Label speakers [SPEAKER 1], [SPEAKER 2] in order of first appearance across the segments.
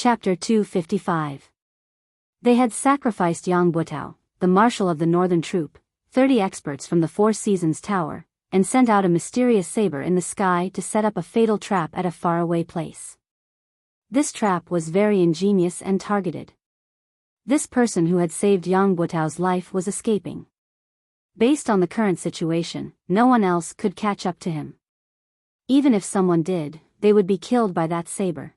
[SPEAKER 1] Chapter 255. They had sacrificed Yang Butao, the marshal of the northern troop, 30 experts from the Four Seasons Tower, and sent out a mysterious saber in the sky to set up a fatal trap at a faraway place. This trap was very ingenious and targeted. This person who had saved Yang Butao's life was escaping. Based on the current situation, no one else could catch up to him. Even if someone did, they would be killed by that saber.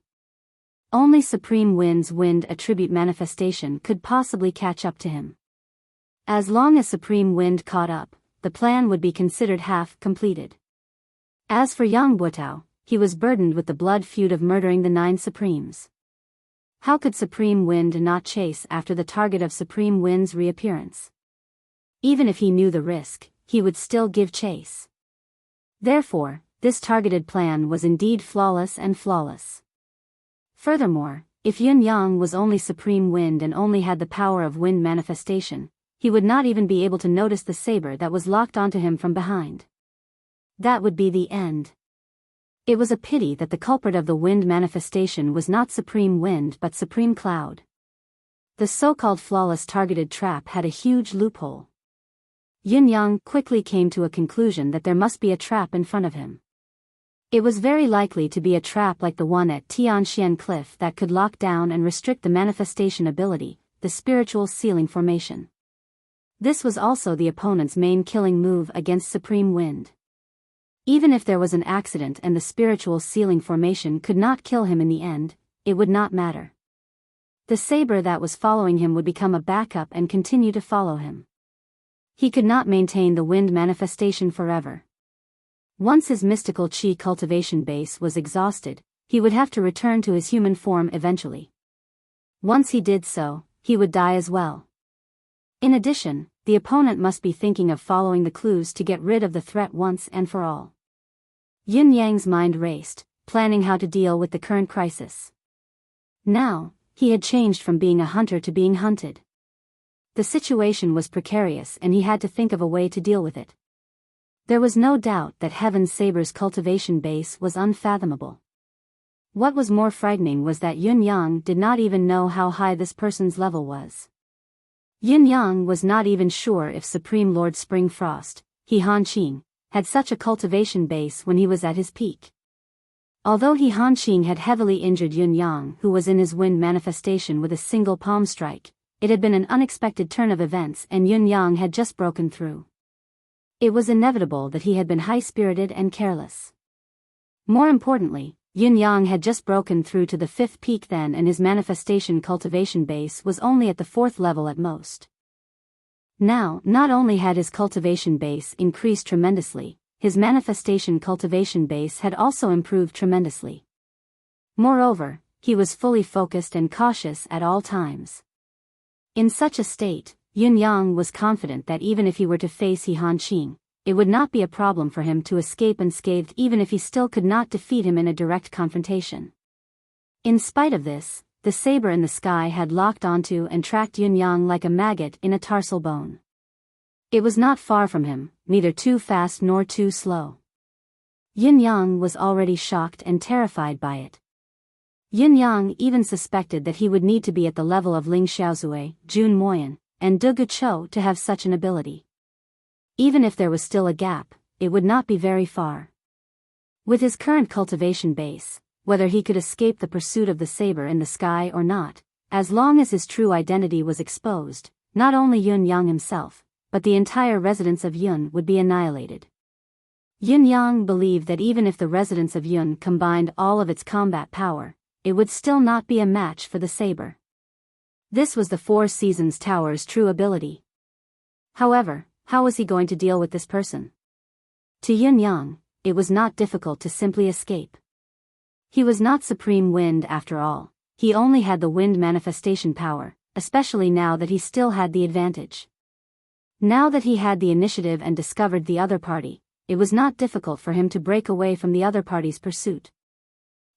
[SPEAKER 1] Only Supreme Wind's wind attribute manifestation could possibly catch up to him. As long as Supreme Wind caught up, the plan would be considered half completed. As for Yang Butao, he was burdened with the blood feud of murdering the 9 Supremes. How could Supreme Wind not chase after the target of Supreme Wind's reappearance? Even if he knew the risk, he would still give chase. Therefore, this targeted plan was indeed flawless. Furthermore, if Yun Yang was only Supreme Wind and only had the power of wind manifestation, he would not even be able to notice the saber that was locked onto him from behind. That would be the end. It was a pity that the culprit of the wind manifestation was not Supreme Wind but Supreme Cloud. The so-called flawless targeted trap had a huge loophole. Yun Yang quickly came to a conclusion that there must be a trap in front of him. It was very likely to be a trap like the one at Tianxian Cliff that could lock down and restrict the manifestation ability, the spiritual sealing formation. This was also the opponent's main killing move against Supreme Wind. Even if there was an accident and the spiritual sealing formation could not kill him in the end, it would not matter. The saber that was following him would become a backup and continue to follow him. He could not maintain the wind manifestation forever. Once his mystical qi cultivation base was exhausted, he would have to return to his human form eventually. Once he did so, he would die as well. In addition, the opponent must be thinking of following the clues to get rid of the threat once and for all. Yun Yang's mind raced, planning how to deal with the current crisis. Now, he had changed from being a hunter to being hunted. The situation was precarious and he had to think of a way to deal with it. There was no doubt that Heaven's Saber's cultivation base was unfathomable. What was more frightening was that Yun Yang did not even know how high this person's level was. Yun Yang was not even sure if Supreme Lord Spring Frost, He Hanqing, had such a cultivation base when he was at his peak. Although He Hanqing had heavily injured Yun Yang, who was in his wind manifestation with a single palm strike, it had been an unexpected turn of events and Yun Yang had just broken through. It was inevitable that he had been high-spirited and careless. More importantly, Yun Yang had just broken through to the 5th peak then and his manifestation cultivation base was only at the 4th level at most. Now, not only had his cultivation base increased tremendously, his manifestation cultivation base had also improved tremendously. Moreover, he was fully focused and cautious at all times. In such a state, Yun Yang was confident that even if he were to face He Hanqing, it would not be a problem for him to escape unscathed even if he still could not defeat him in a direct confrontation. In spite of this, the saber in the sky had locked onto and tracked Yun Yang like a maggot in a tarsal bone. It was not far from him, neither too fast nor too slow. Yun Yang was already shocked and terrified by it. Yun Yang even suspected that he would need to be at the level of Ling Xiaozue, Jun Moyan, and Du Guchou to have such an ability. Even if there was still a gap, it would not be very far. With his current cultivation base, whether he could escape the pursuit of the saber in the sky or not, as long as his true identity was exposed, not only Yun Yang himself, but the entire residence of Yun would be annihilated. Yun Yang believed that even if the residence of Yun combined all of its combat power, it would still not be a match for the saber. This was the Four Seasons Tower's true ability. However, how was he going to deal with this person? To Yun Yang, it was not difficult to simply escape. He was not Supreme Wind after all, he only had the wind manifestation power, especially now that he still had the advantage. Now that he had the initiative and discovered the other party, it was not difficult for him to break away from the other party's pursuit.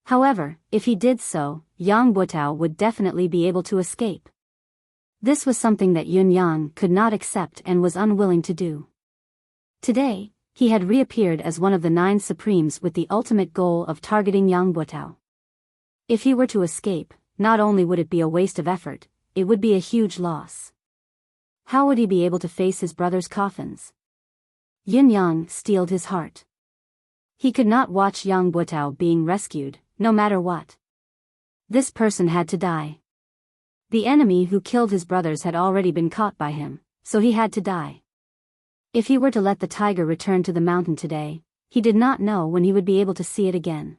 [SPEAKER 1] However, if he did so, Yang Butao would definitely be able to escape. This was something that Yun Yang could not accept and was unwilling to do. Today, he had reappeared as one of the 9 Supremes with the ultimate goal of targeting Yang Butao. If he were to escape, not only would it be a waste of effort, it would be a huge loss. How would he be able to face his brother's coffins? Yin Yang steeled his heart. He could not watch Yang Butao being rescued, no matter what. This person had to die. The enemy who killed his brothers had already been caught by him, so he had to die. If he were to let the tiger return to the mountain today, he did not know when he would be able to see it again.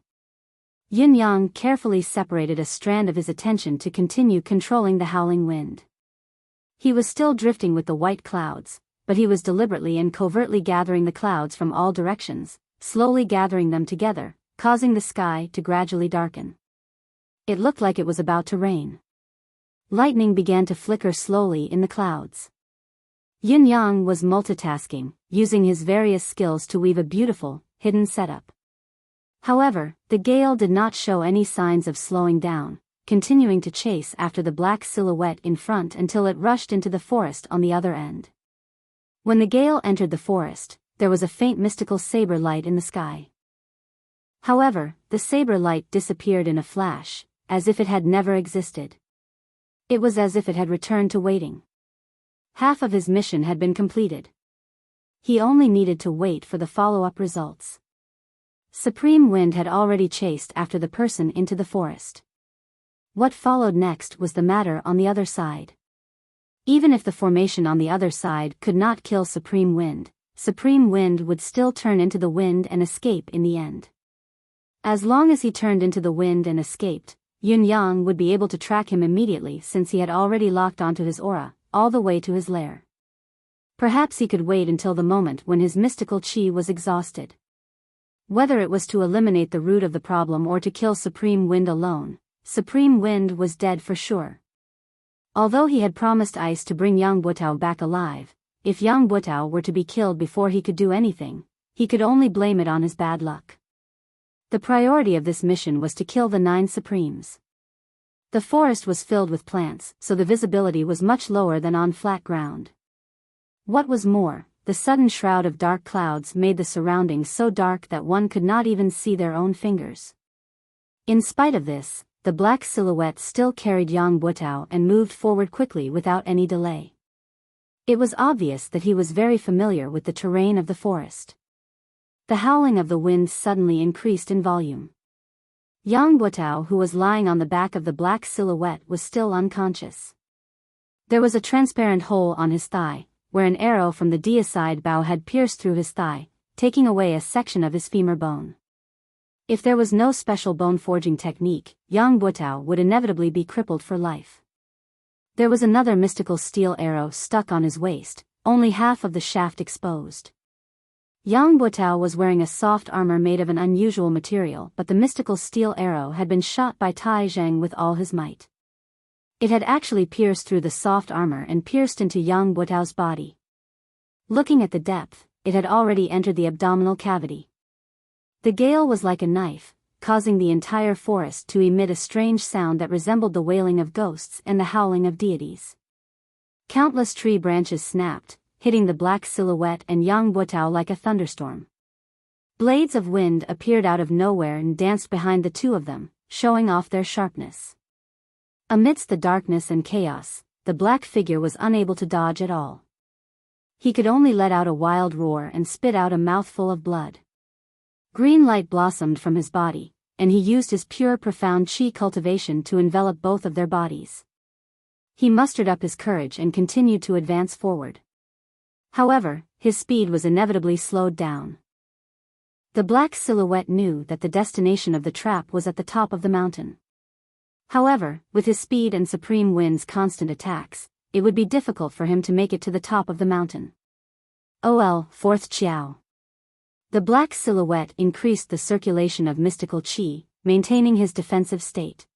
[SPEAKER 1] Yin Yang carefully separated a strand of his attention to continue controlling the howling wind. He was still drifting with the white clouds, but he was deliberately and covertly gathering the clouds from all directions, slowly gathering them together, causing the sky to gradually darken. It looked like it was about to rain. Lightning began to flicker slowly in the clouds. Yin Yang was multitasking, using his various skills to weave a beautiful, hidden setup. However, the gale did not show any signs of slowing down, continuing to chase after the black silhouette in front until it rushed into the forest on the other end. When the gale entered the forest, there was a faint mystical saber light in the sky. However, the saber light disappeared in a flash, as if it had never existed. It was as if it had returned to waiting. Half of his mission had been completed. He only needed to wait for the follow-up results. Supreme Wind had already chased after the person into the forest. What followed next was the matter on the other side. Even if the formation on the other side could not kill Supreme Wind would still turn into the wind and escape in the end. As long as he turned into the wind and escaped, Yin Yang would be able to track him immediately since he had already locked onto his aura, all the way to his lair. Perhaps he could wait until the moment when his mystical chi was exhausted. Whether it was to eliminate the root of the problem or to kill Supreme Wind alone, Supreme Wind was dead for sure. Although he had promised Ice to bring Yang Butao back alive, if Yang Butao were to be killed before he could do anything, he could only blame it on his bad luck. The priority of this mission was to kill the 9 Supremes. The forest was filled with plants, so the visibility was much lower than on flat ground. What was more, the sudden shroud of dark clouds made the surroundings so dark that one could not even see their own fingers. In spite of this, the black silhouette still carried Yang Butao and moved forward quickly without any delay. It was obvious that he was very familiar with the terrain of the forest. The howling of the wind suddenly increased in volume. Yang Butao, who was lying on the back of the black silhouette, was still unconscious. There was a transparent hole on his thigh, where an arrow from the deicide bow had pierced through his thigh, taking away a section of his femur bone. If there was no special bone forging technique, Yang Butao would inevitably be crippled for life. There was another mystical steel arrow stuck on his waist, only half of the shaft exposed. Yang Butao was wearing a soft armor made of an unusual material, but the mystical steel arrow had been shot by Tai Zhang with all his might. It had actually pierced through the soft armor and pierced into Yang Butao's body. Looking at the depth, it had already entered the abdominal cavity. The gale was like a knife, causing the entire forest to emit a strange sound that resembled the wailing of ghosts and the howling of deities. Countless tree branches snapped, hitting the black silhouette and Yang Butao like a thunderstorm. Blades of wind appeared out of nowhere and danced behind the two of them, showing off their sharpness. Amidst the darkness and chaos, the black figure was unable to dodge at all. He could only let out a wild roar and spit out a mouthful of blood. Green light blossomed from his body, and he used his pure profound chi cultivation to envelop both of their bodies. He mustered up his courage and continued to advance forward. However, his speed was inevitably slowed down. The black silhouette knew that the destination of the trap was at the top of the mountain. However, with his speed and Supreme Wind's constant attacks, it would be difficult for him to make it to the top of the mountain. OL, fourth Qiao. The black silhouette increased the circulation of mystical qi, maintaining his defensive state.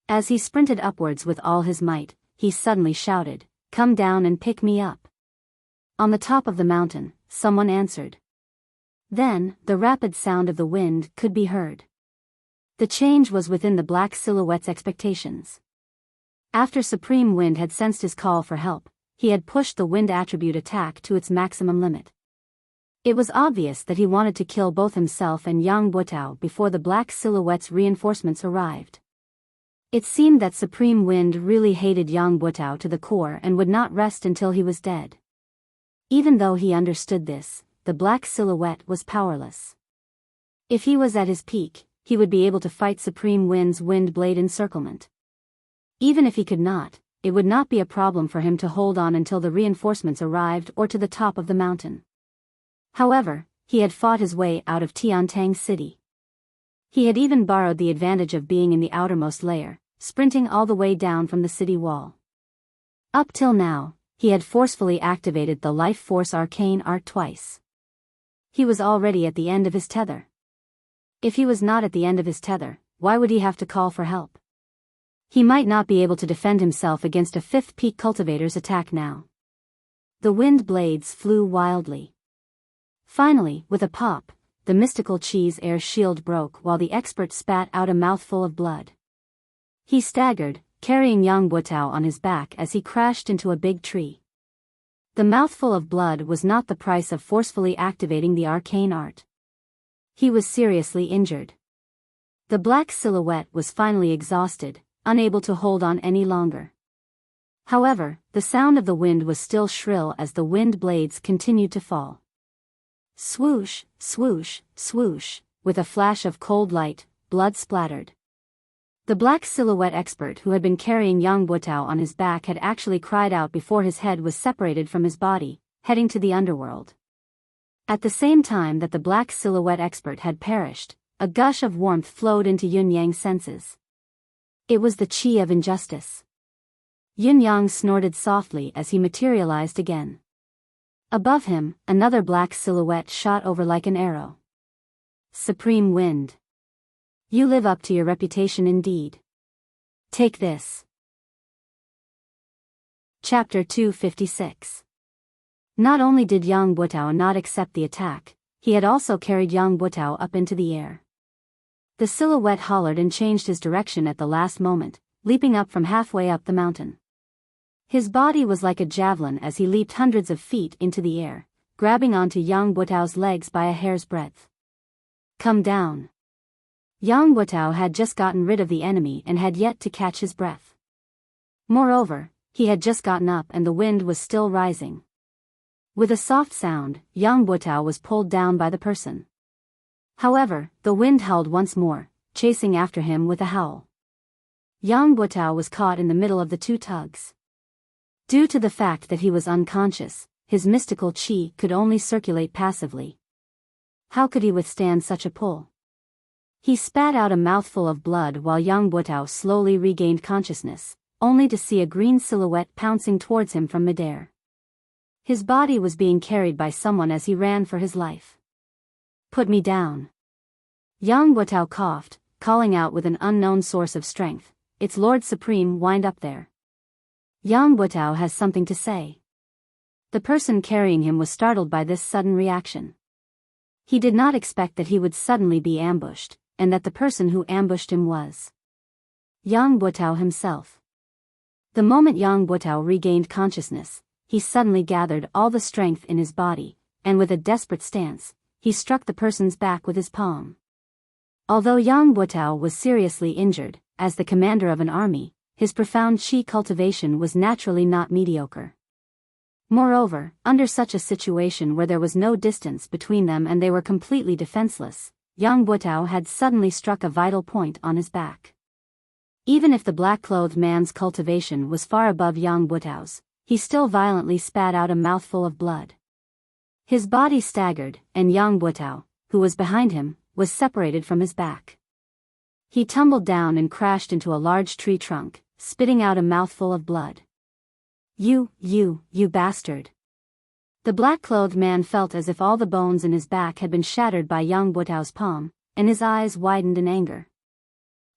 [SPEAKER 1] As he sprinted upwards with all his might, he suddenly shouted, "Come down and pick me up." On the top of the mountain, someone answered. Then, the rapid sound of the wind could be heard. The change was within the black silhouette's expectations. After Supreme Wind had sensed his call for help, he had pushed the wind attribute attack to its maximum limit. It was obvious that he wanted to kill both himself and Yang Butao before the black silhouette's reinforcements arrived. It seemed that Supreme Wind really hated Yang Butao to the core and would not rest until he was dead. Even though he understood this, the black silhouette was powerless. If he was at his peak, he would be able to fight Supreme Wind's wind blade encirclement. Even if he could not, it would not be a problem for him to hold on until the reinforcements arrived or to the top of the mountain. However, he had fought his way out of Tiantang City. He had even borrowed the advantage of being in the outermost layer, sprinting all the way down from the city wall. Up till now, he had forcefully activated the Life Force Arcane Art twice. He was already at the end of his tether. If he was not at the end of his tether, why would he have to call for help? He might not be able to defend himself against a fifth peak cultivator's attack now. The wind blades flew wildly. Finally, with a pop, the mystical cheese air shield broke while the expert spat out a mouthful of blood. He staggered, carrying Yang Butao on his back as he crashed into a big tree. The mouthful of blood was not the price of forcefully activating the arcane art. He was seriously injured. The black silhouette was finally exhausted, unable to hold on any longer. However, the sound of the wind was still shrill as the wind blades continued to fall. Swoosh, swoosh, swoosh, with a flash of cold light, blood splattered. The black silhouette expert who had been carrying Yang Butao on his back had actually cried out before his head was separated from his body, heading to the underworld. At the same time that the black silhouette expert had perished, a gush of warmth flowed into Yun Yang's senses. It was the chi of injustice. Yun Yang snorted softly as he materialized again. Above him, another black silhouette shot over like an arrow. Supreme Wind. You live up to your reputation indeed. Take this. Chapter 256. Not only did Yang Butao not accept the attack, he had also carried Yang Butao up into the air. The silhouette hollered and changed his direction at the last moment, leaping up from halfway up the mountain. His body was like a javelin as he leaped hundreds of feet into the air, grabbing onto Yang Butao's legs by a hair's breadth. Come down. Yang Butao had just gotten rid of the enemy and had yet to catch his breath. Moreover, he had just gotten up and the wind was still rising. With a soft sound, Yang Butao was pulled down by the person. However, the wind howled once more, chasing after him with a howl. Yang Butao was caught in the middle of the two tugs. Due to the fact that he was unconscious, his mystical chi could only circulate passively. How could he withstand such a pull? He spat out a mouthful of blood while Yang Butao slowly regained consciousness, only to see a green silhouette pouncing towards him from midair. His body was being carried by someone as he ran for his life. Put me down. Yang Butao coughed, calling out with an unknown source of strength, "It's Lord Supreme Wind up there." Yang Butao has something to say. The person carrying him was startled by this sudden reaction. He did not expect that he would suddenly be ambushed, and that the person who ambushed him was Yang Butao himself. The moment Yang Butao regained consciousness, he suddenly gathered all the strength in his body, and with a desperate stance, he struck the person's back with his palm. Although Yang Butao was seriously injured, as the commander of an army, his profound chi cultivation was naturally not mediocre. Moreover, under such a situation where there was no distance between them and they were completely defenseless, Yang Butao had suddenly struck a vital point on his back. Even if the black-clothed man's cultivation was far above Yang Butao's, he still violently spat out a mouthful of blood. His body staggered, and Yang Butao, who was behind him, was separated from his back. He tumbled down and crashed into a large tree trunk, spitting out a mouthful of blood. You bastard. The black-clothed man felt as if all the bones in his back had been shattered by Yang Butao's palm, and his eyes widened in anger.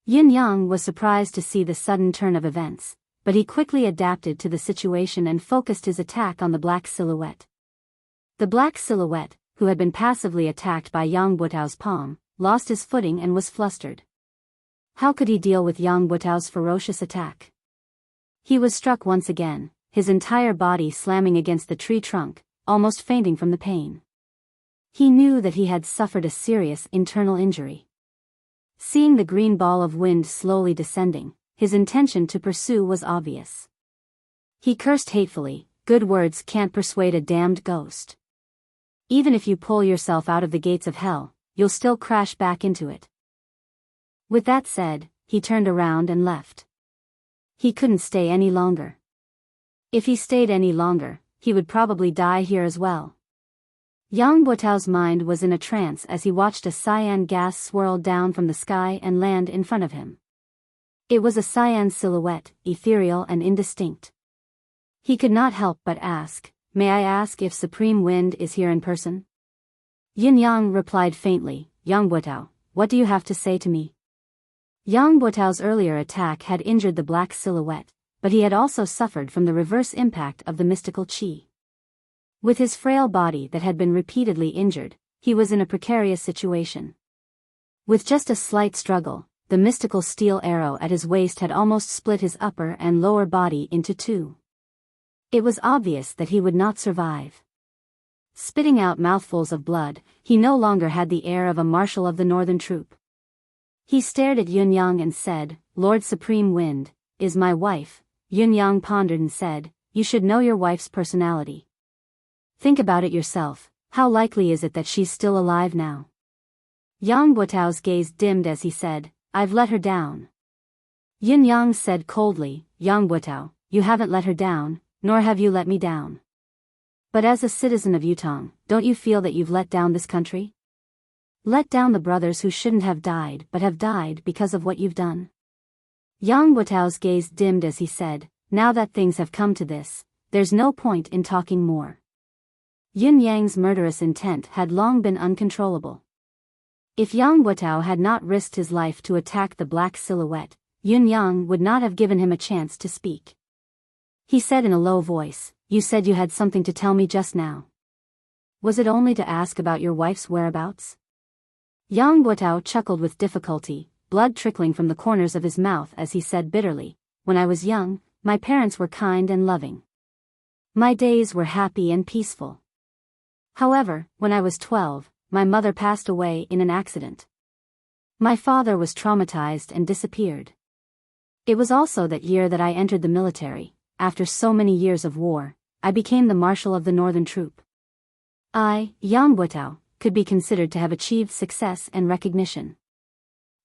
[SPEAKER 1] Yin Yang was surprised to see the sudden turn of events, but he quickly adapted to the situation and focused his attack on the black silhouette. The black silhouette, who had been passively attacked by Yang Butao's palm, lost his footing and was flustered. How could he deal with Yang Butao's ferocious attack? He was struck once again, his entire body slamming against the tree trunk, almost fainting from the pain. He knew that he had suffered a serious internal injury. Seeing the green ball of wind slowly descending, his intention to pursue was obvious. He cursed hatefully, "Good words can't persuade a damned ghost. Even if you pull yourself out of the gates of hell, you'll still crash back into it." With that said, he turned around and left. He couldn't stay any longer. If he stayed any longer, he would probably die here as well. Yang Buotao's mind was in a trance as he watched a cyan gas swirl down from the sky and land in front of him. It was a cyan silhouette, ethereal and indistinct. He could not help but ask, "May I ask if Supreme Wind is here in person?" Yin Yang replied faintly, "Yang Buotao, what do you have to say to me?" Yang Buotao's earlier attack had injured the black silhouette, but he had also suffered from the reverse impact of the mystical qi. With his frail body that had been repeatedly injured, he was in a precarious situation. With just a slight struggle, the mystical steel arrow at his waist had almost split his upper and lower body into two. It was obvious that he would not survive. Spitting out mouthfuls of blood, he no longer had the air of a marshal of the northern troop. He stared at Yun Yang and said, "Lord Supreme Wind, is my wife?" Yun Yang pondered and said, "You should know your wife's personality. Think about it yourself, how likely is it that she's still alive now?" Yang Buotao's gaze dimmed as he said, "I've let her down." Yin Yang said coldly, "Yang Buotao, you haven't let her down, nor have you let me down. But as a citizen of Yutong, don't you feel that you've let down this country? Let down the brothers who shouldn't have died but have died because of what you've done?" Yang Buotao's gaze dimmed as he said, "Now that things have come to this, there's no point in talking more." Yin Yang's murderous intent had long been uncontrollable. If Yang Buotao had not risked his life to attack the black silhouette, Yun Yang would not have given him a chance to speak. He said in a low voice, "You said you had something to tell me just now. Was it only to ask about your wife's whereabouts?" Yang Buotao chuckled with difficulty, blood trickling from the corners of his mouth as he said bitterly, "When I was young, my parents were kind and loving. My days were happy and peaceful. However, when I was 12, my mother passed away in an accident. My father was traumatized and disappeared. It was also that year that I entered the military. After so many years of war, I became the marshal of the northern troop. I, Yang Buotao, could be considered to have achieved success and recognition.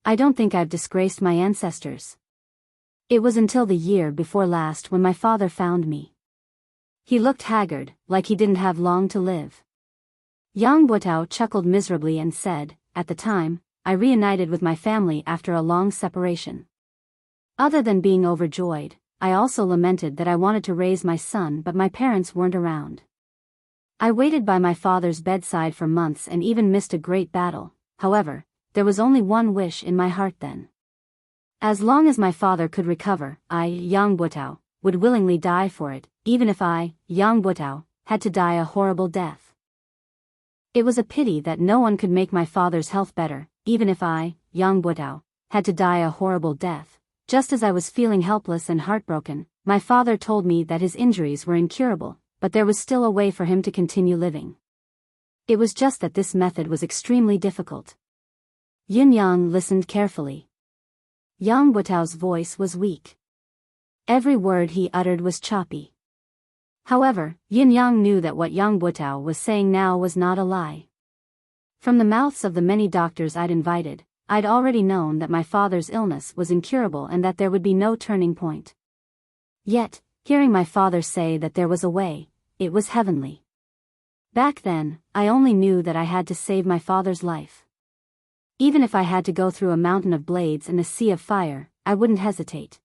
[SPEAKER 1] I don't think I've disgraced my ancestors. It was until the year before last when my father found me." He looked haggard, like he didn't have long to live. Yang Buotao chuckled miserably and said, "At the time, I reunited with my family after a long separation. Other than being overjoyed, I also lamented that I wanted to raise my son but my parents weren't around. I waited by my father's bedside for months and even missed a great battle. However, there was only one wish in my heart then. As long as my father could recover, I, Yang Buotao, would willingly die for it, even if I, Yang Buotao, had to die a horrible death. It was a pity that no one could make my father's health better, even if I, Yang Buotao, had to die a horrible death. Just as I was feeling helpless and heartbroken, my father told me that his injuries were incurable, but there was still a way for him to continue living. It was just that this method was extremely difficult." Yin Yang listened carefully. Yang Buotao's voice was weak. Every word he uttered was choppy. However, Yin Yang knew that what Yang Buotao was saying now was not a lie. From the mouths of the many doctors I'd invited, I'd already known that my father's illness was incurable and that there would be no turning point. Yet, hearing my father say that there was a way, it was heavenly. Back then, I only knew that I had to save my father's life. Even if I had to go through a mountain of blades and a sea of fire, I wouldn't hesitate.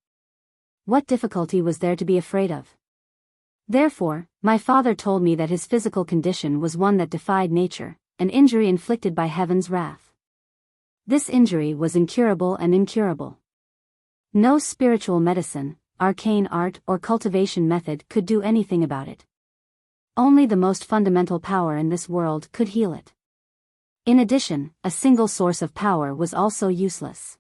[SPEAKER 1] What difficulty was there to be afraid of? Therefore, my father told me that his physical condition was one that defied nature, an injury inflicted by heaven's wrath. This injury was incurable and incurable. No spiritual medicine, arcane art or cultivation method could do anything about it. Only the most fundamental power in this world could heal it. In addition, a single source of power was also useless.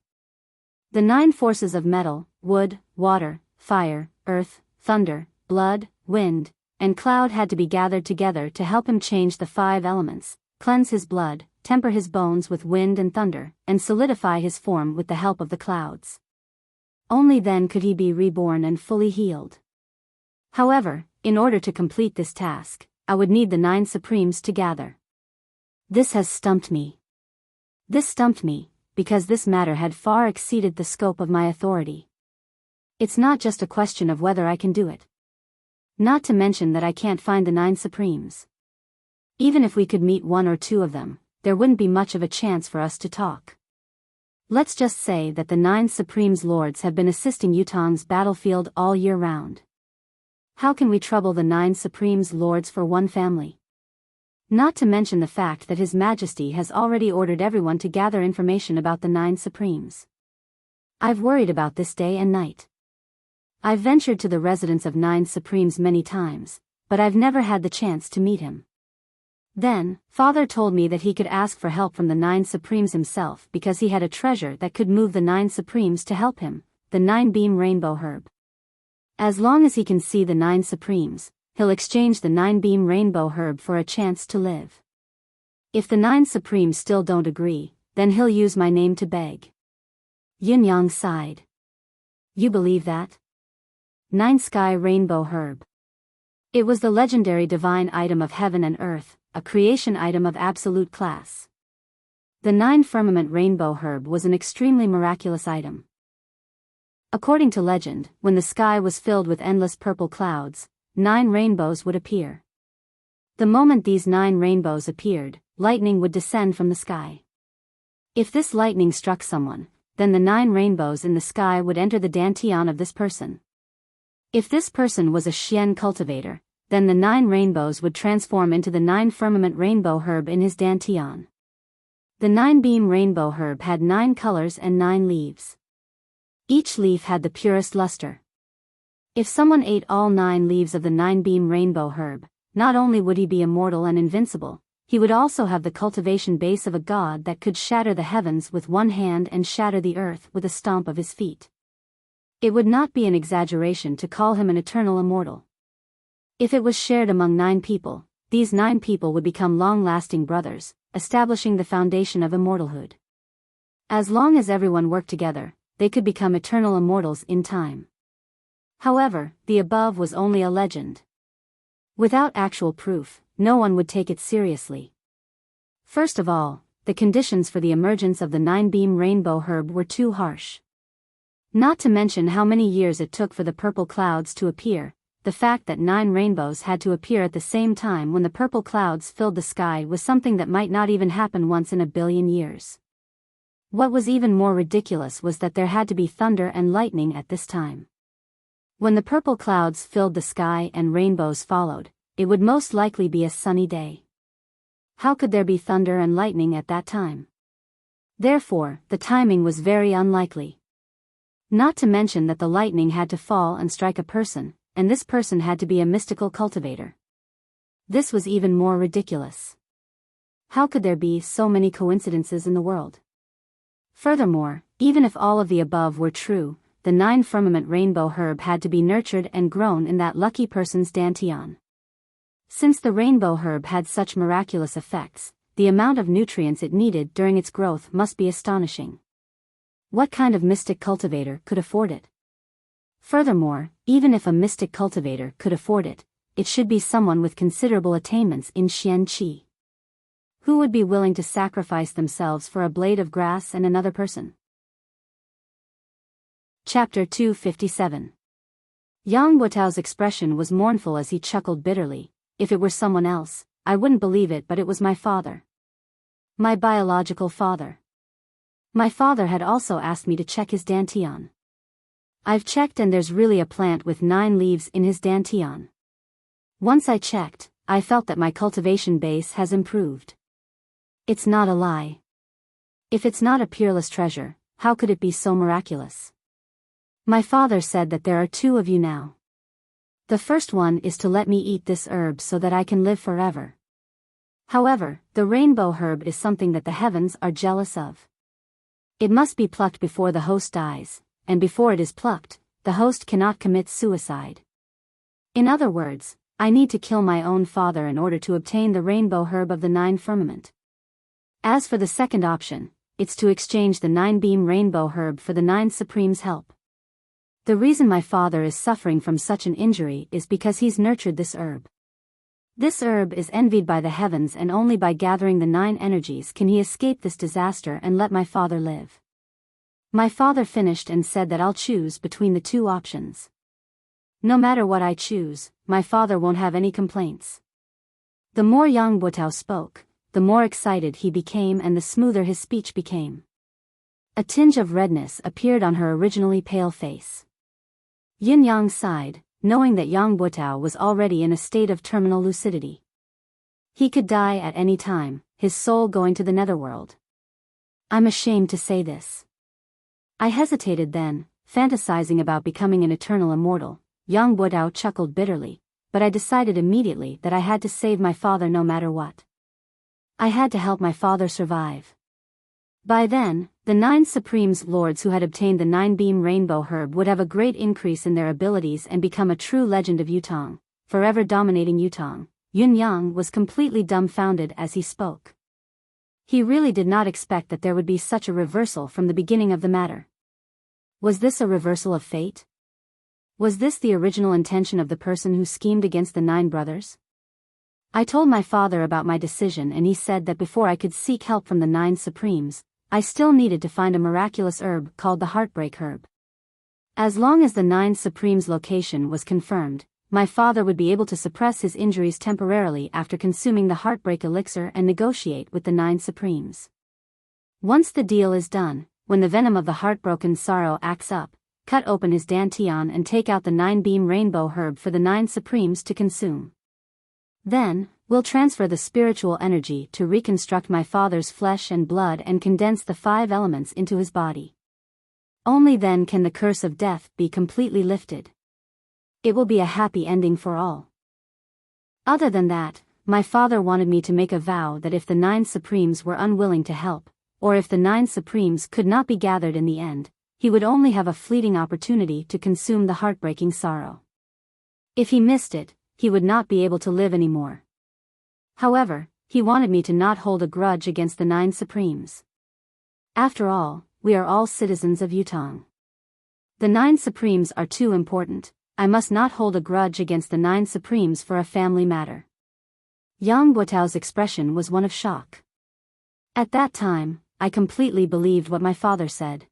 [SPEAKER 1] The 9 forces of metal, wood, water, fire, earth, thunder, blood, wind, and cloud had to be gathered together to help him change the 5 elements, cleanse his blood, temper his bones with wind and thunder, and solidify his form with the help of the clouds. Only then could he be reborn and fully healed. However, in order to complete this task, I would need the 9 Supremes to gather. This has stumped me. This stumped me, because this matter had far exceeded the scope of my authority. It's not just a question of whether I can do it. Not to mention that I can't find the 9 Supremes. Even if we could meet 1 or 2 of them, there wouldn't be much of a chance for us to talk. Let's just say that the 9 Supremes Lords have been assisting Yutong's battlefield all year round. How can we trouble the 9 Supremes Lords for one family? Not to mention the fact that His Majesty has already ordered everyone to gather information about the 9 Supremes. I've worried about this day and night. I've ventured to the residence of 9 Supremes many times, but I've never had the chance to meet him. Then, Father told me that he could ask for help from the 9 Supremes himself because he had a treasure that could move the 9 Supremes to help him, the 9-beam rainbow herb. As long as he can see the 9 Supremes, he'll exchange the 9-beam rainbow herb for a chance to live. If the 9 Supremes still don't agree, then he'll use my name to beg. Yin Yang sighed. You believe that? 9 Sky Rainbow Herb. It was the legendary divine item of heaven and earth, a creation item of absolute class. The 9 Firmament Rainbow Herb was an extremely miraculous item. According to legend, when the sky was filled with endless purple clouds, 9 rainbows would appear. The moment these 9 rainbows appeared, lightning would descend from the sky. If this lightning struck someone, then the 9 rainbows in the sky would enter the dantian of this person. If this person was a Xian cultivator, then the 9 rainbows would transform into the 9 Firmament Rainbow Herb in his dantian. The 9-beam rainbow herb had 9 colors and 9 leaves. Each leaf had the purest luster. If someone ate all 9 leaves of the 9-beam rainbow herb, not only would he be immortal and invincible, he would also have the cultivation base of a god that could shatter the heavens with one hand and shatter the earth with a stomp of his feet. It would not be an exaggeration to call him an eternal immortal. If it was shared among 9 people, these 9 people would become long-lasting brothers, establishing the foundation of immortalhood. As long as everyone worked together, they could become eternal immortals in time. However, the above was only a legend. Without actual proof, no one would take it seriously. First of all, the conditions for the emergence of the 9-beam rainbow herb were too harsh. Not to mention how many years it took for the purple clouds to appear. The fact that 9 rainbows had to appear at the same time when the purple clouds filled the sky was something that might not even happen once in a billion years. What was even more ridiculous was that there had to be thunder and lightning at this time. When the purple clouds filled the sky and rainbows followed, it would most likely be a sunny day. How could there be thunder and lightning at that time? Therefore, the timing was very unlikely. Not to mention that the lightning had to fall and strike a person, and this person had to be a mystical cultivator. This was even more ridiculous. How could there be so many coincidences in the world? Furthermore, even if all of the above were true, the 9 Firmament Rainbow Herb had to be nurtured and grown in that lucky person's dantian. Since the rainbow herb had such miraculous effects, the amount of nutrients it needed during its growth must be astonishing. What kind of mystic cultivator could afford it? Furthermore, even if a mystic cultivator could afford it, it should be someone with considerable attainments in Xian Qi. Who would be willing to sacrifice themselves for a blade of grass and another person? Chapter 257. Yang Guotao's expression was mournful as he chuckled bitterly. If it were someone else, I wouldn't believe it, but it was my father. My biological father. My father had also asked me to check his dantian. I've checked and there's really a plant with 9 leaves in his dantian. Once I checked, I felt that my cultivation base has improved. It's not a lie. If it's not a peerless treasure, how could it be so miraculous? My father said that there are 2 of you now. The first one is to let me eat this herb so that I can live forever. However, the rainbow herb is something that the heavens are jealous of. It must be plucked before the host dies, and before it is plucked, the host cannot commit suicide. In other words, I need to kill my own father in order to obtain the rainbow herb of the 9 firmament. As for the second option, it's to exchange the 9-beam rainbow herb for the 9 Supreme's help. The reason my father is suffering from such an injury is because he's nurtured this herb. This herb is envied by the heavens, and only by gathering the 9 energies can he escape this disaster and let my father live. My father finished and said that I'll choose between the 2 options. No matter what I choose, my father won't have any complaints. The more Yang Botao spoke, the more excited he became and the smoother his speech became. A tinge of redness appeared on her originally pale face. Yin Yang sighed, knowing that Yang Botao was already in a state of terminal lucidity. He could die at any time, his soul going to the netherworld. I'm ashamed to say this. I hesitated then, fantasizing about becoming an eternal immortal. Yang Botao chuckled bitterly, but I decided immediately that I had to save my father no matter what. I had to help my father survive. By then, the 9 Supremes Lords who had obtained the 9-beam rainbow herb would have a great increase in their abilities and become a true legend of Yutong, forever dominating Yutong. Yun Yang was completely dumbfounded as he spoke. He really did not expect that there would be such a reversal from the beginning of the matter. Was this a reversal of fate? Was this the original intention of the person who schemed against the 9 brothers? I told my father about my decision, and he said that before I could seek help from the 9 Supremes, I still needed to find a miraculous herb called the Heartbreak Herb. As long as the 9 Supremes' location was confirmed, my father would be able to suppress his injuries temporarily after consuming the Heartbreak Elixir and negotiate with the 9 Supremes. Once the deal is done, when the venom of the heartbroken sorrow acts up, cut open his dantian and take out the 9-beam rainbow herb for the 9 Supremes to consume. Then, we'll transfer the spiritual energy to reconstruct my father's flesh and blood and condense the 5 elements into his body. Only then can the curse of death be completely lifted. It will be a happy ending for all. Other than that, my father wanted me to make a vow that if the 9 Supremes were unwilling to help, or if the 9 Supremes could not be gathered in the end, he would only have a fleeting opportunity to consume the heartbreaking sorrow. If he missed it, he would not be able to live anymore. However, he wanted me to not hold a grudge against the 9 Supremes. After all, we are all citizens of Yutong. The 9 Supremes are too important. I must not hold a grudge against the 9 Supremes for a family matter. Yang Botao's expression was one of shock. At that time, I completely believed what my father said.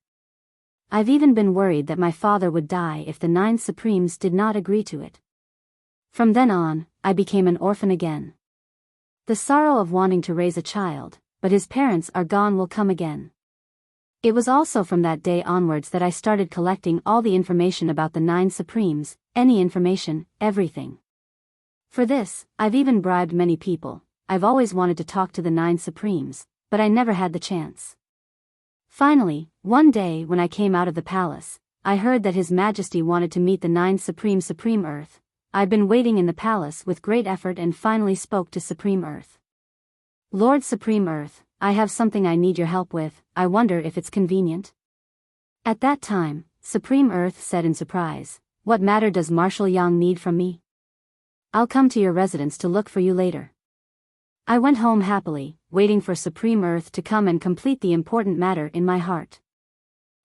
[SPEAKER 1] I've even been worried that my father would die if the 9 Supremes did not agree to it. From then on, I became an orphan again. The sorrow of wanting to raise a child, but his parents are gone, will come again. It was also from that day onwards that I started collecting all the information about the 9 Supremes, any information, everything. For this, I've even bribed many people. I've always wanted to talk to the 9 Supremes, but I never had the chance. Finally, one day when I came out of the palace, I heard that His Majesty wanted to meet the 9 Supreme Earth. I'd been waiting in the palace with great effort and finally spoke to Supreme Earth. Lord Supreme Earth, I have something I need your help with. I wonder if it's convenient. At that time, Supreme Earth said in surprise, "What matter does Marshal Yang need from me? I'll come to your residence to look for you later." I went home happily, waiting for Supreme Earth to come and complete the important matter in my heart.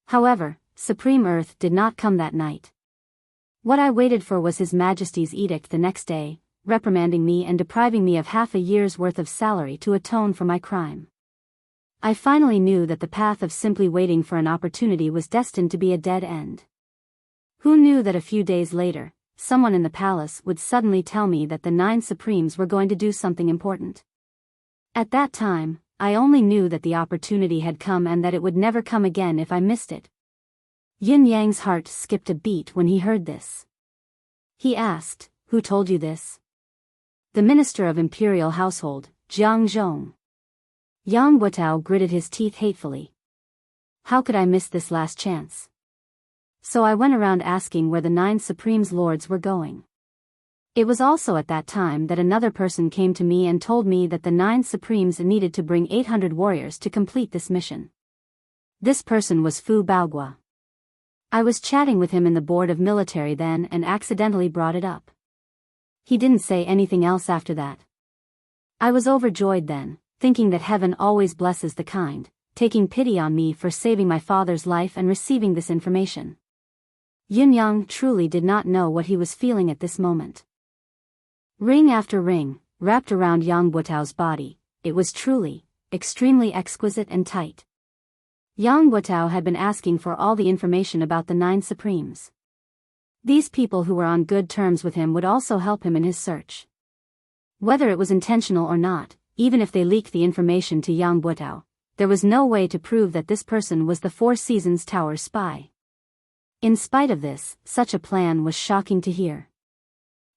[SPEAKER 1] However, Supreme Earth did not come that night. What I waited for was His Majesty's edict the next day, reprimanding me and depriving me of half a year's worth of salary to atone for my crime. I finally knew that the path of simply waiting for an opportunity was destined to be a dead end. Who knew that a few days later, someone in the palace would suddenly tell me that the 9 Supremes were going to do something important? At that time, I only knew that the opportunity had come and that it would never come again if I missed it. Yin Yang's heart skipped a beat when he heard this. He asked, "Who told you this?" "The Minister of Imperial Household, Jiang Zhong." Yang Botao gritted his teeth hatefully. How could I miss this last chance? So I went around asking where the 9 Supremes Lords were going. It was also at that time that another person came to me and told me that the 9 Supremes needed to bring 800 warriors to complete this mission. This person was Fu Baogua. I was chatting with him in the board of military then and accidentally brought it up. He didn't say anything else after that. I was overjoyed then, thinking that heaven always blesses the kind, taking pity on me for saving my father's life and receiving this information. Yin Yang truly did not know what he was feeling at this moment. Ring after ring, wrapped around Yang Buotao's body, it was truly, extremely exquisite and tight. Yang Buotao had been asking for all the information about the 9 Supremes. These people who were on good terms with him would also help him in his search. Whether it was intentional or not, even if they leaked the information to Yang Buotao, there was no way to prove that this person was the Four Seasons Tower's spy. In spite of this, such a plan was shocking to hear.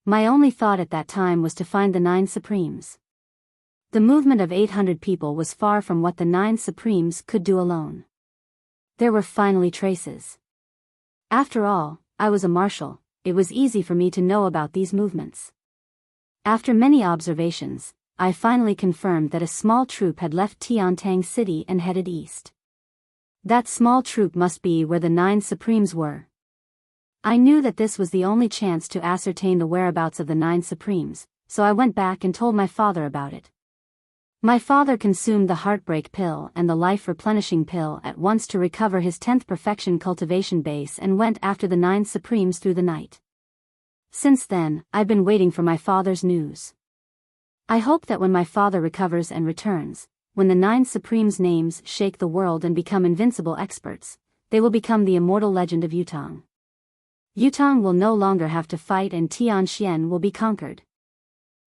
[SPEAKER 1] My only thought at that time was to find the 9 Supremes. The movement of 800 people was far from what the 9 Supremes could do alone. There were finally traces. After all, I was a marshal, it was easy for me to know about these movements. After many observations, I finally confirmed that a small troop had left Tiantang City and headed east. That small troop must be where the 9 Supremes were. I knew that this was the only chance to ascertain the whereabouts of the 9 Supremes, so I went back and told my father about it. My father consumed the heartbreak pill and the life replenishing pill at once to recover his 10th perfection cultivation base and went after the 9 Supremes through the night. Since then, I've been waiting for my father's news. I hope that when my father recovers and returns, when the 9 Supremes' names shake the world and become invincible experts, they will become the immortal legend of Yutong. Yutong will no longer have to fight and Tianxian will be conquered.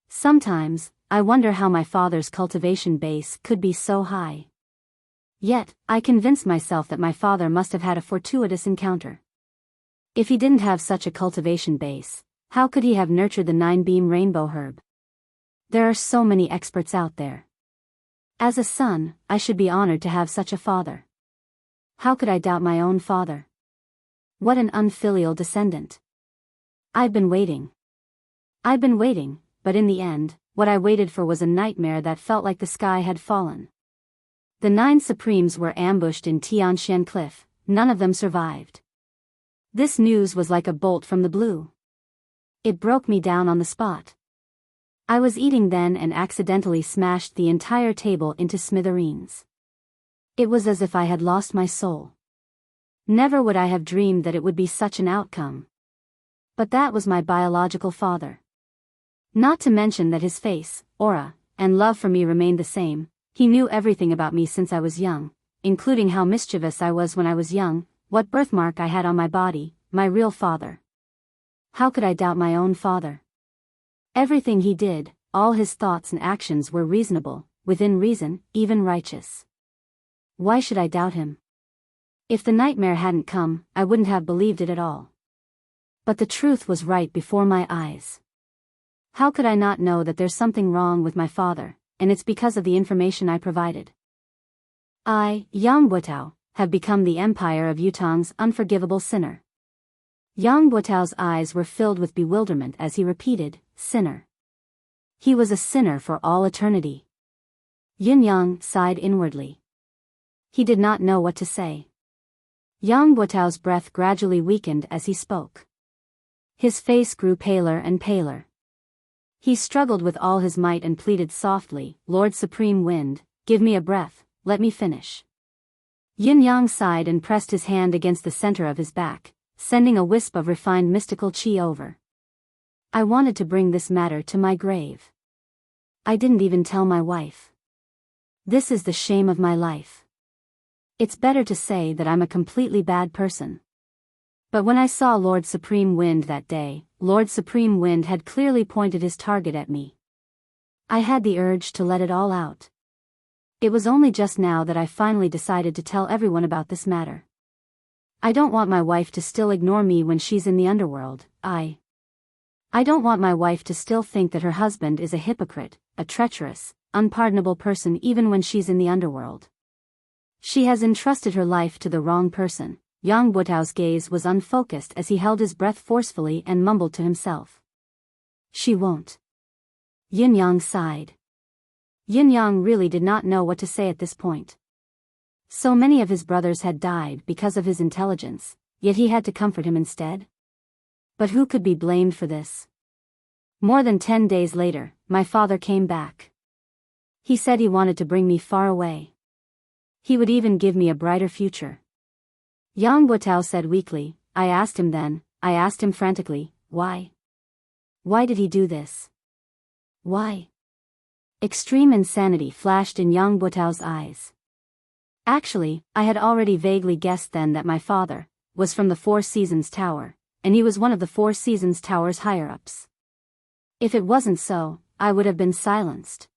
[SPEAKER 1] Sometimes, I wonder how my father's cultivation base could be so high. Yet, I convinced myself that my father must have had a fortuitous encounter. If he didn't have such a cultivation base, how could he have nurtured the 9-beam rainbow herb? There are so many experts out there. As a son, I should be honored to have such a father. How could I doubt my own father? What an unfilial descendant. I've been waiting, but in the end, what I waited for was a nightmare that felt like the sky had fallen. The 9 Supremes were ambushed in Tianshan Cliff, none of them survived. This news was like a bolt from the blue. It broke me down on the spot. I was eating then and accidentally smashed the entire table into smithereens. It was as if I had lost my soul. Never would I have dreamed that it would be such an outcome. But that was my biological father. Not to mention that his face, aura, and love for me remained the same. He knew everything about me since I was young, including how mischievous I was when I was young, what birthmark I had on my body, my real father. How could I doubt my own father? Everything he did, all his thoughts and actions were reasonable, within reason, even righteous. Why should I doubt him? If the nightmare hadn't come, I wouldn't have believed it at all. But the truth was right before my eyes. How could I not know that there's something wrong with my father, and it's because of the information I provided? I, Yang Buotao, have become the empire of Yutong's unforgivable sinner. Yang Buotao's eyes were filled with bewilderment as he repeated, sinner. He was a sinner for all eternity. Yin Yang sighed inwardly. He did not know what to say. Yang Buotao's breath gradually weakened as he spoke. His face grew paler and paler. He struggled with all his might and pleaded softly, Lord Supreme Wind, give me a breath, let me finish. Yin Yang sighed and pressed his hand against the center of his back, sending a wisp of refined mystical chi over. I wanted to bring this matter to my grave. I didn't even tell my wife. This is the shame of my life. It's better to say that I'm a completely bad person. But when I saw Lord Supreme Wind that day, Lord Supreme Wind had clearly pointed his target at me. I had the urge to let it all out. It was only just now that I finally decided to tell everyone about this matter. I don't want my wife to still ignore me when she's in the underworld. I don't want my wife to still think that her husband is a hypocrite, a treacherous, unpardonable person even when she's in the underworld. She has entrusted her life to the wrong person. Yang Buotao's gaze was unfocused as he held his breath forcefully and mumbled to himself. She won't. Yin Yang sighed. Yin Yang really did not know what to say at this point. So many of his brothers had died because of his intelligence, yet he had to comfort him instead. But who could be blamed for this? More than 10 days later, my father came back. He said he wanted to bring me far away. He would even give me a brighter future. Yang Buotao said weakly, I asked him then, I asked him frantically, why? Why did he do this? Why? Extreme insanity flashed in young Buto's eyes. Actually, I had already vaguely guessed then that my father was from the Four Seasons Tower, and he was one of the Four Seasons Tower's higher-ups. If it wasn't so, I would have been silenced.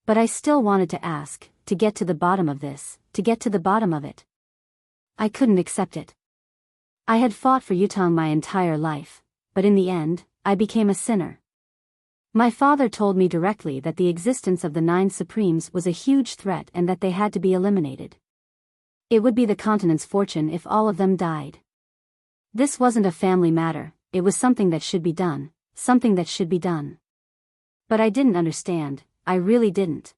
[SPEAKER 1] But I still wanted to ask, to get to the bottom of this, to get to the bottom of it. I couldn't accept it. I had fought for Yutong my entire life, but in the end, I became a sinner. My father told me directly that the existence of the Nine Supremes was a huge threat and that they had to be eliminated. It would be the continent's fortune if all of them died. This wasn't a family matter, it was something that should be done, something that should be done. But I didn't understand, I really didn't.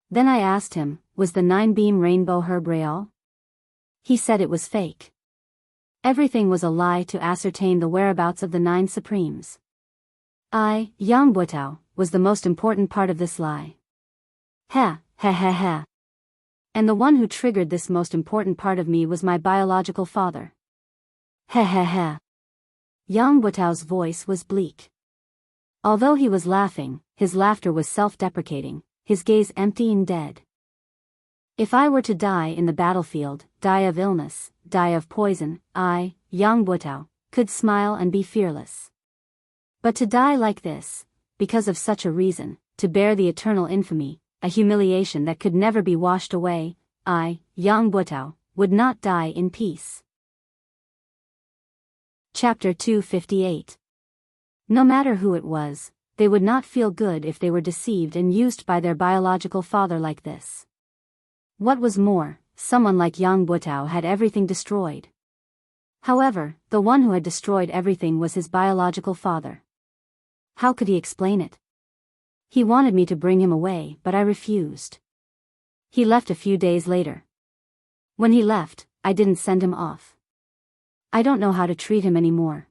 [SPEAKER 1] Then I asked him, was the nine-beam rainbow herb real? He said it was fake. Everything was a lie to ascertain the whereabouts of the Nine Supremes. I, Yang Buto, was the most important part of this lie. Ha, ha ha ha. And the one who triggered this most important part of me was my biological father. Ha ha ha. Yang Buto's voice was bleak. Although he was laughing, his laughter was self-deprecating, his gaze empty and dead. If I were to die in the battlefield, die of illness, die of poison, I, Yang Buto, could smile and be fearless. But to die like this, because of such a reason, to bear the eternal infamy, a humiliation that could never be washed away, I, Yang Buto, would not die in peace. Chapter 258. No matter who it was, they would not feel good if they were deceived and used by their biological father like this. What was more, someone like Yang Buto had everything destroyed. However, the one who had destroyed everything was his biological father. How could he explain it? He wanted me to bring him away, but I refused. He left a few days later. When he left, I didn't send him off. I don't know how to treat him anymore.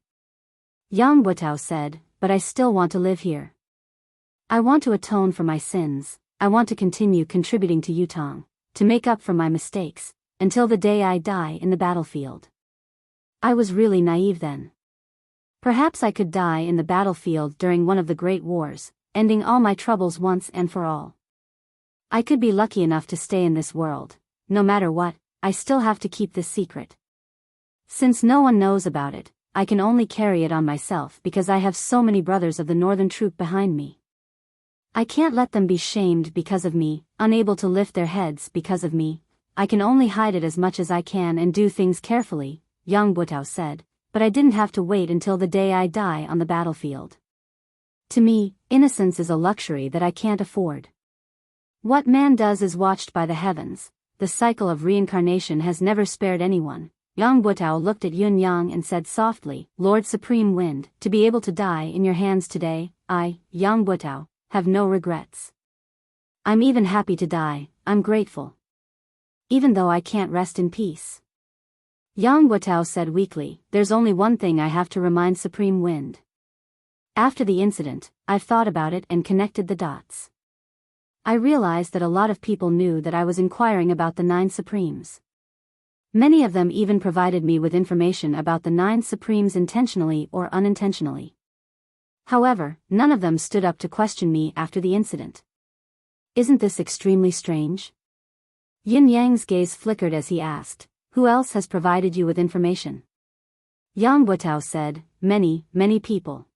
[SPEAKER 1] Yang Buto said, but I still want to live here. I want to atone for my sins, I want to continue contributing to Yutong, to make up for my mistakes, until the day I die in the battlefield. I was really naive then. Perhaps I could die in the battlefield during one of the great wars, ending all my troubles once and for all. I could be lucky enough to stay in this world. No matter what, I still have to keep this secret. Since no one knows about it, I can only carry it on myself because I have so many brothers of the Northern Troop behind me. I can't let them be shamed because of me, unable to lift their heads because of me. I can only hide it as much as I can and do things carefully, Yang Buto said, but I didn't have to wait until the day I die on the battlefield. To me, innocence is a luxury that I can't afford. What man does is watched by the heavens. The cycle of reincarnation has never spared anyone. Yang Buto looked at Yun Yang and said softly, Lord Supreme Wind, to be able to die in your hands today, I, Yang Buto, have no regrets. I'm even happy to die, I'm grateful. Even though I can't rest in peace. Yang Buto said weakly, there's only one thing I have to remind Supreme Wind. After the incident, I've thought about it and connected the dots. I realized that a lot of people knew that I was inquiring about the Nine Supremes. Many of them even provided me with information about the Nine Supremes intentionally or unintentionally. However, none of them stood up to question me after the incident. Isn't this extremely strange? Yin Yang's gaze flickered as he asked, who else has provided you with information? Yang Buto said, many people.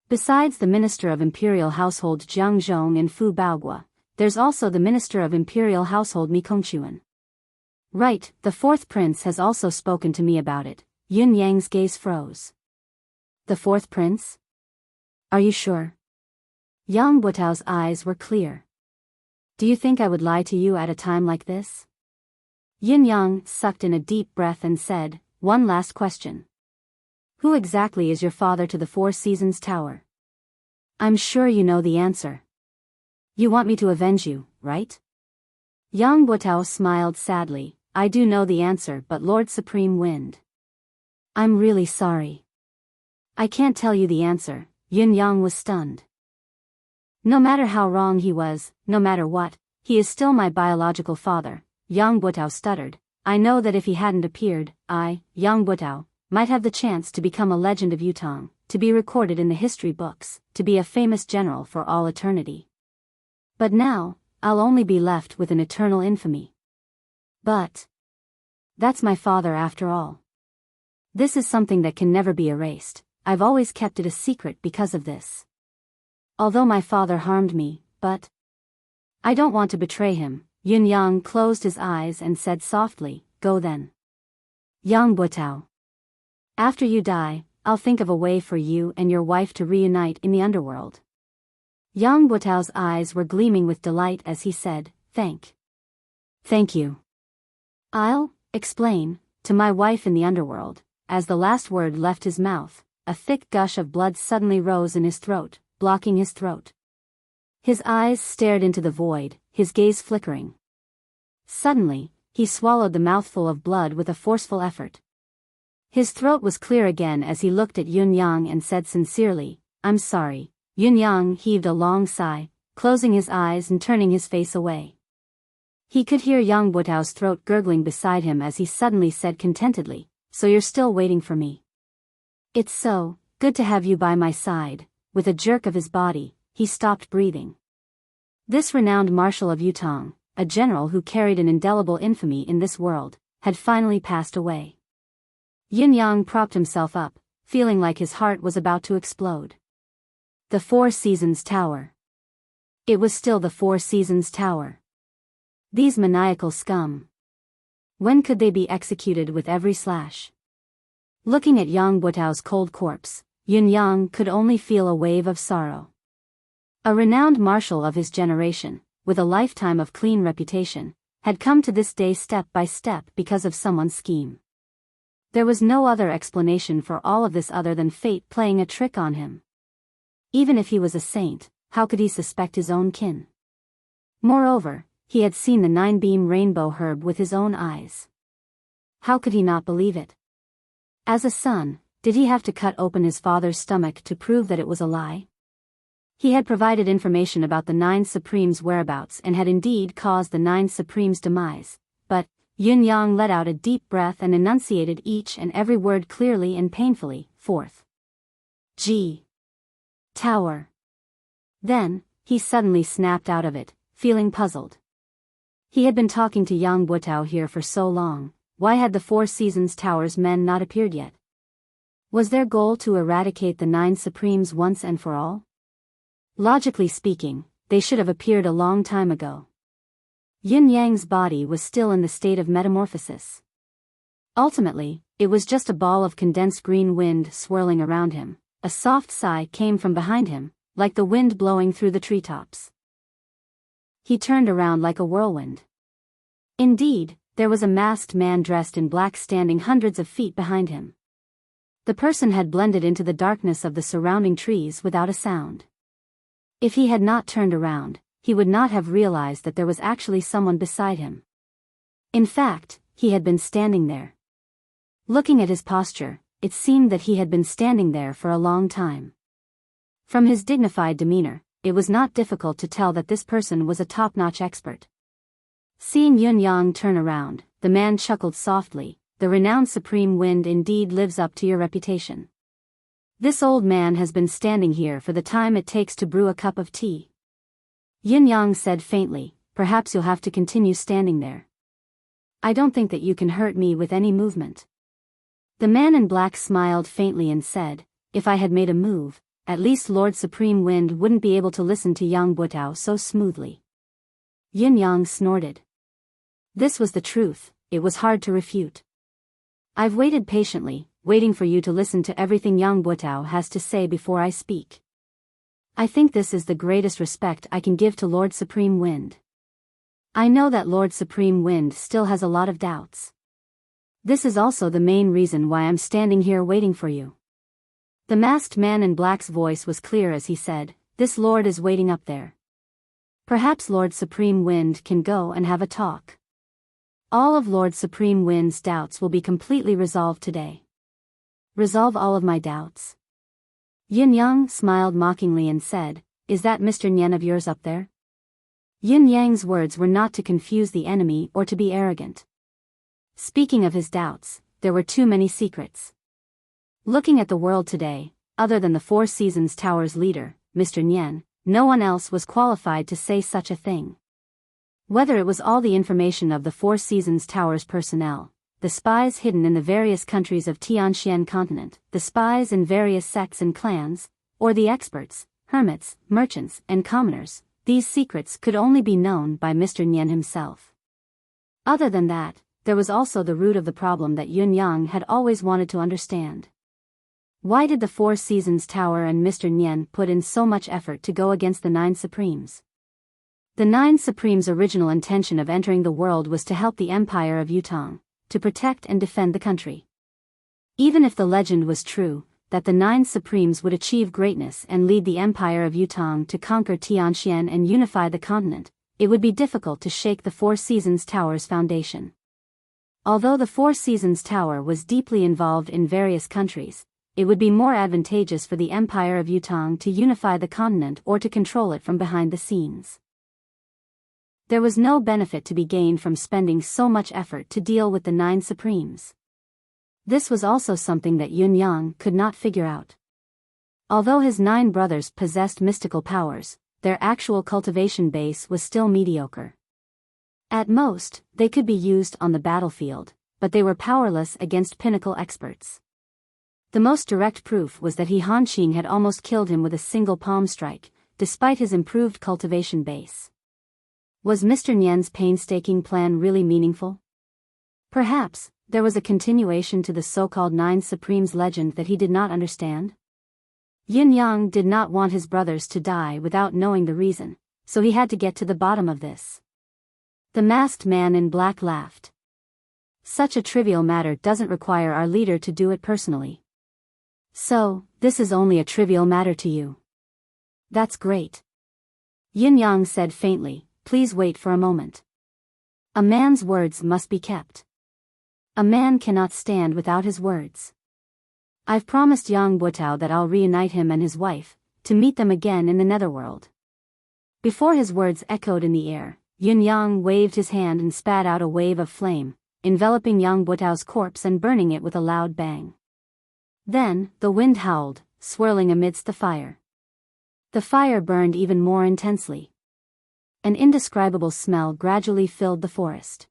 [SPEAKER 1] Besides the Minister of Imperial Household Jiang Zhong and Fu Baogua, there's also the Minister of Imperial Household Mi Kongquan. Right, the fourth prince has also spoken to me about it. Yun Yang's gaze froze. The fourth prince? Are you sure? Yang Buto's eyes were clear. Do you think I would lie to you at a time like this? Yin Yang sucked in a deep breath and said, one last question. Who exactly is your father to the Four Seasons Tower? I'm sure you know the answer. You want me to avenge you, right? Yang Buto smiled sadly, I do know the answer, but Lord Supreme Wind. I'm really sorry. I can't tell you the answer. Yin Yang was stunned. No matter how wrong he was, no matter what, he is still my biological father, Yang Buto stuttered. I know that if he hadn't appeared, I, young Butao, might have the chance to become a legend of Yutong, to be recorded in the history books, to be a famous general for all eternity. But now, I'll only be left with an eternal infamy. But that's my father after all. This is something that can never be erased. I've always kept it a secret because of this. Although my father harmed me, but I don't want to betray him. Yun Yang closed his eyes and said softly, "Go then. Yang Butao. After you die, I'll think of a way for you and your wife to reunite in the underworld." Yang Butao's eyes were gleaming with delight as he said, Thank you. I'll explain to my wife in the underworld." As the last word left his mouth, a thick gush of blood suddenly rose in his throat, blocking his throat. His eyes stared into the void, his gaze flickering. Suddenly, he swallowed the mouthful of blood with a forceful effort. His throat was clear again as he looked at Yun Yang and said sincerely, "I'm sorry." Yun Yang heaved a long sigh, closing his eyes and turning his face away. He could hear Yang Butao's throat gurgling beside him as he suddenly said contentedly, "So you're still waiting for me? It's so good to have you by my side." With a jerk of his body, he stopped breathing. This renowned marshal of Yutong, a general who carried an indelible infamy in this world, had finally passed away. Yin Yang propped himself up, feeling like his heart was about to explode. The Four Seasons Tower. It was still the Four Seasons Tower. These maniacal scum. When could they be executed with every slash? Looking at Yang Butao's cold corpse, Yun Yang could only feel a wave of sorrow. A renowned marshal of his generation, with a lifetime of clean reputation, had come to this day step by step because of someone's scheme. There was no other explanation for all of this other than fate playing a trick on him. Even if he was a saint, how could he suspect his own kin? Moreover, he had seen the nine-beam rainbow herb with his own eyes. How could he not believe it? As a son, did he have to cut open his father's stomach to prove that it was a lie? He had provided information about the Nine Supremes' whereabouts and had indeed caused the Nine Supremes' demise, but Yun Yang let out a deep breath and enunciated each and every word clearly and painfully. Fourth G. Tower. Then, he suddenly snapped out of it, feeling puzzled. He had been talking to Yang Butao here for so long, why had the Four Seasons Tower's men not appeared yet? Was their goal to eradicate the Nine Supremes once and for all? Logically speaking, they should have appeared a long time ago. Yin Yang's body was still in the state of metamorphosis. Ultimately, it was just a ball of condensed green wind swirling around him. A soft sigh came from behind him, like the wind blowing through the treetops. He turned around like a whirlwind. Indeed, there was a masked man dressed in black standing hundreds of feet behind him. The person had blended into the darkness of the surrounding trees without a sound. If he had not turned around, he would not have realized that there was actually someone beside him. In fact, he had been standing there. Looking at his posture, it seemed that he had been standing there for a long time. From his dignified demeanor, it was not difficult to tell that this person was a top-notch expert. Seeing Yun Yang turn around, the man chuckled softly, "The renowned Supreme Wind indeed lives up to your reputation. This old man has been standing here for the time it takes to brew a cup of tea." Yun Yang said faintly, "Perhaps you'll have to continue standing there. I don't think that you can hurt me with any movement." The man in black smiled faintly and said, "If I had made a move, at least Lord Supreme Wind wouldn't be able to listen to Yang Butao so smoothly." Yun Yang snorted. This was the truth, it was hard to refute. "I've waited patiently, waiting for you to listen to everything Yang Butao has to say before I speak. I think this is the greatest respect I can give to Lord Supreme Wind. I know that Lord Supreme Wind still has a lot of doubts. This is also the main reason why I'm standing here waiting for you." The masked man in black's voice was clear as he said, "This lord is waiting up there. Perhaps Lord Supreme Wind can go and have a talk. All of Lord Supreme Wind's doubts will be completely resolved today." "Resolve all of my doubts?" Yin Yang smiled mockingly and said, "Is that Mr. Nyen of yours up there?" Yin Yang's words were not to confuse the enemy or to be arrogant. Speaking of his doubts, there were too many secrets. Looking at the world today, other than the Four Seasons Tower's leader, Mr. Nian, no one else was qualified to say such a thing. Whether it was all the information of the Four Seasons Tower's personnel, the spies hidden in the various countries of Tianxian continent, the spies in various sects and clans, or the experts, hermits, merchants, and commoners, these secrets could only be known by Mr. Nian himself. Other than that, there was also the root of the problem that Yun Yang had always wanted to understand. Why did the Four Seasons Tower and Mr. Nian put in so much effort to go against the Nine Supremes? The Nine Supremes' original intention of entering the world was to help the Empire of Yutong, to protect and defend the country. Even if the legend was true, that the Nine Supremes would achieve greatness and lead the Empire of Yutong to conquer Tianxian and unify the continent, it would be difficult to shake the Four Seasons Tower's foundation. Although the Four Seasons Tower was deeply involved in various countries, it would be more advantageous for the Empire of Yutong to unify the continent or to control it from behind the scenes. There was no benefit to be gained from spending so much effort to deal with the Nine Supremes. This was also something that Yun Yang could not figure out. Although his 9 brothers possessed mystical powers, their actual cultivation base was still mediocre. At most, they could be used on the battlefield, but they were powerless against pinnacle experts. The most direct proof was that He Hanqing had almost killed him with a single palm strike, despite his improved cultivation base. Was Mr. Nian's painstaking plan really meaningful? Perhaps, there was a continuation to the so-called Nine Supremes legend that he did not understand? Yin Yang did not want his brothers to die without knowing the reason, so he had to get to the bottom of this. The masked man in black laughed. Such a trivial matter doesn't require our leader to do it personally. So, this is only a trivial matter to you. That's great. Yin Yang said faintly, please wait for a moment. A man's words must be kept. A man cannot stand without his words. I've promised Yang Butao that I'll reunite him and his wife, to meet them again in the netherworld. Before his words echoed in the air, Yun Yang waved his hand and spat out a wave of flame, enveloping Yang Butao's corpse and burning it with a loud bang. Then, the wind howled, swirling amidst the fire. The fire burned even more intensely. An indescribable smell gradually filled the forest.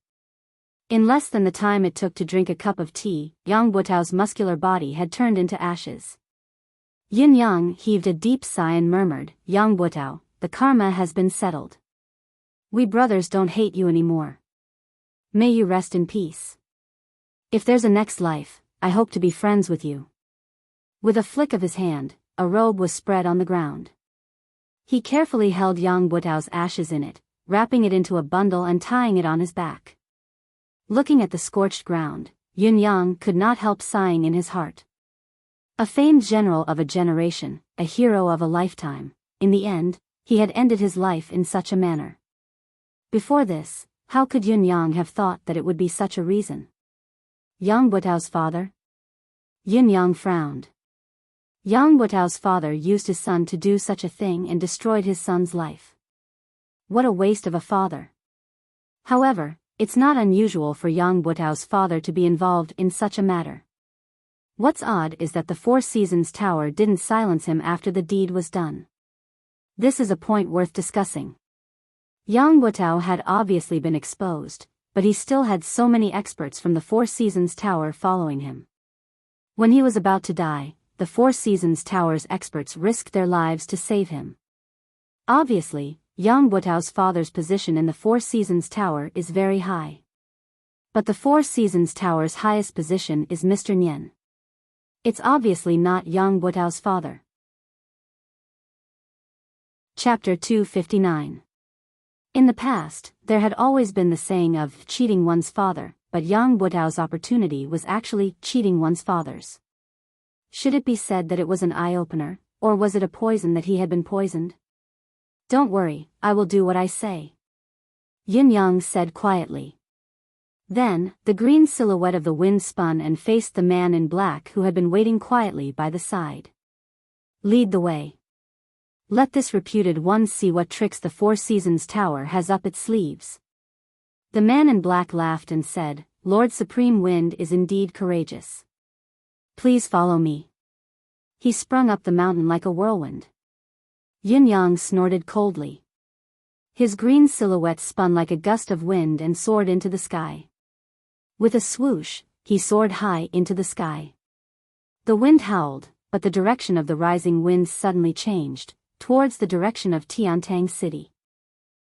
[SPEAKER 1] In less than the time it took to drink a cup of tea, Yang Butao's muscular body had turned into ashes. Yin Yang heaved a deep sigh and murmured, Yang Butao, the karma has been settled. We brothers don't hate you anymore. May you rest in peace. If there's a next life, I hope to be friends with you. With a flick of his hand, a robe was spread on the ground. He carefully held Yang Butao's ashes in it, wrapping it into a bundle and tying it on his back. Looking at the scorched ground, Yun Yang could not help sighing in his heart. A famed general of a generation, a hero of a lifetime, in the end, he had ended his life in such a manner. Before this, how could Yun Yang have thought that it would be such a reason? Yang Butao's father? Yun Yang frowned. Yang Butao's father used his son to do such a thing and destroyed his son's life. What a waste of a father. However, it's not unusual for Yang Butao's father to be involved in such a matter. What's odd is that the Four Seasons Tower didn't silence him after the deed was done. This is a point worth discussing. Yang Butao had obviously been exposed, but he still had so many experts from the Four Seasons Tower following him. When he was about to die, the Four Seasons Tower's experts risked their lives to save him. Obviously, Yang Butao's father's position in the Four Seasons Tower is very high. But the Four Seasons Tower's highest position is Mr. Nian. It's obviously not Yang Butao's father. Chapter 259. In the past, there had always been the saying of cheating one's father, but Yang Butao's opportunity was actually cheating one's father's. Should it be said that it was an eye-opener, or was it a poison that he had been poisoned? Don't worry, I will do what I say. Yin Yang said quietly. Then, the green silhouette of the wind spun and faced the man in black who had been waiting quietly by the side. Lead the way. Let this reputed one see what tricks the Four Seasons Tower has up its sleeves. The man in black laughed and said, Lord Supreme Wind is indeed courageous. Please follow me. He sprung up the mountain like a whirlwind. Yin-Yang snorted coldly. His green silhouette spun like a gust of wind and soared into the sky. With a swoosh, he soared high into the sky. The wind howled, but the direction of the rising wind suddenly changed, towards the direction of Enchanting City.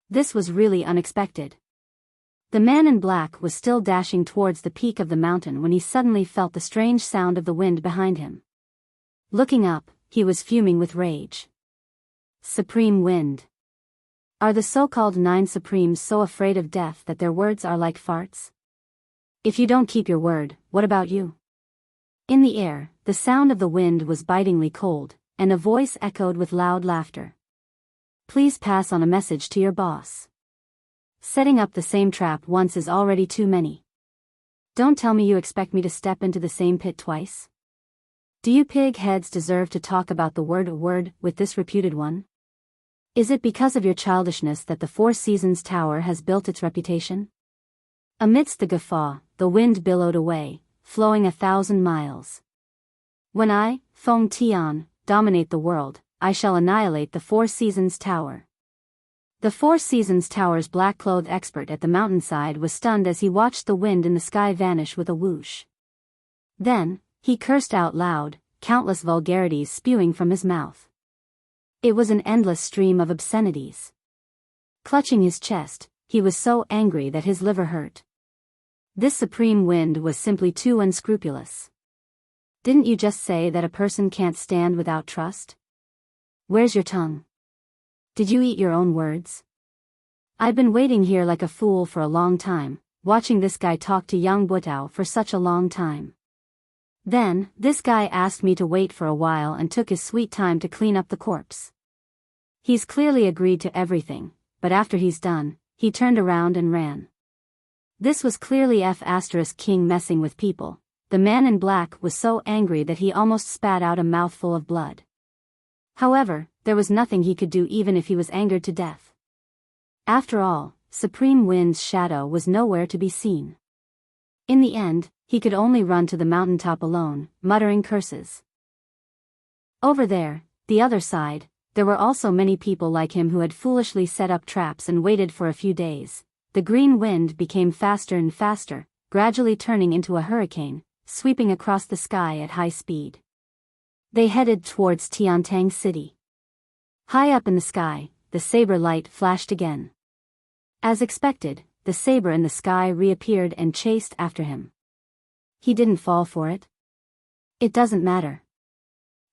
[SPEAKER 1] This was really unexpected. The man in black was still dashing towards the peak of the mountain when he suddenly felt the strange sound of the wind behind him. Looking up, he was fuming with rage. Supreme Wind. Are the so-called 9 Supremes so afraid of death that their words are like farts? If you don't keep your word, what about you? In the air, the sound of the wind was bitingly cold, and a voice echoed with loud laughter. Please pass on a message to your boss. Setting up the same trap once is already too many. Don't tell me you expect me to step into the same pit twice. Do you pig heads deserve to talk about the word with this reputed one? Is it because of your childishness that the Four Seasons Tower has built its reputation? Amidst the guffaw, the wind billowed away, flowing 1,000 miles. When I, Feng Tian, dominate the world, I shall annihilate the Four Seasons Tower. The Four Seasons Tower's black-clothed expert at the mountainside was stunned as he watched the wind in the sky vanish with a whoosh. Then, he cursed out loud, countless vulgarities spewing from his mouth. It was an endless stream of obscenities. Clutching his chest, he was so angry that his liver hurt. This supreme wind was simply too unscrupulous. Didn't you just say that a person can't stand without trust? Where's your tongue? Did you eat your own words? I've been waiting here like a fool for a long time, watching this guy talk to young Butao for such a long time. Then, this guy asked me to wait for a while and took his sweet time to clean up the corpse. He's clearly agreed to everything, but after he's done, he turned around and ran. This was clearly King messing with people. The man in black was so angry that he almost spat out a mouthful of blood. However, there was nothing he could do even if he was angered to death. After all, Supreme Wind's shadow was nowhere to be seen. In the end, he could only run to the mountaintop alone, muttering curses. Over there, the other side, there were also many people like him who had foolishly set up traps and waited for a few days. The green wind became faster and faster, gradually turning into a hurricane, sweeping across the sky at high speed. They headed towards Enchanting City. High up in the sky, the saber light flashed again. As expected, the saber in the sky reappeared and chased after him. He didn't fall for it. It doesn't matter.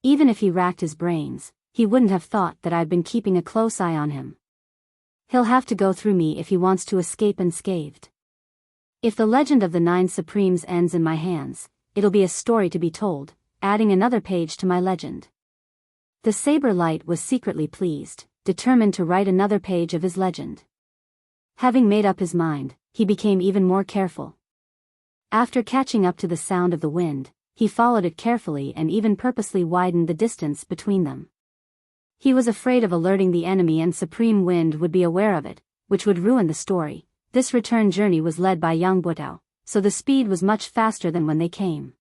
[SPEAKER 1] Even if he racked his brains, he wouldn't have thought that I'd been keeping a close eye on him. He'll have to go through me if he wants to escape unscathed. If the legend of the 9 Supremes ends in my hands, it'll be a story to be told, adding another page to my legend. The saber light was secretly pleased, determined to write another page of his legend. Having made up his mind, he became even more careful. After catching up to the sound of the wind, he followed it carefully and even purposely widened the distance between them. He was afraid of alerting the enemy and Supreme Wind would be aware of it, which would ruin the story. This return journey was led by young Butao, so the speed was much faster than when they came.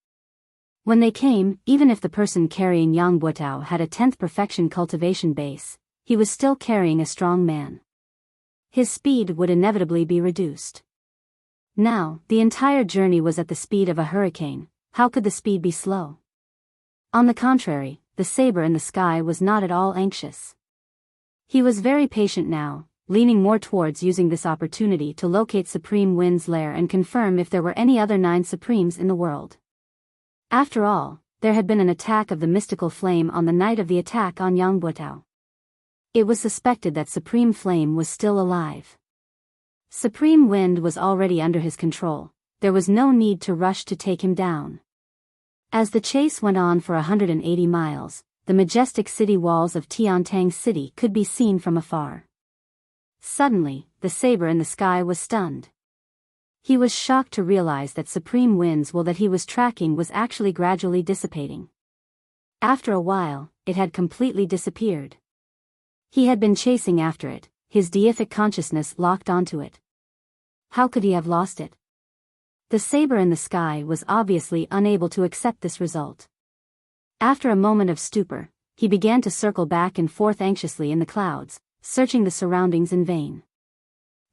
[SPEAKER 1] When they came, even if the person carrying Yang Butao had a 10th perfection cultivation base, he was still carrying a strong man. His speed would inevitably be reduced. Now, the entire journey was at the speed of a hurricane. How could the speed be slow? On the contrary, the saber in the sky was not at all anxious. He was very patient now, leaning more towards using this opportunity to locate Supreme Wind's lair and confirm if there were any other 9 Supremes in the world. After all, there had been an attack of the mystical flame on the night of the attack on Yang Butao. It was suspected that Supreme Flame was still alive. Supreme Wind was already under his control. There was no need to rush to take him down. As the chase went on for 180 miles, the majestic city walls of Enchanting City could be seen from afar. Suddenly, the saber in the sky was stunned. He was shocked to realize that Supreme Wind's will that he was tracking was actually gradually dissipating. After a while, it had completely disappeared. He had been chasing after it, his deific consciousness locked onto it. How could he have lost it? The saber in the sky was obviously unable to accept this result. After a moment of stupor, he began to circle back and forth anxiously in the clouds, searching the surroundings in vain.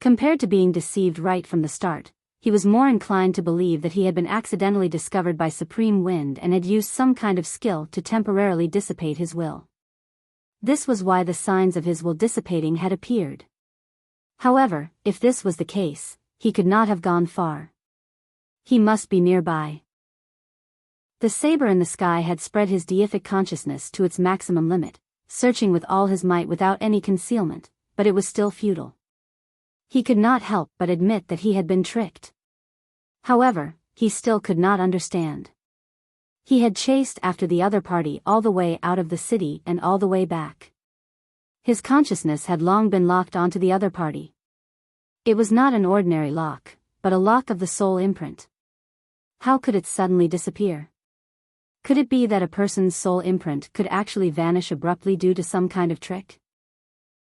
[SPEAKER 1] Compared to being deceived right from the start, he was more inclined to believe that he had been accidentally discovered by Supreme Wind and had used some kind of skill to temporarily dissipate his will. This was why the signs of his will dissipating had appeared. However, if this was the case, he could not have gone far. He must be nearby. The saber in the sky had spread his deific consciousness to its maximum limit, searching with all his might without any concealment, but it was still futile. He could not help but admit that he had been tricked. However, he still could not understand. He had chased after the other party all the way out of the city and all the way back. His consciousness had long been locked onto the other party. It was not an ordinary lock, but a lock of the soul imprint. How could it suddenly disappear? Could it be that a person's soul imprint could actually vanish abruptly due to some kind of trick?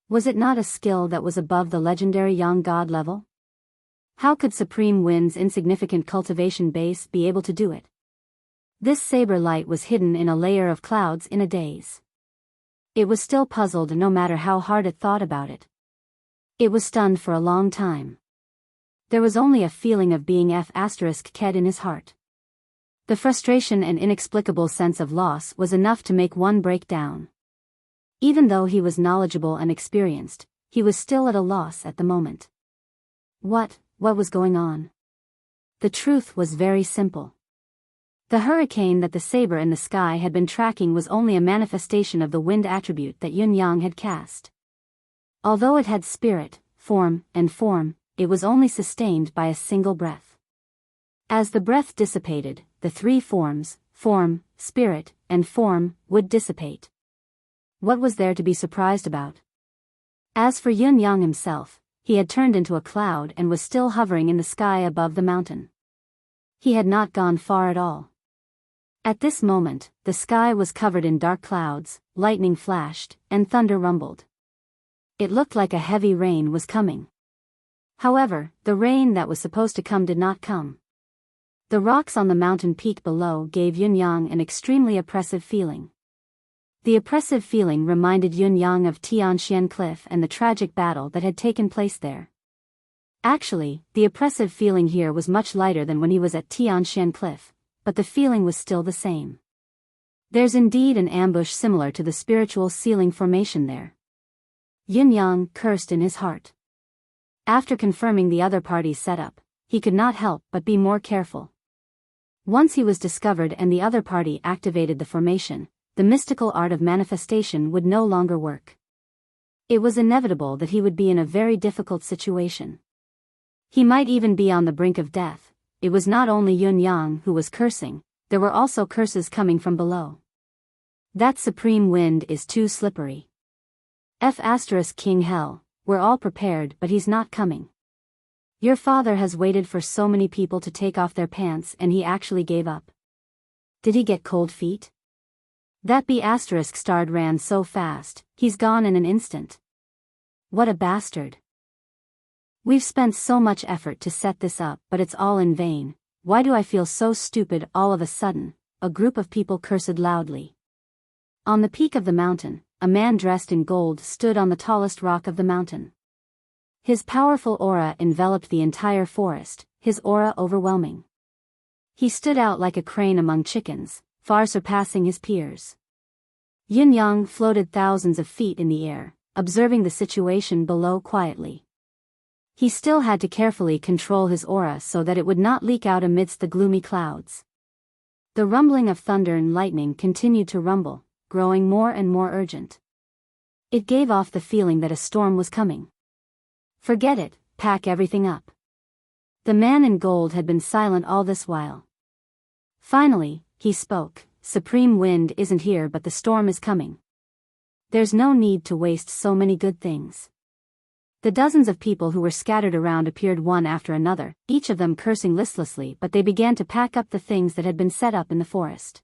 [SPEAKER 1] Was it not a skill that was above the legendary young god level? How could Supreme Wind's insignificant cultivation base be able to do it? This saber light was hidden in a layer of clouds in a daze. It was still puzzled no matter how hard it thought about it. It was stunned for a long time. There was only a feeling of being f***ked in his heart. The frustration and inexplicable sense of loss was enough to make one break down. Even though he was knowledgeable and experienced, he was still at a loss at the moment. What was going on? The truth was very simple. The hurricane that the saber in the sky had been tracking was only a manifestation of the wind attribute that Yun Yang had cast. Although it had spirit, form, it was only sustained by a single breath. As the breath dissipated, the three forms, form, spirit, and form, would dissipate. What was there to be surprised about? As for Yun Yang himself, he had turned into a cloud and was still hovering in the sky above the mountain. He had not gone far at all. At this moment, the sky was covered in dark clouds, lightning flashed, and thunder rumbled. It looked like a heavy rain was coming. However, the rain that was supposed to come did not come. The rocks on the mountain peak below gave Yun Yang an extremely oppressive feeling. The oppressive feeling reminded Yun Yang of Tianxian Cliff and the tragic battle that had taken place there. Actually, the oppressive feeling here was much lighter than when he was at Tianxian Cliff, but the feeling was still the same. There's indeed an ambush similar to the spiritual ceiling formation there. Yun Yang cursed in his heart. After confirming the other party's setup, he could not help but be more careful. Once he was discovered and the other party activated the formation, the mystical art of manifestation would no longer work. It was inevitable that he would be in a very difficult situation. He might even be on the brink of death. It was not only Yun Yang who was cursing, there were also curses coming from below. That Supreme Wind is too slippery. King Hell, we're all prepared but he's not coming. Your father has waited for so many people to take off their pants and he actually gave up. Did he get cold feet? That B***starred ran so fast, he's gone in an instant. What a bastard. We've spent so much effort to set this up but it's all in vain. Why do I feel so stupid all of a sudden? A group of people cursed loudly. On the peak of the mountain, a man dressed in gold stood on the tallest rock of the mountain. His powerful aura enveloped the entire forest, his aura overwhelming. He stood out like a crane among chickens, far surpassing his peers. Yun Yang floated thousands of feet in the air, observing the situation below quietly. He still had to carefully control his aura so that it would not leak out amidst the gloomy clouds. The rumbling of thunder and lightning continued to rumble, growing more and more urgent. It gave off the feeling that a storm was coming. Forget it, pack everything up. The man in gold had been silent all this while. Finally, he spoke. Supreme Wind isn't here but the storm is coming. There's no need to waste so many good things. The dozens of people who were scattered around appeared one after another, each of them cursing listlessly, but they began to pack up the things that had been set up in the forest.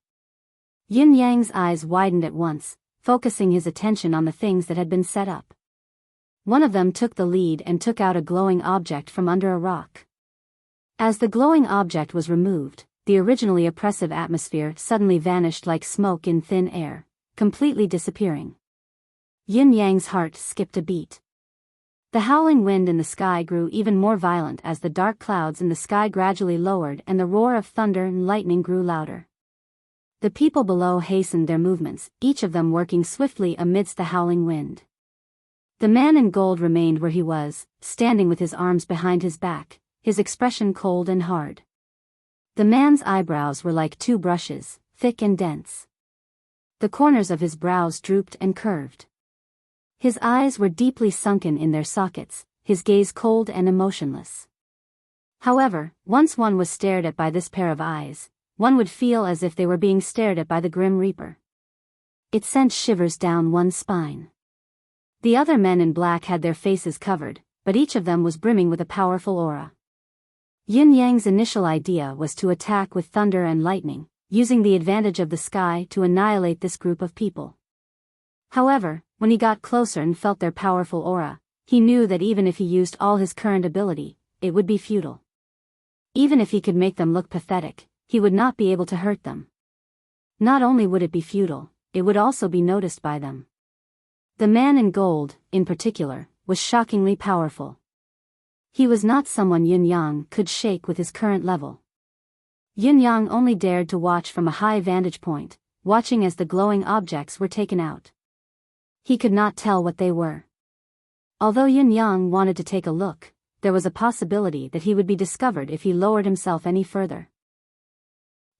[SPEAKER 1] Yun Yang's eyes widened at once, focusing his attention on the things that had been set up. One of them took the lead and took out a glowing object from under a rock. As the glowing object was removed, the originally oppressive atmosphere suddenly vanished like smoke in thin air, completely disappearing. Yin Yang's heart skipped a beat. The howling wind in the sky grew even more violent as the dark clouds in the sky gradually lowered and the roar of thunder and lightning grew louder. The people below hastened their movements, each of them working swiftly amidst the howling wind. The man in gold remained where he was, standing with his arms behind his back, his expression cold and hard. The man's eyebrows were like two brushes, thick and dense. The corners of his brows drooped and curved. His eyes were deeply sunken in their sockets, his gaze cold and emotionless. However, once one was stared at by this pair of eyes, one would feel as if they were being stared at by the Grim Reaper. It sent shivers down one's spine. The other men in black had their faces covered, but each of them was brimming with a powerful aura. Yin Yang's initial idea was to attack with thunder and lightning, using the advantage of the sky to annihilate this group of people. However, when he got closer and felt their powerful aura, he knew that even if he used all his current ability, it would be futile. Even if he could make them look pathetic, he would not be able to hurt them. Not only would it be futile, it would also be noticed by them. The man in gold, in particular, was shockingly powerful. He was not someone Yin Yang could shake with his current level. Yin Yang only dared to watch from a high vantage point, watching as the glowing objects were taken out. He could not tell what they were. Although Yin Yang wanted to take a look, there was a possibility that he would be discovered if he lowered himself any further.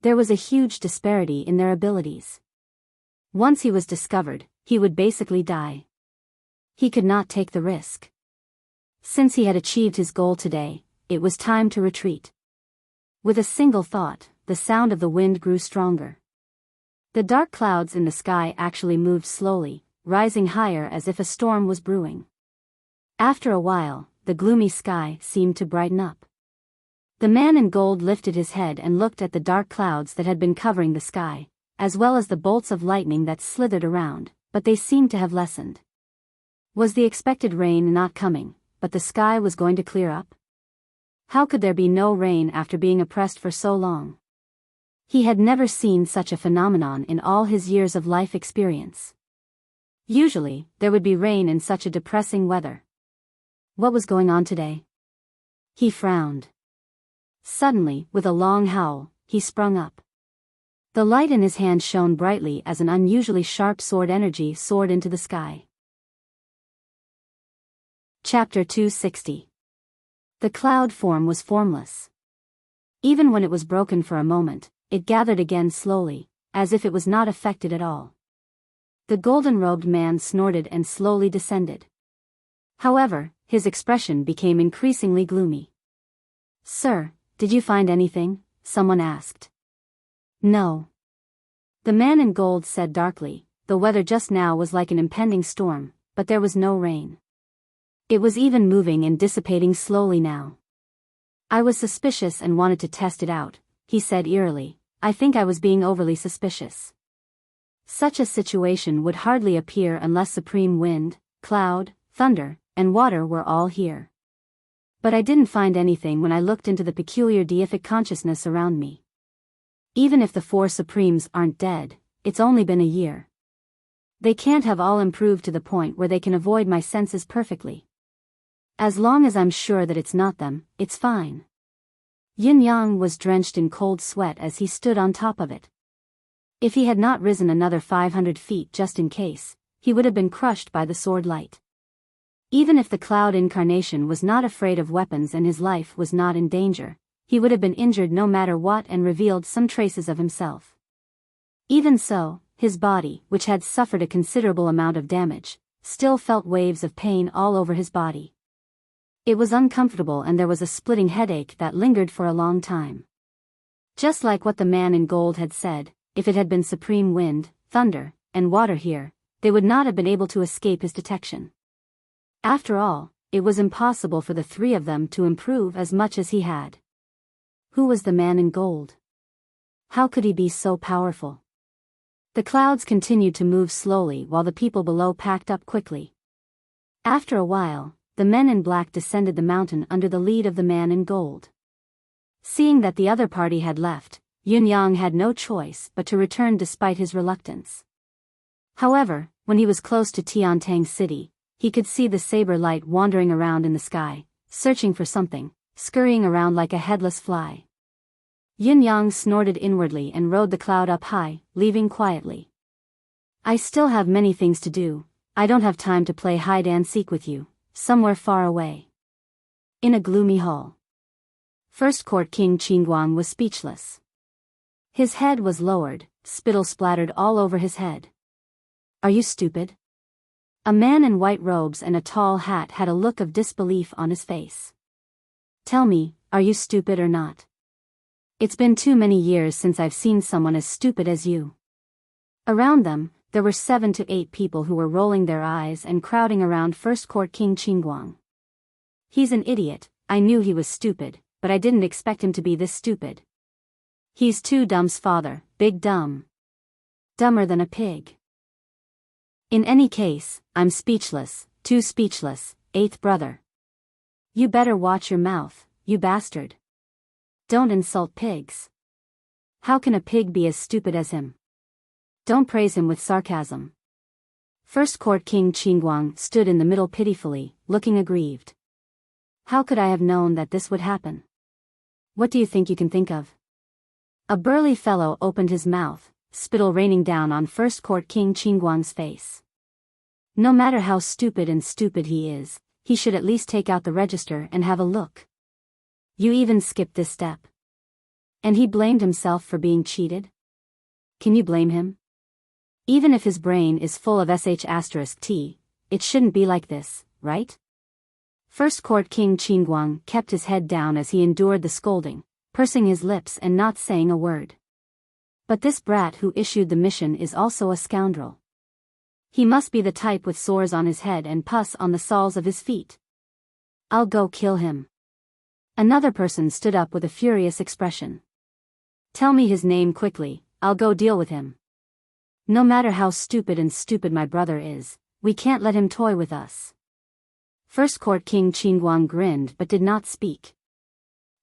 [SPEAKER 1] There was a huge disparity in their abilities. Once he was discovered, he would basically die. He could not take the risk. Since he had achieved his goal today, it was time to retreat. With a single thought, the sound of the wind grew stronger. The dark clouds in the sky actually moved slowly, rising higher as if a storm was brewing. After a while, the gloomy sky seemed to brighten up. The man in gold lifted his head and looked at the dark clouds that had been covering the sky, as well as the bolts of lightning that slithered around, but they seemed to have lessened. Was the expected rain not coming, but the sky was going to clear up? How could there be no rain after being oppressed for so long? He had never seen such a phenomenon in all his years of life experience. Usually, there would be rain in such a depressing weather. What was going on today? He frowned. Suddenly, with a long howl, he sprung up. The light in his hand shone brightly as an unusually sharp sword energy soared into the sky. Chapter 260. The cloud form was formless. Even when it was broken for a moment, it gathered again slowly, as if it was not affected at all. The golden-robed man snorted and slowly descended. However, his expression became increasingly gloomy. "Sir, did you find anything?" someone asked. "No." The man in gold said darkly, "The weather just now was like an impending storm, but there was no rain. It was even moving and dissipating slowly now. I was suspicious and wanted to test it out," he said eerily. "I think I was being overly suspicious. Such a situation would hardly appear unless supreme wind, cloud, thunder, and water were all here. But I didn't find anything when I looked into the peculiar deific consciousness around me. Even if the four supremes aren't dead, it's only been a year. They can't have all improved to the point where they can avoid my senses perfectly. As long as I'm sure that it's not them, it's fine." Yin Yang was drenched in cold sweat as he stood on top of it. If he had not risen another 500 feet just in case, he would have been crushed by the sword light. Even if the cloud incarnation was not afraid of weapons and his life was not in danger, he would have been injured no matter what and revealed some traces of himself. Even so, his body, which had suffered a considerable amount of damage, still felt waves of pain all over his body. It was uncomfortable and there was a splitting headache that lingered for a long time. Just like what the man in gold had said, if it had been supreme wind, thunder, and water here, they would not have been able to escape his detection. After all, it was impossible for the three of them to improve as much as he had. Who was the man in gold? How could he be so powerful? The clouds continued to move slowly while the people below packed up quickly. After a while, the men in black descended the mountain under the lead of the man in gold. Seeing that the other party had left, Yun-yang had no choice but to return despite his reluctance. However, when he was close to Tiantang City, he could see the saber light wandering around in the sky, searching for something, scurrying around like a headless fly. Yun-yang snorted inwardly and rode the cloud up high, leaving quietly. I still have many things to do. I don't have time to play hide-and-seek with you, somewhere far away. In a gloomy hall. First Court King Qingguang was speechless. His head was lowered, spittle splattered all over his head. Are you stupid? A man in white robes and a tall hat had a look of disbelief on his face. Tell me, are you stupid or not? It's been too many years since I've seen someone as stupid as you. Around them, there were 7 to 8 people who were rolling their eyes and crowding around First Court King Qingguang. He's an idiot. I knew he was stupid, but I didn't expect him to be this stupid. He's too dumb's father, big dumb. Dumber than a pig. In any case, I'm speechless, too speechless, 8th brother. You better watch your mouth, you bastard. Don't insult pigs. How can a pig be as stupid as him? Don't praise him with sarcasm. First Court King Qingguang stood in the middle pitifully, looking aggrieved. How could I have known that this would happen? What do you think you can think of? A burly fellow opened his mouth, spittle raining down on First Court King Qingguang's face. No matter how stupid he is, he should at least take out the register and have a look. You even skipped this step. And he blamed himself for being cheated? Can you blame him? Even if his brain is full of sh*t, it shouldn't be like this, right? First Court King Qingguang kept his head down as he endured the scolding, pursing his lips and not saying a word. But this brat who issued the mission is also a scoundrel. He must be the type with sores on his head and pus on the soles of his feet. I'll go kill him. Another person stood up with a furious expression. Tell me his name quickly, I'll go deal with him. No matter how stupid my brother is, we can't let him toy with us. First Court King Qingguang grinned but did not speak.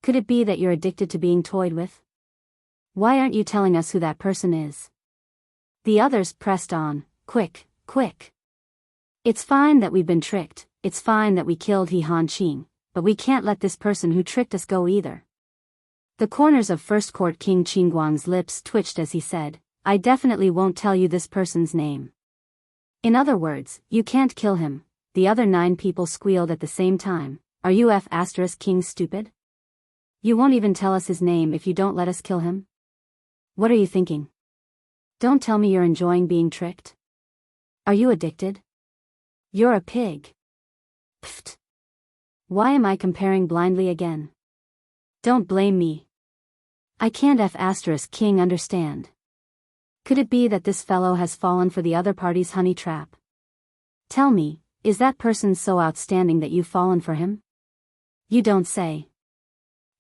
[SPEAKER 1] Could it be that you're addicted to being toyed with? Why aren't you telling us who that person is? The others pressed on, quick, quick. It's fine that we've been tricked, it's fine that we killed He Hanqing, but we can't let this person who tricked us go either. The corners of First Court King Qingguang's lips twitched as he said, I definitely won't tell you this person's name. In other words, you can't kill him. The other 9 people squealed at the same time. Are you King stupid? You won't even tell us his name if you don't let us kill him? What are you thinking? Don't tell me you're enjoying being tricked. Are you addicted? You're a pig. Pfft. Why am I comparing blindly again? Don't blame me. I can't King understand. Could it be that this fellow has fallen for the other party's honey trap? Tell me, is that person so outstanding that you've fallen for him? You don't say.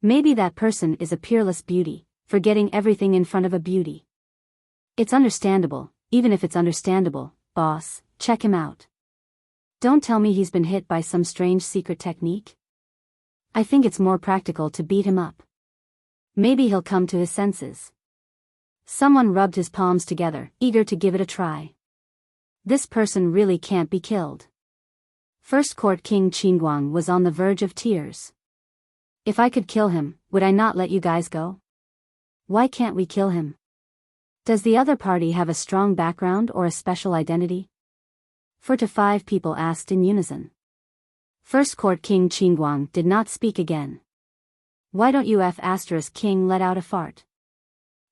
[SPEAKER 1] Maybe that person is a peerless beauty, forgetting everything in front of a beauty. It's understandable, even if it's understandable, boss, check him out. Don't tell me he's been hit by some strange secret technique. I think it's more practical to beat him up. Maybe he'll come to his senses. Someone rubbed his palms together, eager to give it a try. This person really can't be killed. First Court King Qingguang was on the verge of tears. If I could kill him, would I not let you guys go? Why can't we kill him? Does the other party have a strong background or a special identity? 4 to 5 people asked in unison. First Court King Qingguang did not speak again. Why don't you King let out a fart?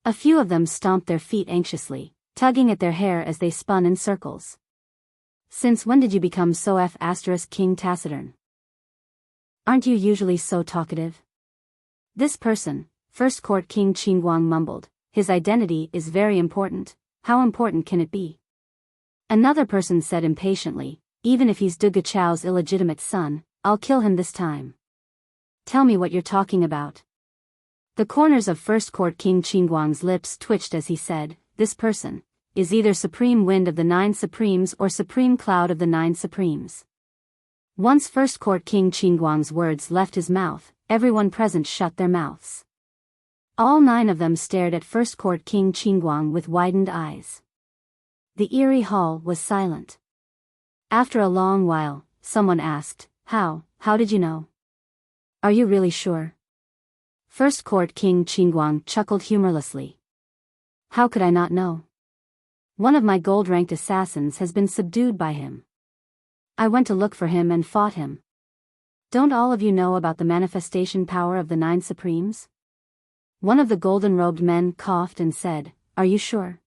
[SPEAKER 1] A few of them stomped their feet anxiously, tugging at their hair as they spun in circles. Since when did you become so King taciturn? Aren't you usually so talkative? This person, First Court King Qingguang mumbled, his identity is very important. How important can it be? Another person said impatiently, even if he's Duga Chao's illegitimate son, I'll kill him this time. Tell me what you're talking about. The corners of First Court King Qingguang's lips twitched as he said, this person is either Supreme Wind of the 9 Supremes or Supreme Cloud of the 9 Supremes. Once First Court King Qingguang's words left his mouth, everyone present shut their mouths. All 9 of them stared at First Court King Qingguang with widened eyes. The eerie hall was silent. After a long while, someone asked, How did you know? Are you really sure? First Court King Qingguang chuckled humorlessly. How could I not know? One of my gold-ranked assassins has been subdued by him. I went to look for him and fought him. Don't all of you know about the manifestation power of the 9 Supremes? One of the golden-robed men coughed and said, Are you sure?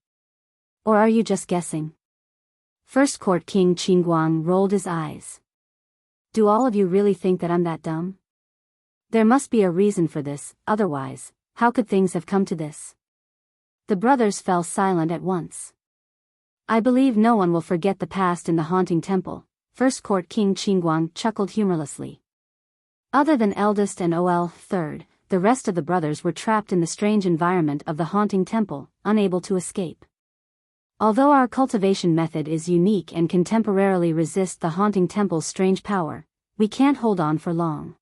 [SPEAKER 1] Or are you just guessing? First Court King Qingguang rolled his eyes. Do all of you really think that I'm that dumb? There must be a reason for this, otherwise, how could things have come to this? The brothers fell silent at once. I believe no one will forget the past in the haunting temple, First Court King Qingguang chuckled humorlessly. Other than eldest and OL third, the rest of the brothers were trapped in the strange environment of the haunting temple, unable to escape. Although our cultivation method is unique and can temporarily resist the haunting temple's strange power, we can't hold on for long.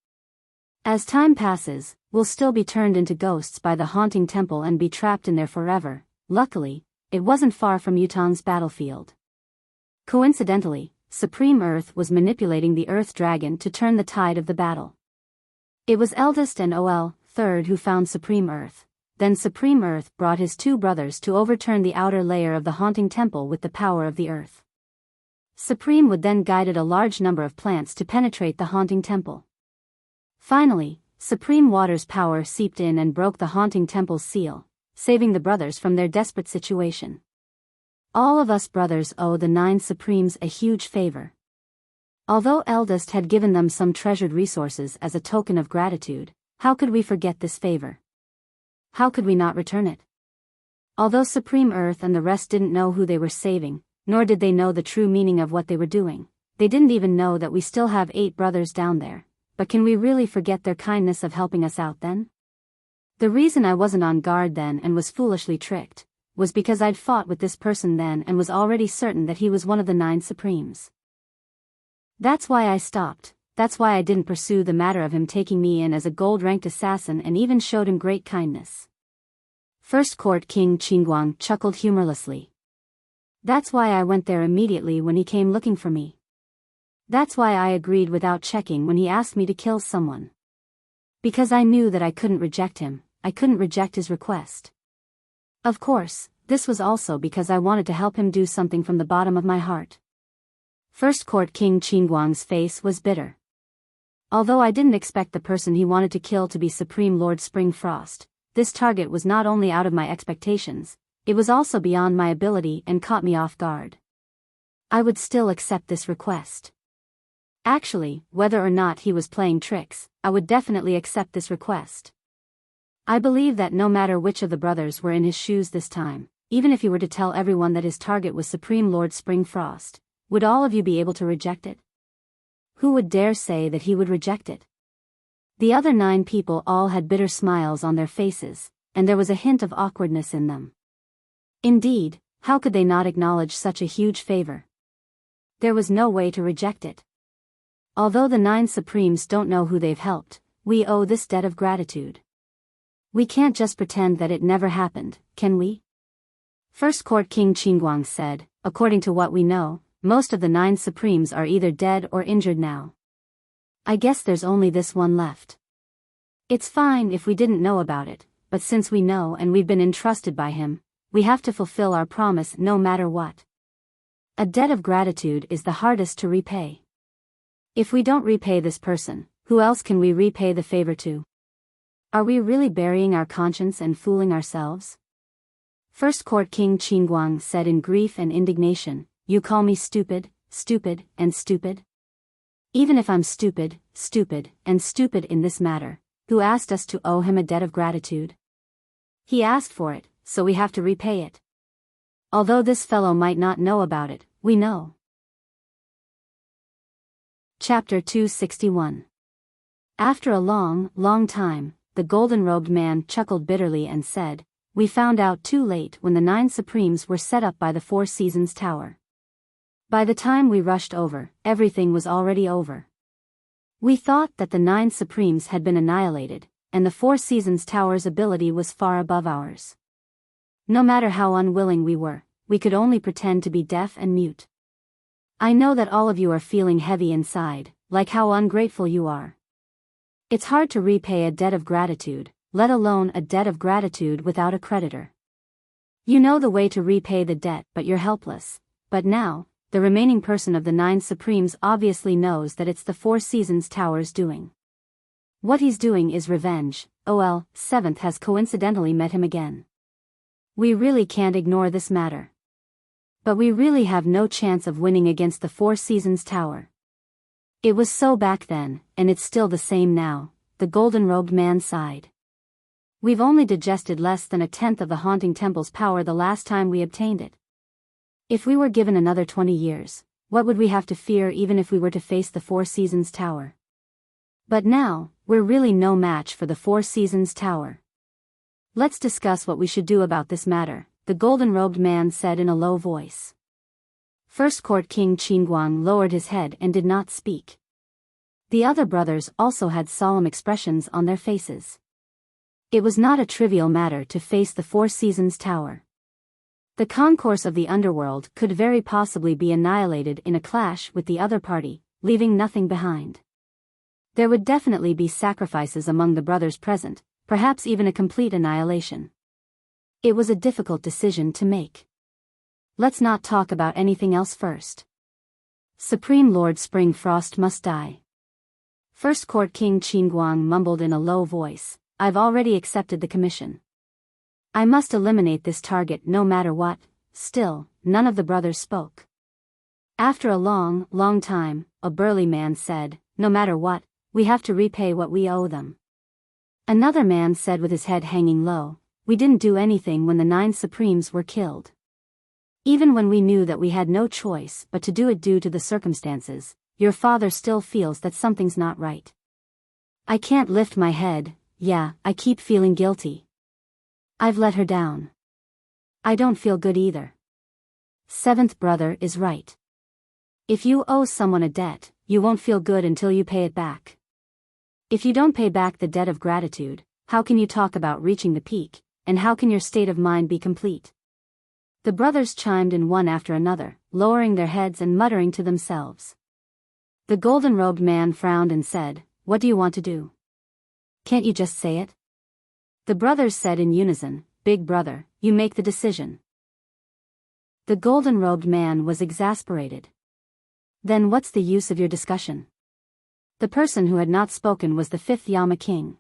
[SPEAKER 1] As time passes, we'll still be turned into ghosts by the haunting temple and be trapped in there forever. Luckily, it wasn't far from Yutong's battlefield. Coincidentally, Supreme Earth was manipulating the Earth Dragon to turn the tide of the battle. It was eldest and OL third who found Supreme Earth. Then Supreme Earth brought his 2 brothers to overturn the outer layer of the haunting temple with the power of the earth. Supreme would then guided a large number of plants to penetrate the haunting temple. Finally, Supreme Water's power seeped in and broke the haunting temple's seal, saving the brothers from their desperate situation. All of us brothers owe the 9 Supremes a huge favor. Although eldest had given them some treasured resources as a token of gratitude, how could we forget this favor? How could we not return it? Although Supreme Earth and the rest didn't know who they were saving, nor did they know the true meaning of what they were doing, they didn't even know that we still have 8 brothers down there. But can we really forget their kindness of helping us out then? The reason I wasn't on guard then and was foolishly tricked, was because I'd fought with this person then and was already certain that he was one of the 9 Supremes. That's why I stopped, that's why I didn't pursue the matter of him taking me in as a gold-ranked assassin and even showed him great kindness. First Court King Qingguang chuckled humorlessly. That's why I went there immediately when he came looking for me. That's why I agreed without checking when he asked me to kill someone. Because I knew that I couldn't reject him, I couldn't reject his request. Of course, this was also because I wanted to help him do something from the bottom of my heart. First Court King Qingguang's face was bitter. Although I didn't expect the person he wanted to kill to be Supreme Lord Springfrost, this target was not only out of my expectations, it was also beyond my ability and caught me off guard. I would still accept this request. Actually, whether or not he was playing tricks, I would definitely accept this request. I believe that no matter which of the brothers were in his shoes this time, even if he were to tell everyone that his target was Supreme Lord Springfrost, would all of you be able to reject it? Who would dare say that he would reject it? The other 9 people all had bitter smiles on their faces, and there was a hint of awkwardness in them. Indeed, how could they not acknowledge such a huge favor? There was no way to reject it. Although the 9 Supremes don't know who they've helped, we owe this debt of gratitude. We can't just pretend that it never happened, can we? First Court King Qingguang said, according to what we know, most of the 9 Supremes are either dead or injured now. I guess there's only this one left. It's fine if we didn't know about it, but since we know and we've been entrusted by him, we have to fulfill our promise no matter what. A debt of gratitude is the hardest to repay. If we don't repay this person, who else can we repay the favor to? Are we really burying our conscience and fooling ourselves? First Court King Qingguang said in grief and indignation, You call me stupid, stupid, and stupid? Even if I'm stupid, stupid, and stupid in this matter, who asked us to owe him a debt of gratitude? He asked for it, so we have to repay it. Although this fellow might not know about it, we know. Chapter 261. After a long time, the golden-robed man chuckled bitterly and said, We found out too late when the 9 Supremes were set up by the 4 Seasons Tower. By the time we rushed over, everything was already over. We thought that the 9 Supremes had been annihilated, and the Four Seasons Tower's ability was far above ours. No matter how unwilling we were, we could only pretend to be deaf and mute. I know that all of you are feeling heavy inside, like how ungrateful you are. It's hard to repay a debt of gratitude, let alone a debt of gratitude without a creditor. You know the way to repay the debt, but you're helpless. But now, the remaining person of the 9 Supremes obviously knows that it's the Four Seasons Tower's doing. What he's doing is revenge. OL, 7th has coincidentally met him again. We really can't ignore this matter. But we really have no chance of winning against the Four Seasons Tower. It was so back then, and it's still the same now, the golden-robed man sighed. We've only digested less than 1/10 of the Haunting Temple's power the last time we obtained it. If we were given another 20 years, what would we have to fear even if we were to face the Four Seasons Tower? But now, we're really no match for the Four Seasons Tower. Let's discuss what we should do about this matter, the golden-robed man said in a low voice. First Court King Qinguang lowered his head and did not speak. The other brothers also had solemn expressions on their faces. It was not a trivial matter to face the Four Seasons Tower. The concourse of the underworld could very possibly be annihilated in a clash with the other party, leaving nothing behind. There would definitely be sacrifices among the brothers present, perhaps even a complete annihilation. It was a difficult decision to make. Let's not talk about anything else first. Supreme Lord Springfrost must die. First Court King Qinguang mumbled in a low voice, I've already accepted the commission. I must eliminate this target no matter what. Still, none of the brothers spoke. After a long, long time, a burly man said, no matter what, we have to repay what we owe them. Another man said with his head hanging low, we didn't do anything when the 9 Supremes were killed. Even when we knew that we had no choice but to do it due to the circumstances, your father still feels that something's not right. I can't lift my head, yeah, I keep feeling guilty. I've let her down. I don't feel good either. 7th brother is right. If you owe someone a debt, you won't feel good until you pay it back. If you don't pay back the debt of gratitude, how can you talk about reaching the peak, and how can your state of mind be complete? The brothers chimed in one after another, lowering their heads and muttering to themselves. The golden-robed man frowned and said, what do you want to do? Can't you just say it? The brothers said in unison, Big brother, you make the decision. The golden-robed man was exasperated. Then what's the use of your discussion? The person who had not spoken was the 5th Yama King.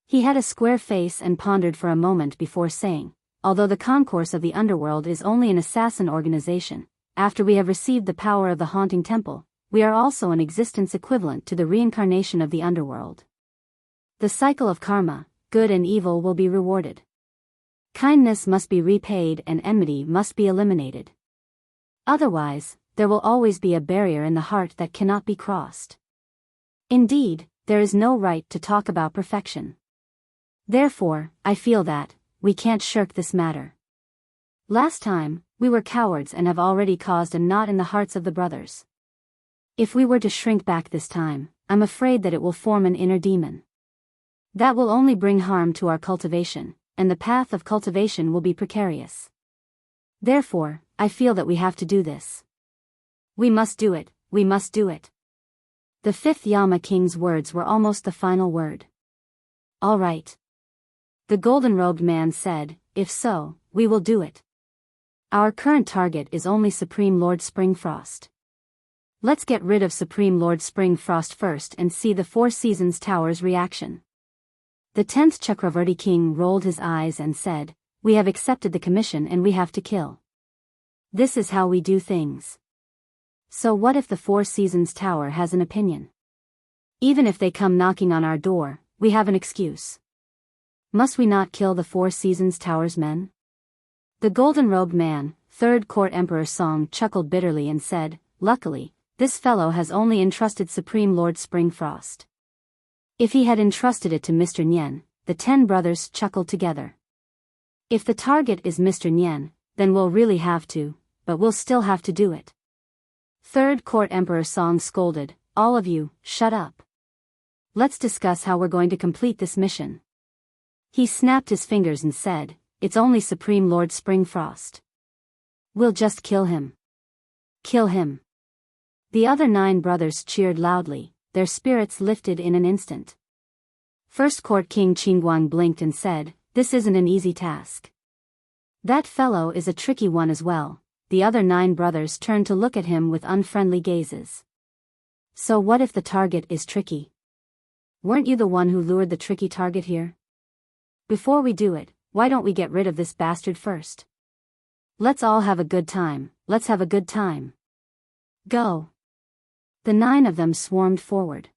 [SPEAKER 1] He had a square face and pondered for a moment before saying, although the concourse of the underworld is only an assassin organization, after we have received the power of the Haunting Temple, we are also an existence equivalent to the reincarnation of the underworld. The cycle of karma, good and evil will be rewarded. Kindness must be repaid and enmity must be eliminated. Otherwise, there will always be a barrier in the heart that cannot be crossed. Indeed, there is no right to talk about perfection. Therefore, I feel that we can't shirk this matter. Last time, we were cowards and have already caused a knot in the hearts of the brothers. If we were to shrink back this time, I'm afraid that it will form an inner demon. That will only bring harm to our cultivation, and the path of cultivation will be precarious. Therefore, I feel that we have to do this. We must do it, we must do it. The 5th Yama King's words were almost the final word. All right. The golden-robed man said, if so, we will do it. Our current target is only Supreme Lord Springfrost. Let's get rid of Supreme Lord Springfrost first and see the Four Seasons Tower's reaction. The 10th Chakravarti King rolled his eyes and said, we have accepted the commission and we have to kill. This is how we do things. So what if the Four Seasons Tower has an opinion? Even if they come knocking on our door, we have an excuse. Must we not kill the Four Seasons Tower's men? The golden-robed man, 3rd Court Emperor Song chuckled bitterly and said, luckily, this fellow has only entrusted Supreme Lord Springfrost. If he had entrusted it to Mr. Nian, the 10 brothers chuckled together. If the target is Mr. Nian, then we'll really have to, but we'll still have to do it. 3rd Court Emperor Song scolded, all of you, shut up. Let's discuss how we're going to complete this mission. He snapped his fingers and said, "It's only Supreme Lord Springfrost. We'll just kill him. Kill him." The other 9 brothers cheered loudly, their spirits lifted in an instant. First Court King Qingguang blinked and said, "This isn't an easy task. That fellow is a tricky one as well." The other 9 brothers turned to look at him with unfriendly gazes. "So what if the target is tricky? Weren't you the one who lured the tricky target here? Before we do it, why don't we get rid of this bastard first? Let's all have a good time, let's have a good time. Go." The 9 of them swarmed forward.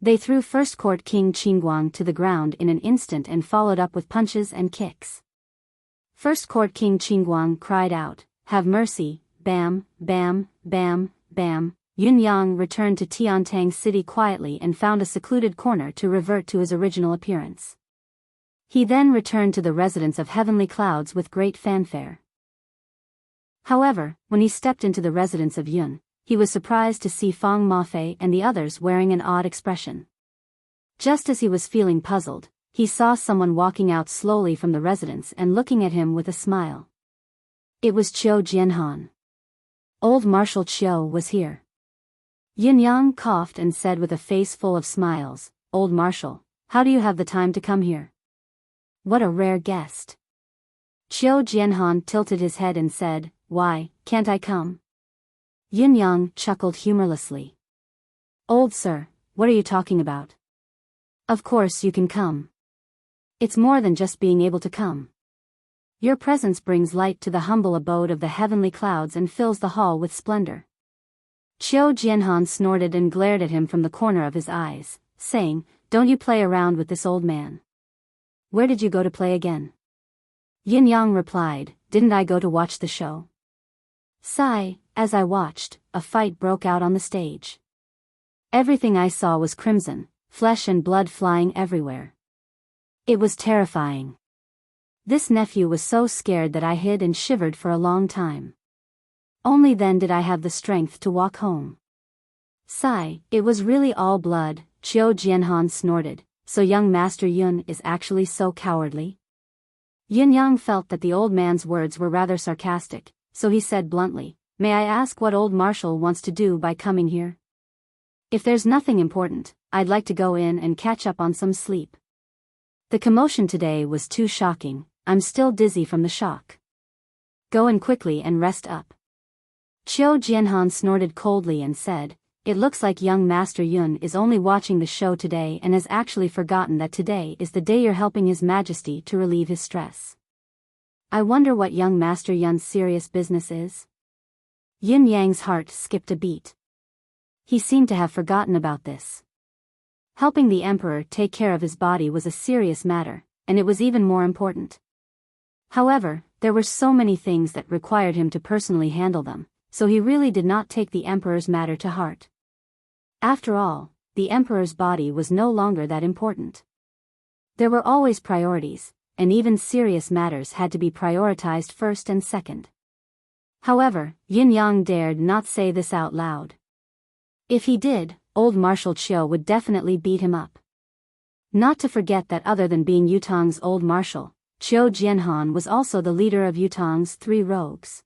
[SPEAKER 1] They threw First Court King Qingguang to the ground in an instant and followed up with punches and kicks. First Court King Qingguang cried out, "Have mercy!" Bam, bam, bam, bam. Yun Yang returned to Tiantang City quietly and found a secluded corner to revert to his original appearance. He then returned to the residence of Heavenly Clouds with great fanfare. However, when he stepped into the residence of Yun, he was surprised to see Fang Mafei and the others wearing an odd expression. Just as he was feeling puzzled, he saw someone walking out slowly from the residence and looking at him with a smile. It was Qiu Jianhan. Old Marshal Qiu was here. Yin Yang coughed and said with a face full of smiles, "Old Marshal, how do you have the time to come here? What a rare guest." Qiu Jianhan tilted his head and said, "Why, can't I come?" Yin Yang chuckled humorlessly. "Old sir, what are you talking about? Of course you can come. It's more than just being able to come. Your presence brings light to the humble abode of the Heavenly Clouds and fills the hall with splendor." Qiu Jianhan snorted and glared at him from the corner of his eyes, saying, "Don't you play around with this old man. Where did you go to play again?" Yin Yang replied, "Didn't I go to watch the show? Sigh, as I watched, a fight broke out on the stage. Everything I saw was crimson, flesh and blood flying everywhere. It was terrifying. This nephew was so scared that I hid and shivered for a long time. Only then did I have the strength to walk home." Sigh, it was really all blood. Qiu Jianhan snorted, "So young Master Yun is actually so cowardly?" Yin Yang felt that the old man's words were rather sarcastic, so he said bluntly, "May I ask what old Marshal wants to do by coming here? If there's nothing important, I'd like to go in and catch up on some sleep. The commotion today was too shocking, I'm still dizzy from the shock. Go in quickly and rest up." Qiu Jianhan snorted coldly and said, "It looks like young Master Yun is only watching the show today and has actually forgotten that today is the day you're helping His Majesty to relieve his stress. I wonder what young Master Yun's serious business is?" Yin Yang's heart skipped a beat. He seemed to have forgotten about this. Helping the Emperor take care of his body was a serious matter, and it was even more important. However, there were so many things that required him to personally handle them, so he really did not take the Emperor's matter to heart. After all, the Emperor's body was no longer that important. There were always priorities, and even serious matters had to be prioritized first and second. However, Yin Yang dared not say this out loud. If he did, old Marshal Qiu would definitely beat him up. Not to forget that other than being Yutong's old marshal, Qiu Jianhan was also the leader of Yutong's 3 rogues.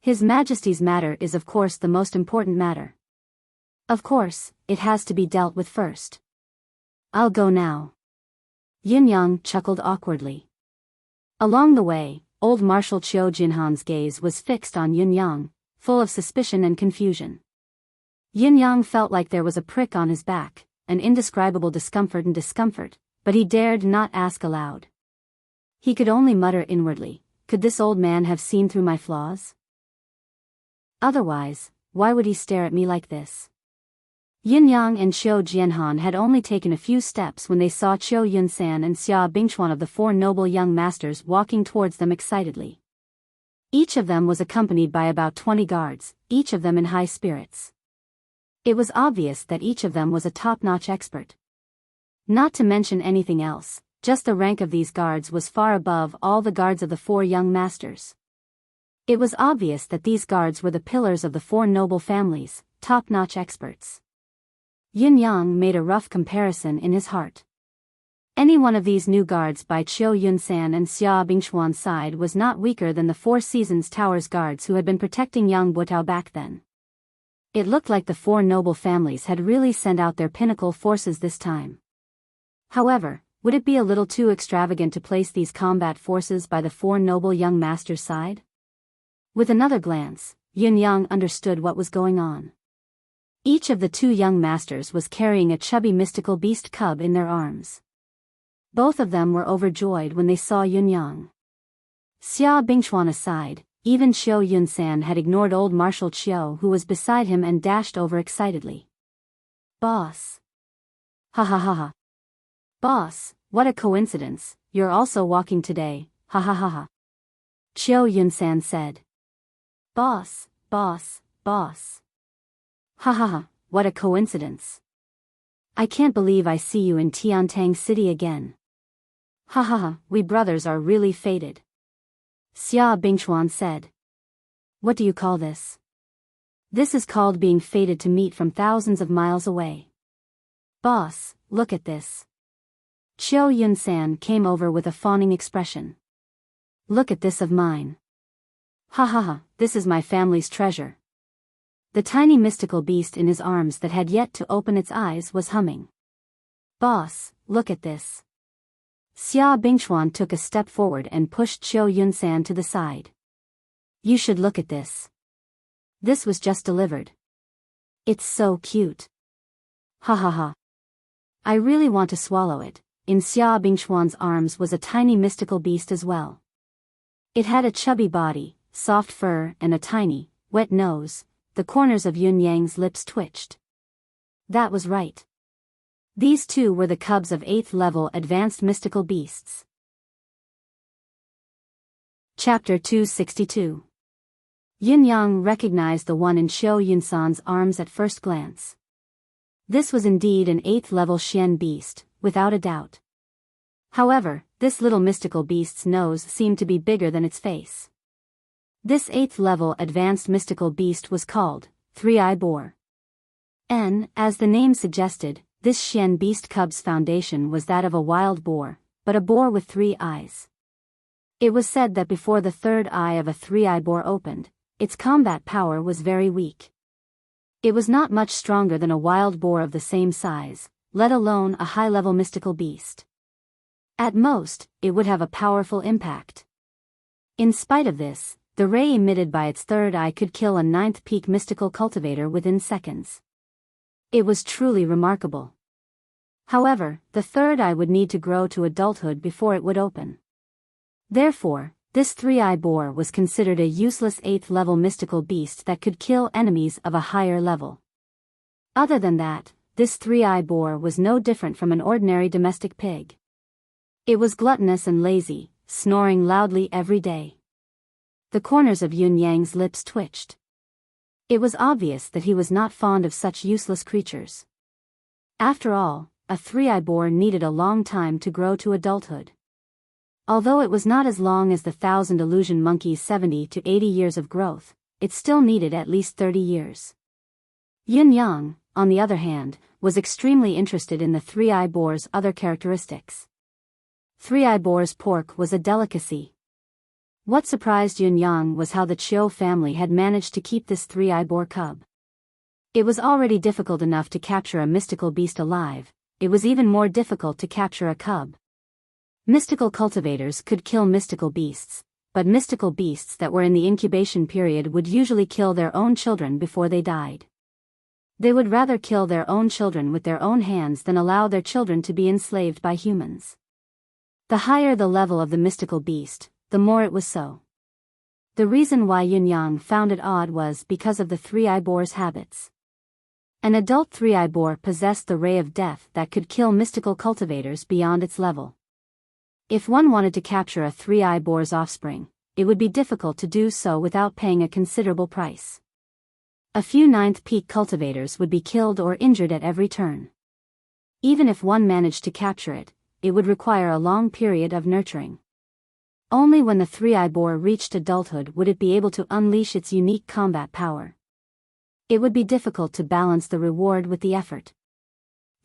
[SPEAKER 1] His Majesty's matter is of course the most important matter. Of course, it has to be dealt with first. I'll go now. Yin Yang chuckled awkwardly. Along the way, old Marshal Qiu Jianhan's gaze was fixed on Yin Yang, full of suspicion and confusion. Yin Yang felt like there was a prick on his back, an indescribable discomfort, but he dared not ask aloud. He could only mutter inwardly, "Could this old man have seen through my flaws? Otherwise, why would he stare at me like this?" Yin Yang and Qiu Jianhan had only taken a few steps when they saw Qiu Yunsan and Xia Bingchuan of the 4 noble young masters walking towards them excitedly. Each of them was accompanied by about 20 guards, each of them in high spirits. It was obvious that each of them was a top-notch expert. Not to mention anything else, just the rank of these guards was far above all the guards of the 4 young masters. It was obvious that these guards were the pillars of the 4 noble families, top-notch experts. Yin Yang made a rough comparison in his heart. Any one of these new guards by Qiu Yunsan and Xia Bingchuan's side was not weaker than the Four Seasons Tower's guards who had been protecting young Butao back then. It looked like the four noble families had really sent out their pinnacle forces this time. However, would it be a little too extravagant to place these combat forces by the four noble young masters' side? With another glance, Yin Yang understood what was going on. Each of the two young masters was carrying a chubby mystical beast cub in their arms. Both of them were overjoyed when they saw Yin Yang. Xia Bingchuan aside, even Qiu Yunsan had ignored old Marshal Qiu who was beside him and dashed over excitedly. "Boss! Ha ha ha ha! Boss, what a coincidence, you're also walking today, ha ha ha ha!" Qiu Yunsan said. "Boss, boss, boss! Ha ha ha, what a coincidence! I can't believe I see you in Tiantang City again. Ha ha ha, we brothers are really fated." Xia Bingchuan said. "What do you call this?" "This is called being fated to meet from thousands of miles away." "Boss, look at this." Qiu Yunsan came over with a fawning expression. "Look at this of mine. Ha ha ha, this is my family's treasure." The tiny mystical beast in his arms that had yet to open its eyes was humming. "Boss, look at this." Xia Bingchuan took a step forward and pushed Qiu Yunsan to the side. "You should look at this. This was just delivered. It's so cute. Ha ha ha. I really want to swallow it." In Xia Bingchuan's arms was a tiny mystical beast as well. It had a chubby body, soft fur and a tiny, wet nose. The corners of Yin Yang's lips twitched. That was right. These two were the cubs of 8th level advanced mystical beasts. Chapter 262. Yin Yang recognized the one in Qiu Yunsan's arms at first glance. This was indeed an 8th level Xian beast, without a doubt. However, this little mystical beast's nose seemed to be bigger than its face. This 8th level advanced mystical beast was called Three-Eye Boar. As the name suggested, this Xian beast cub's foundation was that of a wild boar, but a boar with 3 eyes. It was said that before the third eye of a three-eye boar opened, its combat power was very weak. It was not much stronger than a wild boar of the same size, let alone a high-level mystical beast. At most, it would have a powerful impact. In spite of this, the ray emitted by its third eye could kill a 9th peak mystical cultivator within seconds. It was truly remarkable. However, the third eye would need to grow to adulthood before it would open. Therefore, this three-eye boar was considered a useless 8th level mystical beast that could kill enemies of a higher level. Other than that, this three-eye boar was no different from an ordinary domestic pig. It was gluttonous and lazy, snoring loudly every day. The corners of Yin Yang's lips twitched. It was obvious that he was not fond of such useless creatures. After all, a three-eye boar needed a long time to grow to adulthood. Although it was not as long as the 1,000 illusion monkey's 70 to 80 years of growth, it still needed at least 30 years. Yin Yang, on the other hand, was extremely interested in the three-eye boar's other characteristics. Three-eye boar's pork was a delicacy. What surprised Yin Yang was how the Qiu family had managed to keep this three-eye boar cub. It was already difficult enough to capture a mystical beast alive, it was even more difficult to capture a cub. Mystical cultivators could kill mystical beasts, but mystical beasts that were in the incubation period would usually kill their own children before they died. They would rather kill their own children with their own hands than allow their children to be enslaved by humans. The higher the level of the mystical beast, the more it was so. The reason why Yin Yang found it odd was because of the three-eye boar's habits. An adult three-eye boar possessed the ray of death that could kill mystical cultivators beyond its level. If one wanted to capture a three-eye boar's offspring, it would be difficult to do so without paying a considerable price. A few 9th peak cultivators would be killed or injured at every turn. Even if one managed to capture it, it would require a long period of nurturing. Only when the three-eye boar reached adulthood would it be able to unleash its unique combat power. It would be difficult to balance the reward with the effort.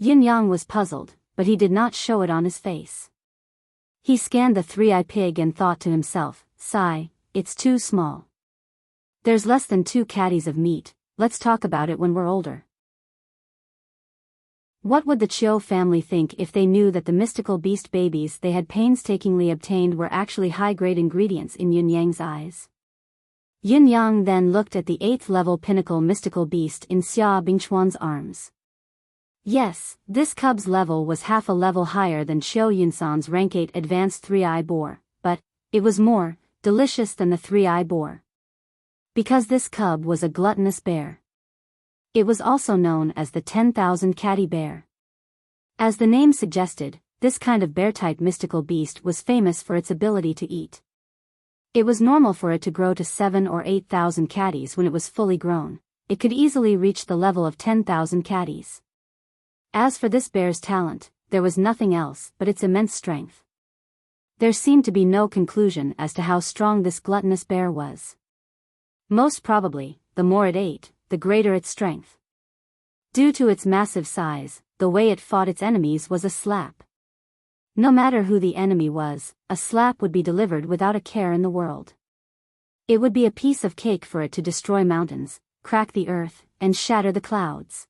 [SPEAKER 1] Yin Yang was puzzled, but he did not show it on his face. He scanned the three-eyed pig and thought to himself, sigh, it's too small. There's less than 2 caddies of meat, let's talk about it when we're older. What would the Chiu family think if they knew that the mystical beast babies they had painstakingly obtained were actually high-grade ingredients in Yin Yang's eyes? Yin Yang then looked at the 8th-level pinnacle mystical beast in Xia Bingchuan's arms. Yes, this cub's level was half a level higher than Qiu Yunsan's rank 8 advanced 3-eye boar, but it was more delicious than the 3-eye boar. Because this cub was a gluttonous bear. It was also known as the 10,000 caddy bear. As the name suggested, this kind of bear-type mystical beast was famous for its ability to eat. It was normal for it to grow to 7 or 8,000 caddies when it was fully grown. It could easily reach the level of 10,000 caddies. As for this bear's talent, there was nothing else but its immense strength. There seemed to be no conclusion as to how strong this gluttonous bear was. Most probably, the more it ate, the greater its strength. Due to its massive size, the way it fought its enemies was a slap. No matter who the enemy was, a slap would be delivered without a care in the world. It would be a piece of cake for it to destroy mountains, crack the earth, and shatter the clouds.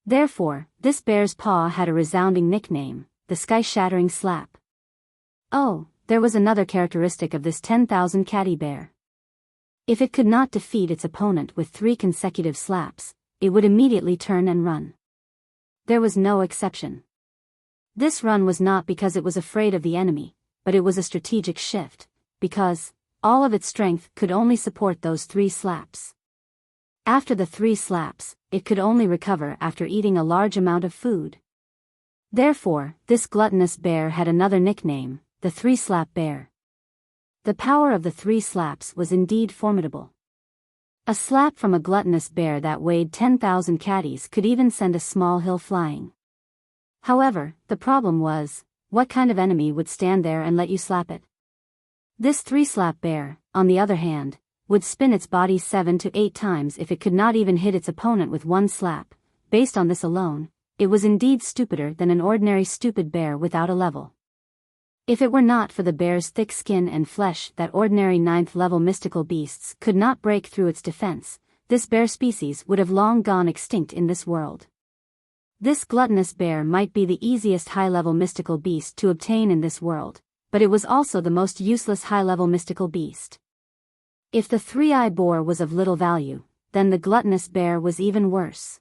[SPEAKER 1] Therefore, this bear's paw had a resounding nickname, the sky-shattering slap. Oh, there was another characteristic of this 10,000 caddy bear. If it could not defeat its opponent with 3 consecutive slaps, it would immediately turn and run. There was no exception. This run was not because it was afraid of the enemy, but it was a strategic shift, because all of its strength could only support those 3 slaps. After the 3 slaps, it could only recover after eating a large amount of food. Therefore, this gluttonous bear had another nickname, the 3-slap bear. The power of the 3 slaps was indeed formidable. A slap from a gluttonous bear that weighed 10,000 caddies could even send a small hill flying. However, the problem was, what kind of enemy would stand there and let you slap it? This 3-slap bear, on the other hand, would spin its body 7 to 8 times if it could not even hit its opponent with 1 slap. Based on this alone, it was indeed stupider than an ordinary stupid bear without a level. If it were not for the bear's thick skin and flesh that ordinary 9th-level mystical beasts could not break through its defense, this bear species would have long gone extinct in this world. This gluttonous bear might be the easiest high-level mystical beast to obtain in this world, but it was also the most useless high-level mystical beast. If the 3-eye boar was of little value, then the gluttonous bear was even worse.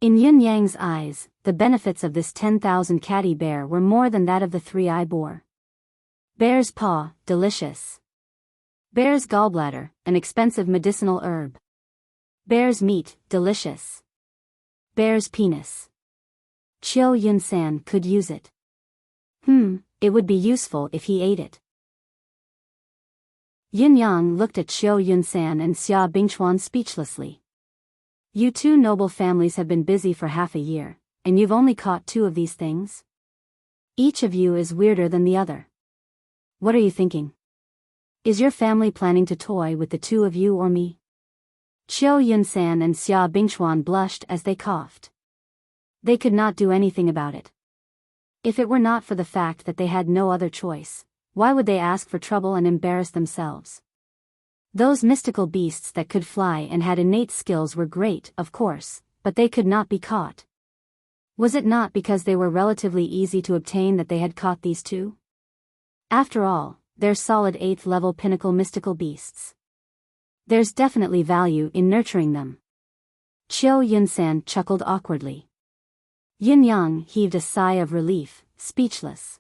[SPEAKER 1] In Yin Yang's eyes, the benefits of this 10,000 caddy bear were more than that of the 3-eye boar. Bear's paw, delicious. Bear's gallbladder, an expensive medicinal herb. Bear's meat, delicious. Bear's penis. Qiu Yunsan could use it. It would be useful if he ate it. Yin Yang looked at Qiu Yunsan and Xia Bingchuan speechlessly. You 2 noble families have been busy for half a year, and you've only caught 2 of these things? Each of you is weirder than the other. What are you thinking? Is your family planning to toy with the 2 of you or me? Qiu Yunsan and Xia Bingchuan blushed as they coughed. They could not do anything about it. If it were not for the fact that they had no other choice, why would they ask for trouble and embarrass themselves? Those mystical beasts that could fly and had innate skills were great, of course, but they could not be caught. Was it not because they were relatively easy to obtain that they had caught these 2? After all, they're solid 8th-level pinnacle mystical beasts. There's definitely value in nurturing them. Qiu Yunsan chuckled awkwardly. Yin Yang heaved a sigh of relief, speechless.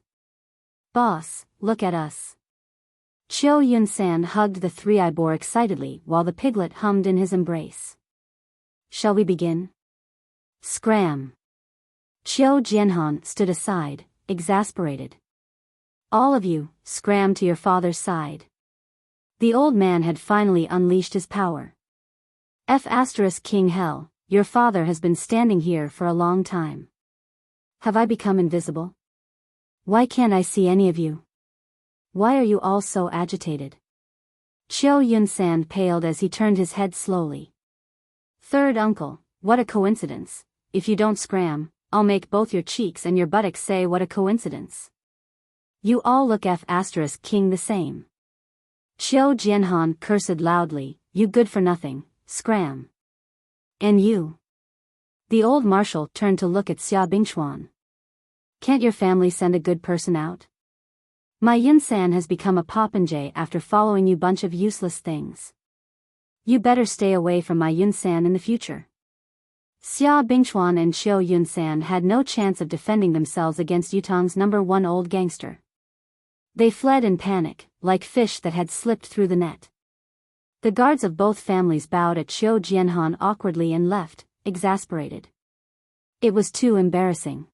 [SPEAKER 1] Boss, look at us. Qiu Yunsan hugged the 3-eye boar excitedly while the piglet hummed in his embrace. Shall we begin? Scram. Qiu Jianhan stood aside, exasperated. All of you, scram to your father's side. The old man had finally unleashed his power. King Hell, your father has been standing here for a long time. Have I become invisible? Why can't I see any of you? Why are you all so agitated? Qiu Yunsan paled as he turned his head slowly. Third uncle, what a coincidence. If you don't scram, I'll make both your cheeks and your buttocks say what a coincidence. You all look King the same. Qiu Jianhan cursed loudly, you good for nothing, scram. And you? The old marshal turned to look at Xia Bingchuan. Can't your family send a good person out? My Yunsan has become a popinjay after following you bunch of useless things. You better stay away from my Yunsan in the future. Xia Bingchuan and Qiu Yunsan had no chance of defending themselves against Yutong's #1 old gangster. They fled in panic, like fish that had slipped through the net. The guards of both families bowed at Qiu Jianhan awkwardly and left, exasperated. It was too embarrassing.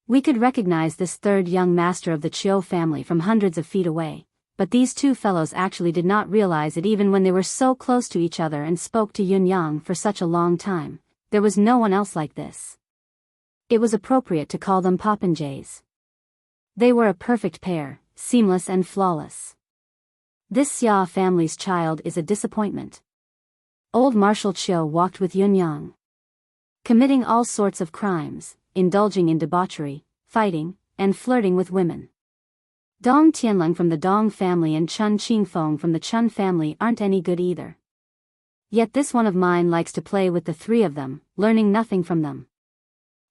[SPEAKER 1] We could recognize this third young master of the Qiu family from hundreds of feet away, but these two fellows actually did not realize it even when they were so close to each other and spoke to Yun Yang for such a long time. There was no one else like this. It was appropriate to call them popinjays. They were a perfect pair, seamless and flawless. This Xia family's child is a disappointment. Old Marshal Qiu walked with Yun Yang, committing all sorts of crimes, indulging in debauchery, fighting, and flirting with women. Dong Tianleng from the Dong family and Chun Qingfeng from the Chun family aren't any good either. Yet this one of mine likes to play with the three of them, learning nothing from them.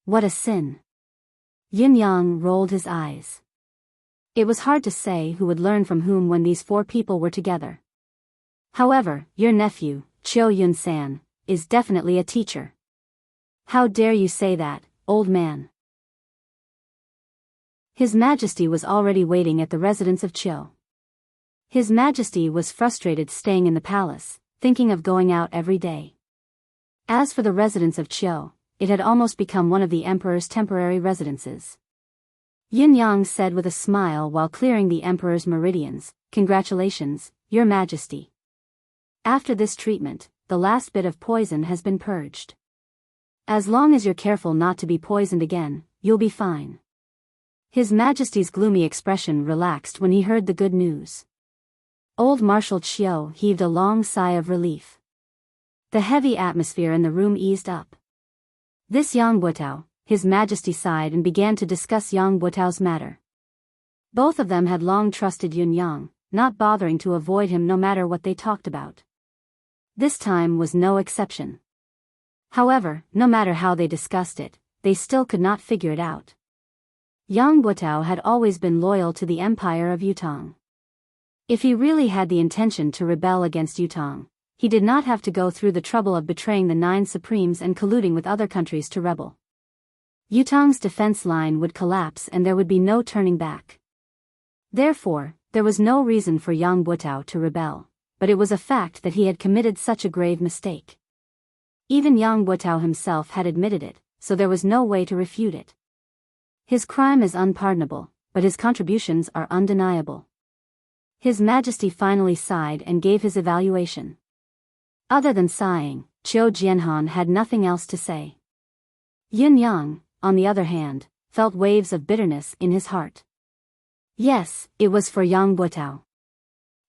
[SPEAKER 1] What a sin. Yin Yang rolled his eyes. It was hard to say who would learn from whom when these four people were together. However, your nephew, Qiu Yunsan, is definitely a teacher. How dare you say that, old man? His Majesty was already waiting at the residence of Qiu. His Majesty was frustrated staying in the palace, thinking of going out every day. As for the residence of Qiu, it had almost become one of the emperor's temporary residences. Yin Yang said with a smile while clearing the emperor's meridians, "Congratulations, your Majesty. After this treatment, the last bit of poison has been purged. As long as you're careful not to be poisoned again, you'll be fine." His Majesty's gloomy expression relaxed when he heard the good news. Old Marshal Qiu heaved a long sigh of relief. The heavy atmosphere in the room eased up. This Yang Butao, His Majesty sighed and began to discuss Yang Butao's matter. Both of them had long trusted Yun Yang, not bothering to avoid him no matter what they talked about. This time was no exception. However, no matter how they discussed it, they still could not figure it out. Yang Butao had always been loyal to the empire of Yutong. If he really had the intention to rebel against Yutong, he did not have to go through the trouble of betraying the 9 supremes and colluding with other countries to rebel. Yutong's defense line would collapse and there would be no turning back. Therefore, there was no reason for Yang Butao to rebel, but it was a fact that he had committed such a grave mistake. Even Yang Butao himself had admitted it, so there was no way to refute it. His crime is unpardonable, but his contributions are undeniable. His Majesty finally sighed and gave his evaluation. Other than sighing, Qiu Jianhan had nothing else to say. Yin Yang, on the other hand, felt waves of bitterness in his heart. Yes, it was for Yang Butao.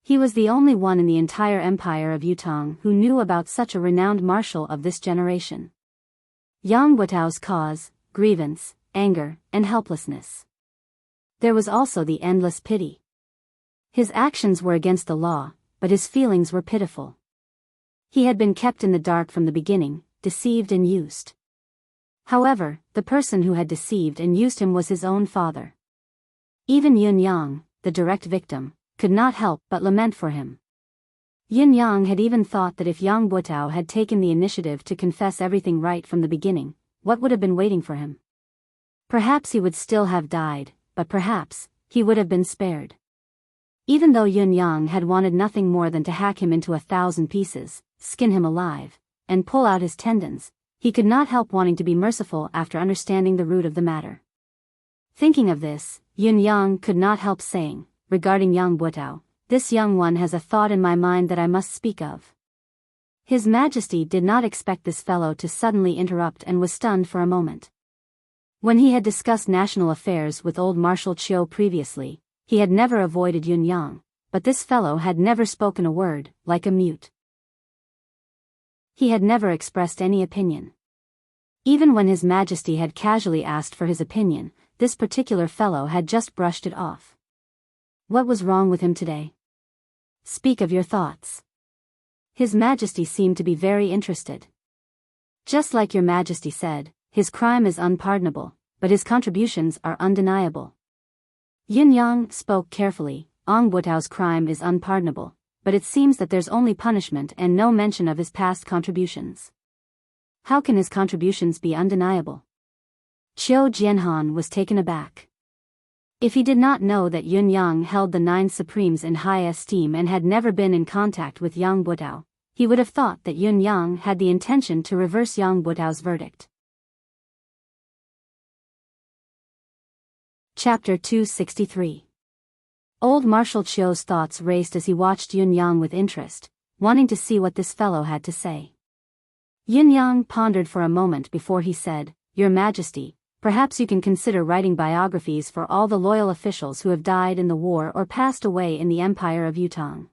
[SPEAKER 1] He was the only one in the entire empire of Yutong who knew about such a renowned marshal of this generation. Yang Butao's cause, grievance, anger, and helplessness. There was also the endless pity. His actions were against the law, but his feelings were pitiful. He had been kept in the dark from the beginning, deceived and used. However, the person who had deceived and used him was his own father. Even Yun Yang, the direct victim, could not help but lament for him. Yin Yang had even thought that if Yang Butao had taken the initiative to confess everything right from the beginning, what would have been waiting for him? Perhaps he would still have died, but perhaps he would have been spared. Even though Yun Yang had wanted nothing more than to hack him into 1,000 pieces, skin him alive, and pull out his tendons, he could not help wanting to be merciful after understanding the root of the matter. Thinking of this, Yun Yang could not help saying, regarding Yang Butao, "This young one has a thought in my mind that I must speak of." His Majesty did not expect this fellow to suddenly interrupt and was stunned for a moment. When he had discussed national affairs with old Marshal Qiu previously, he had never avoided Yun Yang, but this fellow had never spoken a word, like a mute. He had never expressed any opinion. Even when His Majesty had casually asked for his opinion, this particular fellow had just brushed it off. What was wrong with him today? Speak of your thoughts. His Majesty seemed to be very interested. Just like your Majesty said, his crime is unpardonable, but his contributions are undeniable. Yin Yang spoke carefully. Ong Butao's crime is unpardonable, but it seems that there's only punishment and no mention of his past contributions. How can his contributions be undeniable? Qiu Jianhan was taken aback. If he did not know that Yun Yang held the 9 Supremes in high esteem and had never been in contact with Yang Butao, he would have thought that Yun Yang had the intention to reverse Yang Butao's verdict. Chapter 263. Old Marshal Qiu's thoughts raced as he watched Yun Yang with interest, wanting to see what this fellow had to say. Yun Yang pondered for a moment before he said, "Your Majesty, perhaps you can consider writing biographies for all the loyal officials who have died in the war or passed away in the Empire of Yutong.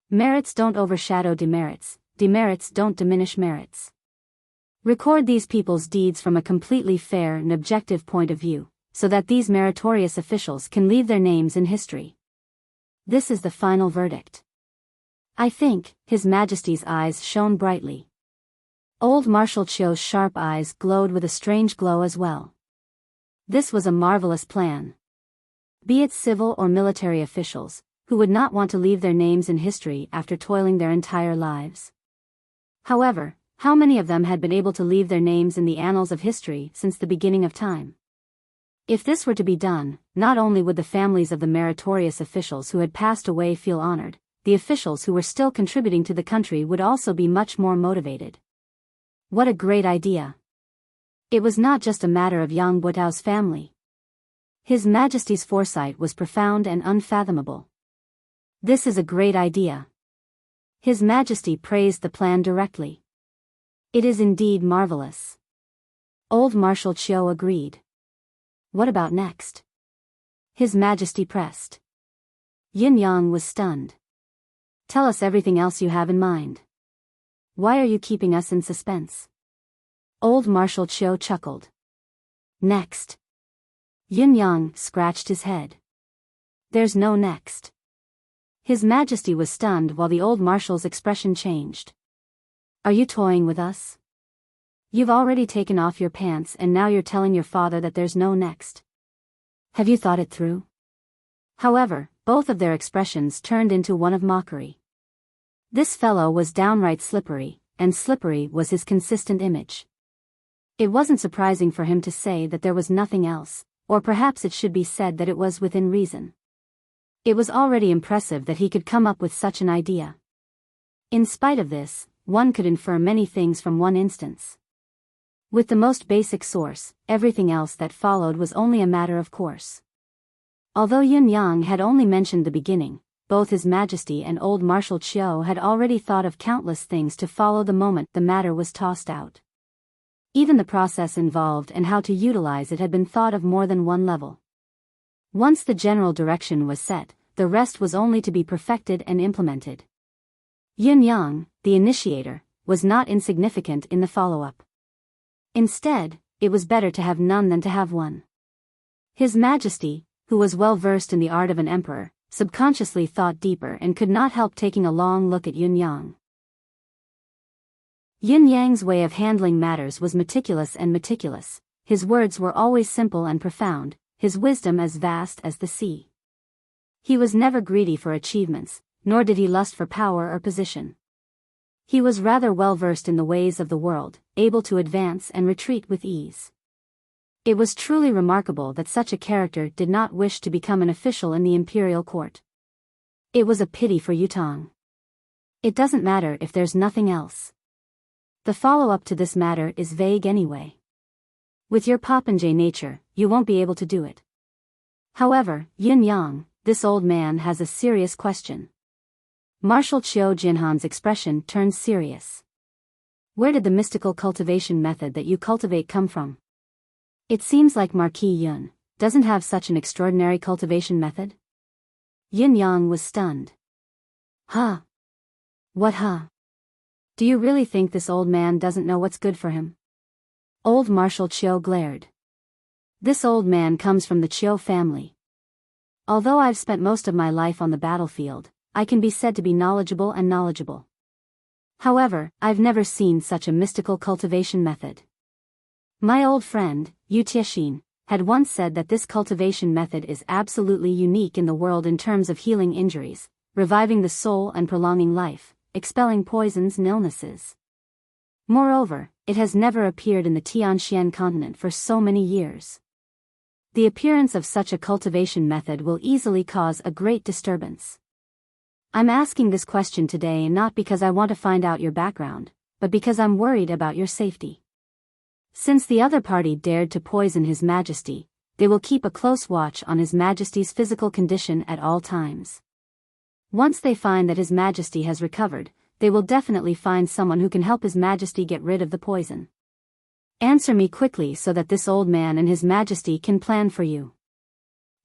[SPEAKER 1] Merits don't overshadow demerits, demerits don't diminish merits. Record these people's deeds from a completely fair and objective point of view, so that these meritorious officials can leave their names in history. This is the final verdict." I think. His Majesty's eyes shone brightly. Old Marshal Qiu's sharp eyes glowed with a strange glow as well. This was a marvelous plan. Be it civil or military officials, who would not want to leave their names in history after toiling their entire lives. However, how many of them had been able to leave their names in the annals of history since the beginning of time? If this were to be done, not only would the families of the meritorious officials who had passed away feel honored, the officials who were still contributing to the country would also be much more motivated. What a great idea! It was not just a matter of Yang Butao's family. His Majesty's foresight was profound and unfathomable. This is a great idea. His Majesty praised the plan directly. It is indeed marvelous. Old Marshal Qiu agreed. What about next? His Majesty pressed. Yin Yang was stunned. Tell us everything else you have in mind. Why are you keeping us in suspense? Old Marshal Qiu chuckled. Next. Yin Yang scratched his head. There's no next. His Majesty was stunned while the old Marshal's expression changed. Are you toying with us? You've already taken off your pants and now you're telling your father that there's no next. Have you thought it through? However, both of their expressions turned into one of mockery. This fellow was downright slippery, and slippery was his consistent image. It wasn't surprising for him to say that there was nothing else, or perhaps it should be said that it was within reason. It was already impressive that he could come up with such an idea. In spite of this, one could infer many things from one instance. With the most basic source, everything else that followed was only a matter of course. Although Yin Yang had only mentioned the beginning, both His Majesty and old Marshal Qiu had already thought of countless things to follow the moment the matter was tossed out. Even the process involved and how to utilize it had been thought of more than one level. Once the general direction was set, the rest was only to be perfected and implemented. Yin Yang, the initiator, was not insignificant in the follow-up. Instead, it was better to have none than to have one. His Majesty, who was well versed in the art of an emperor, subconsciously thought deeper and could not help taking a long look at Yin Yang. Yin Yang's way of handling matters was meticulous and meticulous. His words were always simple and profound, his wisdom as vast as the sea. He was never greedy for achievements, nor did he lust for power or position. He was rather well versed in the ways of the world, able to advance and retreat with ease. It was truly remarkable that such a character did not wish to become an official in the imperial court. It was a pity for Yutong. It doesn't matter if there's nothing else. The follow-up to this matter is vague anyway. With your popinjay nature, you won't be able to do it. However, Yin Yang, this old man has a serious question. Marshal Qiu Jinhan's expression turned serious. Where did the mystical cultivation method that you cultivate come from? It seems like Marquis Yun doesn't have such an extraordinary cultivation method. Yin Yang was stunned. Huh? What huh? Do you really think this old man doesn't know what's good for him? Old Marshal Chiu glared. This old man comes from the Chiu family. Although I've spent most of my life on the battlefield, I can be said to be knowledgeable and knowledgeable. However, I've never seen such a mystical cultivation method. My old friend, Yu Tiexin, had once said that this cultivation method is absolutely unique in the world in terms of healing injuries, reviving the soul and prolonging life, expelling poisons and illnesses. Moreover, it has never appeared in the Tianxian continent for so many years. The appearance of such a cultivation method will easily cause a great disturbance. I'm asking this question today not because I want to find out your background, but because I'm worried about your safety. Since the other party dared to poison His Majesty, they will keep a close watch on His Majesty's physical condition at all times. Once they find that His Majesty has recovered, they will definitely find someone who can help His Majesty get rid of the poison. Answer me quickly so that this old man and His Majesty can plan for you.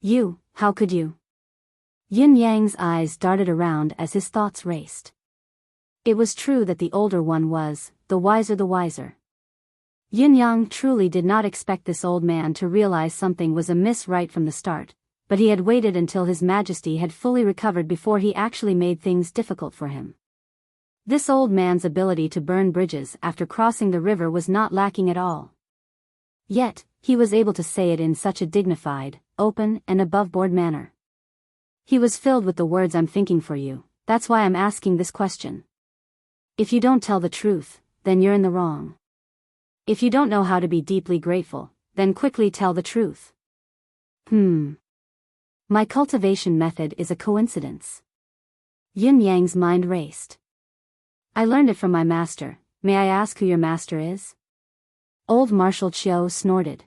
[SPEAKER 1] You, how could you? Yin Yang's eyes darted around as his thoughts raced. It was true that the older one was, the wiser. Yin Yang truly did not expect this old man to realize something was amiss right from the start, but he had waited until His Majesty had fully recovered before he actually made things difficult for him. This old man's ability to burn bridges after crossing the river was not lacking at all. Yet, he was able to say it in such a dignified, open, and above-board manner. He was filled with the words, "I'm thinking for you, that's why I'm asking this question. If you don't tell the truth, then you're in the wrong. If you don't know how to be deeply grateful, then quickly tell the truth." My cultivation method is a coincidence. Yin Yang's mind raced. I learned it from my master. May I ask who your master is? Old Marshal Chiu snorted.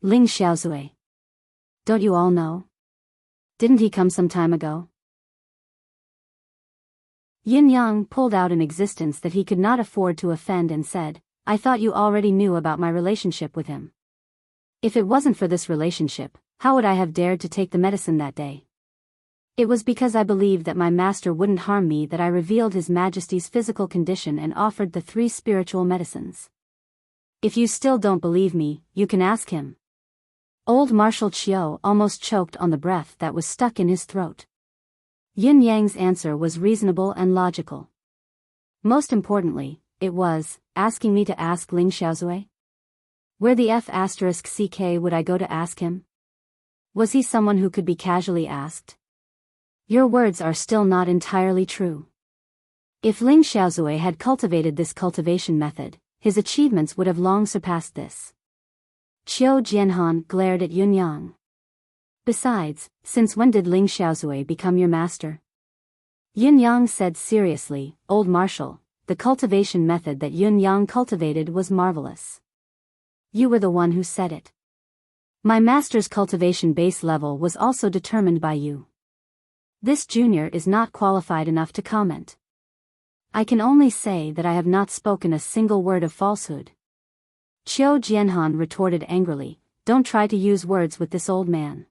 [SPEAKER 1] Ling Xiaozui. Don't you all know? Didn't he come some time ago? Yin Yang pulled out an existence that he could not afford to offend and said, I thought you already knew about my relationship with him. If it wasn't for this relationship, how would I have dared to take the medicine that day? It was because I believed that my master wouldn't harm me that I revealed His Majesty's physical condition and offered the 3 spiritual medicines. If you still don't believe me, you can ask him. Old Marshal Chiu almost choked on the breath that was stuck in his throat. Yin Yang's answer was reasonable and logical. Most importantly, it was, asking me to ask Ling Xiaozui? Where the F***ck would I go to ask him? Was he someone who could be casually asked? Your words are still not entirely true. If Ling Xiaozui had cultivated this cultivation method, his achievements would have long surpassed this. Qiu Jianhan glared at Yun Yang. Besides, since when did Ling Xiaozui become your master? Yun Yang said seriously, Old Marshal, the cultivation method that Yun Yang cultivated was marvelous. You were the one who said it. My master's cultivation base level was also determined by you. This junior is not qualified enough to comment. I can only say that I have not spoken a single word of falsehood. Qiu Jianhan retorted angrily, don't try to use words with this old man.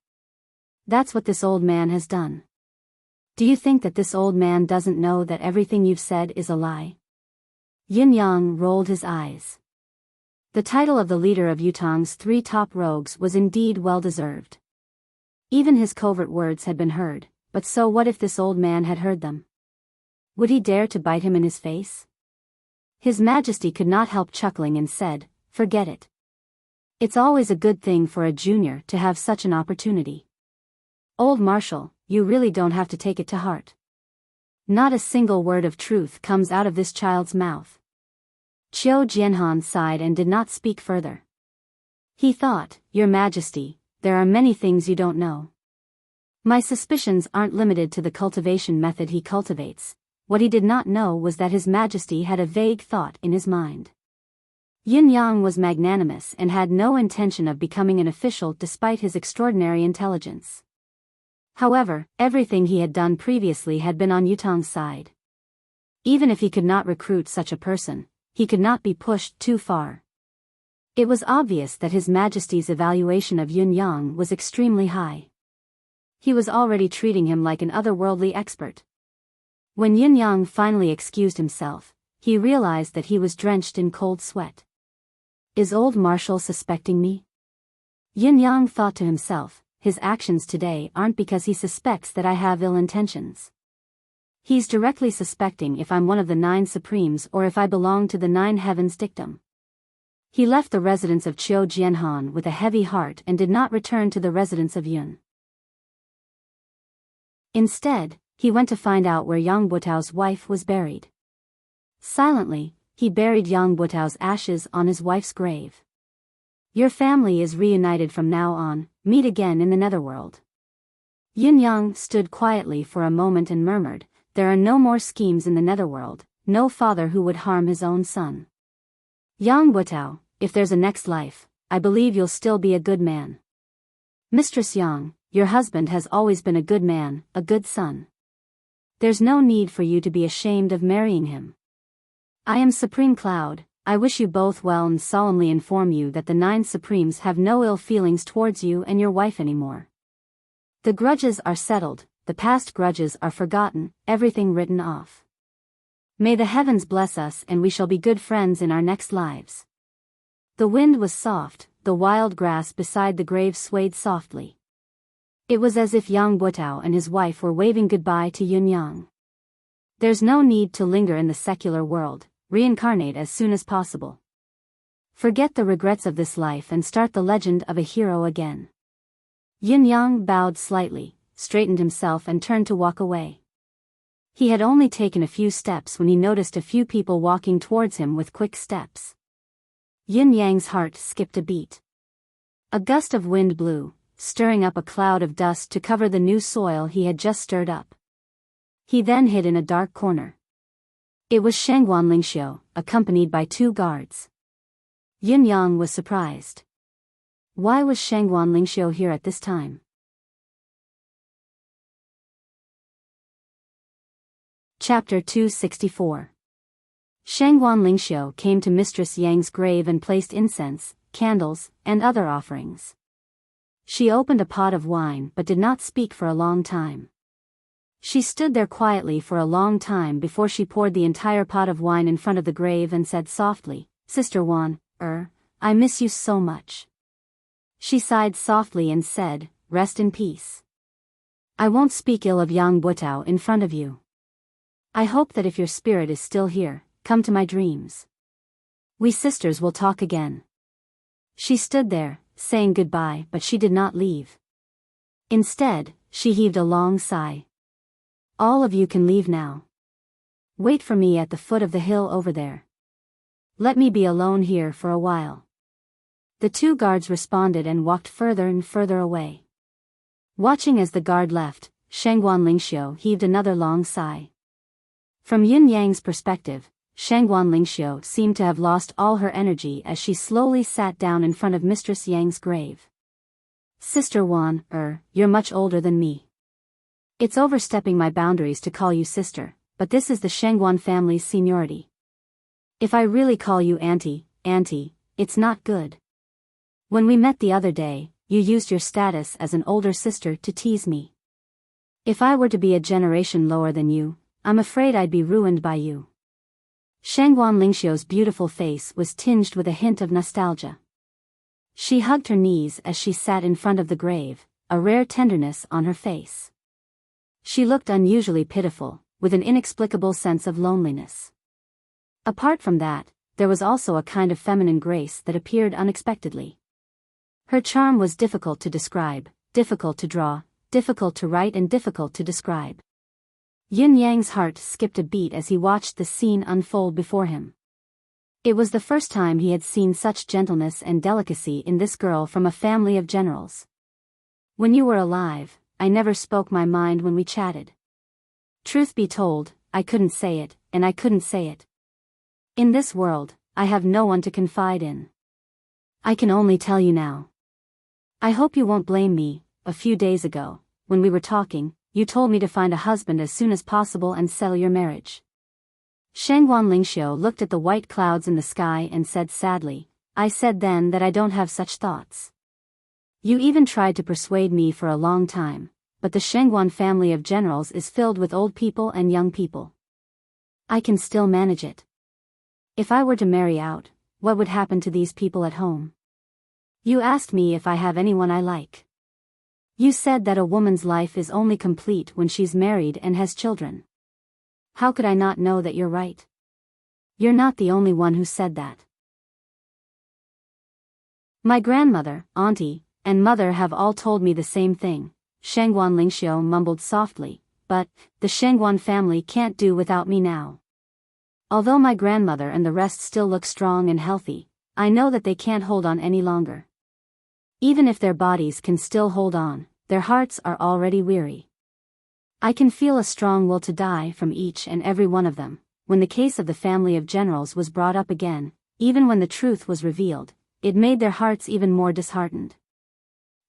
[SPEAKER 1] That's what this old man has done. Do you think that this old man doesn't know that everything you've said is a lie? Yin Yang rolled his eyes. The title of the leader of Yutang's 3 top rogues was indeed well-deserved. Even his covert words had been heard, but so what if this old man had heard them? Would he dare to bite him in his face? His Majesty could not help chuckling and said, forget it. It's always a good thing for a junior to have such an opportunity. Old Marshal, you really don't have to take it to heart. Not a single word of truth comes out of this child's mouth. Qiu Jianhan sighed and did not speak further. He thought, Your Majesty, there are many things you don't know. My suspicions aren't limited to the cultivation method he cultivates. What he did not know was that His Majesty had a vague thought in his mind. Yin Yang was magnanimous and had no intention of becoming an official despite his extraordinary intelligence. However, everything he had done previously had been on Yutang's side. Even if he could not recruit such a person, he could not be pushed too far. It was obvious that His Majesty's evaluation of Yun Yang was extremely high. He was already treating him like an otherworldly expert. When Yin Yang finally excused himself, he realized that he was drenched in cold sweat. Is old Marshall suspecting me? Yin Yang thought to himself, his actions today aren't because he suspects that I have ill intentions. He's directly suspecting if I'm one of the 9 Supremes or if I belong to the 9 Heavens dictum. He left the residence of Qiu Jianhan with a heavy heart and did not return to the residence of Yun. Instead, he went to find out where Yang Buto's wife was buried. Silently, he buried Yang Buto's ashes on his wife's grave. Your family is reunited from now on, meet again in the netherworld. Yin Yang stood quietly for a moment and murmured, there are no more schemes in the netherworld, no father who would harm his own son. Yang Buto, if there's a next life, I believe you'll still be a good man. Mistress Yang, your husband has always been a good man, a good son. There's no need for you to be ashamed of marrying him. I am Supreme Cloud, I wish you both well and solemnly inform you that the 9 Supremes have no ill feelings towards you and your wife anymore. The grudges are settled, the past grudges are forgotten, everything written off. May the heavens bless us and we shall be good friends in our next lives. The wind was soft, the wild grass beside the grave swayed softly. It was as if Yang Buto and his wife were waving goodbye to Yun Yang. There's no need to linger in the secular world, reincarnate as soon as possible. Forget the regrets of this life and start the legend of a hero again. Yin Yang bowed slightly, straightened himself and turned to walk away. He had only taken a few steps when he noticed a few people walking towards him with quick steps. Yin Yang's heart skipped a beat. A gust of wind blew, stirring up a cloud of dust to cover the new soil he had just stirred up. He then hid in a dark corner. It was Shangguan Lingxiu, accompanied by 2 guards. Yin Yang was surprised. Why was Shangguan Lingxiu here at this time? Chapter 264. Shangguan Lingxiu came to Mistress Yang's grave and placed incense, candles, and other offerings. She opened a pot of wine but did not speak for a long time. She stood there quietly for a long time before she poured the entire pot of wine in front of the grave and said softly, Sister Wan, I miss you so much. She sighed softly and said, rest in peace. I won't speak ill of Yang Buto in front of you. I hope that if your spirit is still here, come to my dreams. We sisters will talk again. She stood there, saying goodbye, but she did not leave. Instead, she heaved a long sigh. All of you can leave now. Wait for me at the foot of the hill over there. Let me be alone here for a while. The 2 guards responded and walked further and further away. Watching as the guard left, Shangguan Lingxiu heaved another long sigh. From Yin Yang's perspective, Shangguan Lingxiu seemed to have lost all her energy as she slowly sat down in front of Mistress Yang's grave. Sister Wan, you're much older than me. It's overstepping my boundaries to call you sister, but this is the Shangguan family's seniority. If I really call you auntie, it's not good. When we met the other day, you used your status as an older sister to tease me. If I were to be a generation lower than you, I'm afraid I'd be ruined by you. Shangguan Lingxiu's beautiful face was tinged with a hint of nostalgia. She hugged her knees as she sat in front of the grave, a rare tenderness on her face. She looked unusually pitiful, with an inexplicable sense of loneliness. Apart from that, there was also a kind of feminine grace that appeared unexpectedly. Her charm was difficult to describe, difficult to draw, difficult to write and difficult to describe. Yin Yang's heart skipped a beat as he watched the scene unfold before him. It was the first time he had seen such gentleness and delicacy in this girl from a family of generals. When you were alive, I never spoke my mind when we chatted. Truth be told, I couldn't say it, and I couldn't say it. In this world, I have no one to confide in. I can only tell you now. I hope you won't blame me. A few days ago, when we were talking, you told me to find a husband as soon as possible and settle your marriage. Shangguan Lingxiu looked at the white clouds in the sky and said sadly, I said then that I don't have such thoughts. You even tried to persuade me for a long time, but the Shangguan family of generals is filled with old people and young people. I can still manage it. If I were to marry out, what would happen to these people at home? You asked me if I have anyone I like. You said that a woman's life is only complete when she's married and has children. How could I not know that you're right? You're not the only one who said that. My grandmother, auntie, and mother have all told me the same thing, Shangguan Lingxiu mumbled softly, but the Shangguan family can't do without me now. Although my grandmother and the rest still look strong and healthy, I know that they can't hold on any longer. Even if their bodies can still hold on, their hearts are already weary. I can feel a strong will to die from each and every one of them. When the case of the family of generals was brought up again, even when the truth was revealed, it made their hearts even more disheartened.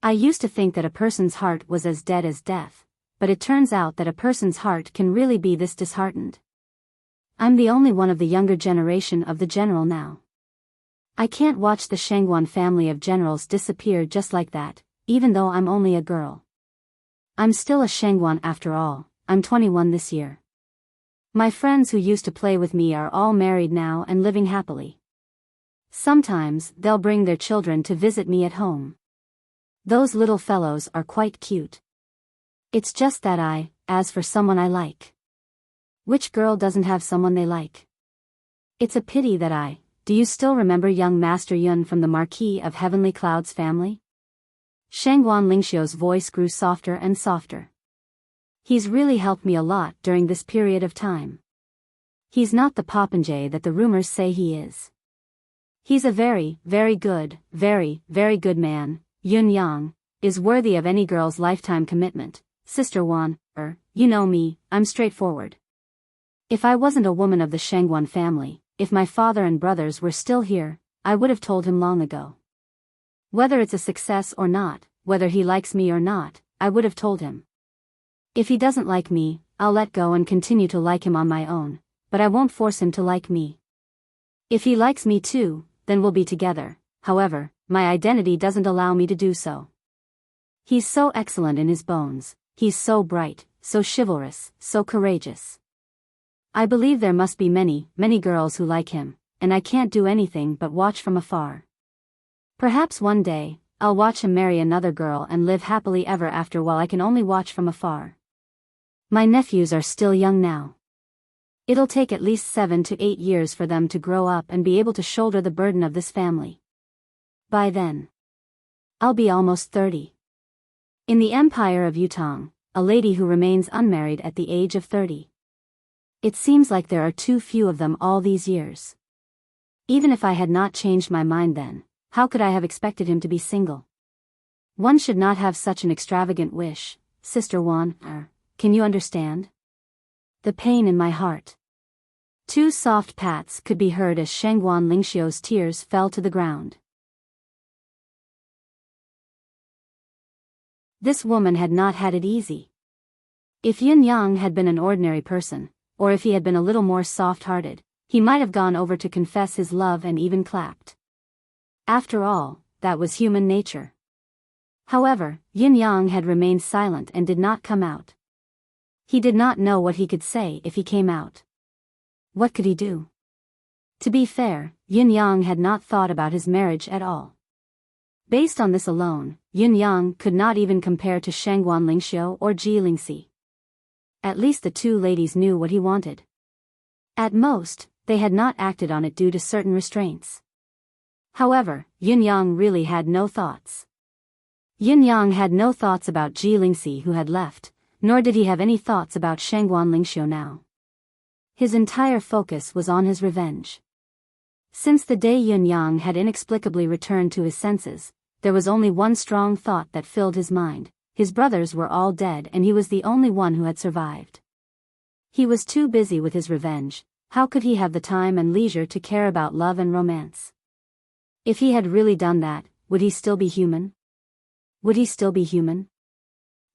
[SPEAKER 1] I used to think that a person's heart was as dead as death, but it turns out that a person's heart can really be this disheartened. I'm the only one of the younger generation of the general now. I can't watch the Shangguan family of generals disappear just like that, even though I'm only a girl. I'm still a Shangguan after all. I'm 21 this year. My friends who used to play with me are all married now and living happily. Sometimes they'll bring their children to visit me at home. Those little fellows are quite cute. It's just that as for someone I like. Which girl doesn't have someone they like? It's a pity that do you still remember young Master Yun from the Marquis of Heavenly Cloud's family? Shangguan Lingxiu's voice grew softer and softer. He's really helped me a lot during this period of time. He's not the popinjay that the rumors say he is. He's a very, very good, very, very good man. Yun Yang is worthy of any girl's lifetime commitment. Sister Wan, you know me, I'm straightforward. If I wasn't a woman of the Shangguan family, if my father and brothers were still here, I would have told him long ago. Whether it's a success or not, whether he likes me or not, I would have told him. If he doesn't like me, I'll let go and continue to like him on my own, but I won't force him to like me. If he likes me too, then we'll be together. However, my identity doesn't allow me to do so. He's so excellent in his bones, he's so bright, so chivalrous, so courageous. I believe there must be many, many girls who like him, and I can't do anything but watch from afar. Perhaps one day, I'll watch him marry another girl and live happily ever after while I can only watch from afar. My nephews are still young now. It'll take at least 7 to 8 years for them to grow up and be able to shoulder the burden of this family. By then, I'll be almost 30. In the Empire of Yutong, a lady who remains unmarried at the age of 30. It seems like there are too few of them all these years. Even if I had not changed my mind then, how could I have expected him to be single? One should not have such an extravagant wish, Sister Wan, can you understand? The pain in my heart. 2 soft pats could be heard as Shangguan Lingxiu's tears fell to the ground. This woman had not had it easy. If Yun Yang had been an ordinary person, or if he had been a little more soft-hearted, he might have gone over to confess his love and even clapped. After all, that was human nature. However, Yun Yang had remained silent and did not come out. He did not know what he could say if he came out. What could he do? To be fair, Yun Yang had not thought about his marriage at all. Based on this alone, Yun Yang could not even compare to Shangguan Lingxiu or Ji Lingxi. At least the 2 ladies knew what he wanted. At most, they had not acted on it due to certain restraints. However, Yun Yang really had no thoughts. Yun Yang had no thoughts about Ji Lingxi who had left, nor did he have any thoughts about Shangguan Lingxiu now. His entire focus was on his revenge. Since the day Yun Yang had inexplicably returned to his senses, there was only one strong thought that filled his mind. His brothers were all dead and he was the only one who had survived. He was too busy with his revenge. How could he have the time and leisure to care about love and romance? If he had really done that, would he still be human? Would he still be human?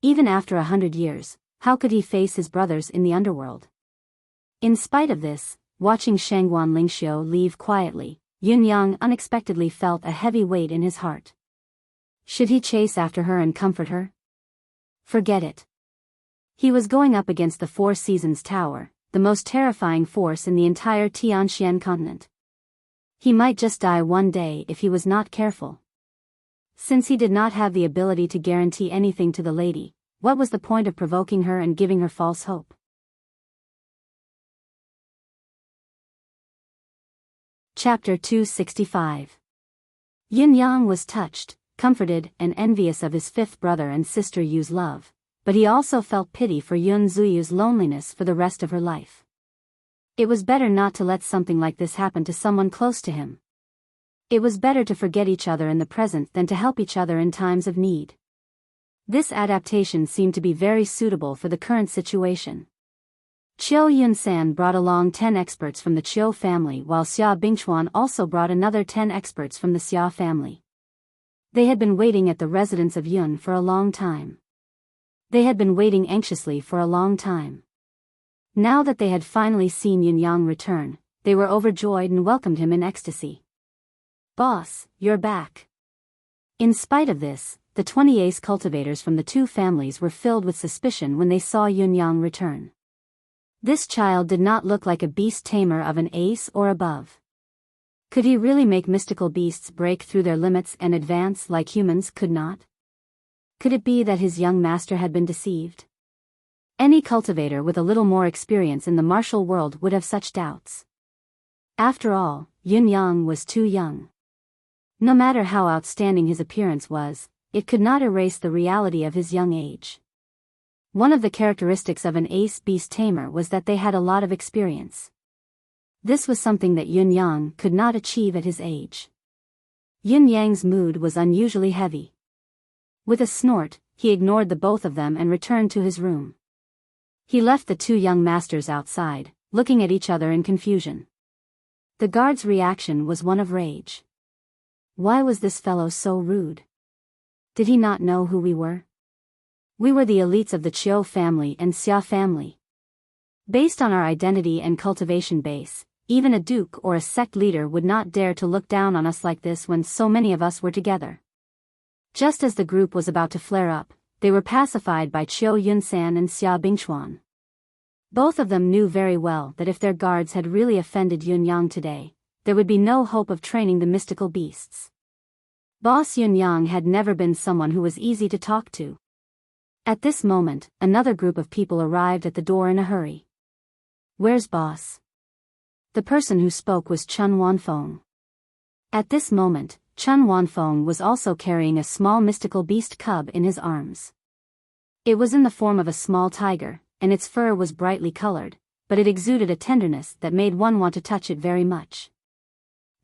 [SPEAKER 1] Even after 100 years, how could he face his brothers in the underworld? In spite of this, watching Shangguan Lingxiu leave quietly, Yun Yang unexpectedly felt a heavy weight in his heart. Should he chase after her and comfort her? Forget it. He was going up against the 4 Seasons Tower, the most terrifying force in the entire Tianxian continent. He might just die one day if he was not careful. Since he did not have the ability to guarantee anything to the lady, what was the point of provoking her and giving her false hope? Chapter 265. Yin Yang was touched, comforted, and envious of his fifth brother and sister Yu's love, but he also felt pity for Yun Zuyu's loneliness for the rest of her life. It was better not to let something like this happen to someone close to him. It was better to forget each other in the present than to help each other in times of need. This adaptation seemed to be very suitable for the current situation. Qiu Yunsan brought along 10 experts from the Qiu family, while Xia Bingchuan also brought another 10 experts from the Xia family. They had been waiting at the residence of Yun for a long time. They had been waiting anxiously for a long time. Now that they had finally seen Yin Yang return, they were overjoyed and welcomed him in ecstasy. "Boss, you're back." In spite of this, the 20 ace cultivators from the two families were filled with suspicion when they saw Yin Yang return. This child did not look like a beast tamer of an ace or above. Could he really make mystical beasts break through their limits and advance like humans could not? Could it be that his young master had been deceived? Any cultivator with a little more experience in the martial world would have such doubts. After all, Yin Yang was too young. No matter how outstanding his appearance was, it could not erase the reality of his young age. One of the characteristics of an ace beast tamer was that they had a lot of experience. This was something that Yin Yang could not achieve at his age. Yin Yang's mood was unusually heavy. With a snort, he ignored the both of them and returned to his room. He left the two young masters outside, looking at each other in confusion. The guard's reaction was one of rage. Why was this fellow so rude? Did he not know who we were? We were the elites of the Qiu family and Xia family. Based on our identity and cultivation base, even a duke or a sect leader would not dare to look down on us like this when so many of us were together. Just as the group was about to flare up, they were pacified by Qiu Yunsan and Xia Bingchuan. Both of them knew very well that if their guards had really offended Yin Yang today, there would be no hope of training the mystical beasts. Boss Yin Yang had never been someone who was easy to talk to. At this moment, another group of people arrived at the door in a hurry. "Where's boss?" The person who spoke was Chun Wanfeng. At this moment, Chun Wanfeng was also carrying a small mystical beast cub in his arms. It was in the form of a small tiger, and its fur was brightly colored, but it exuded a tenderness that made one want to touch it very much.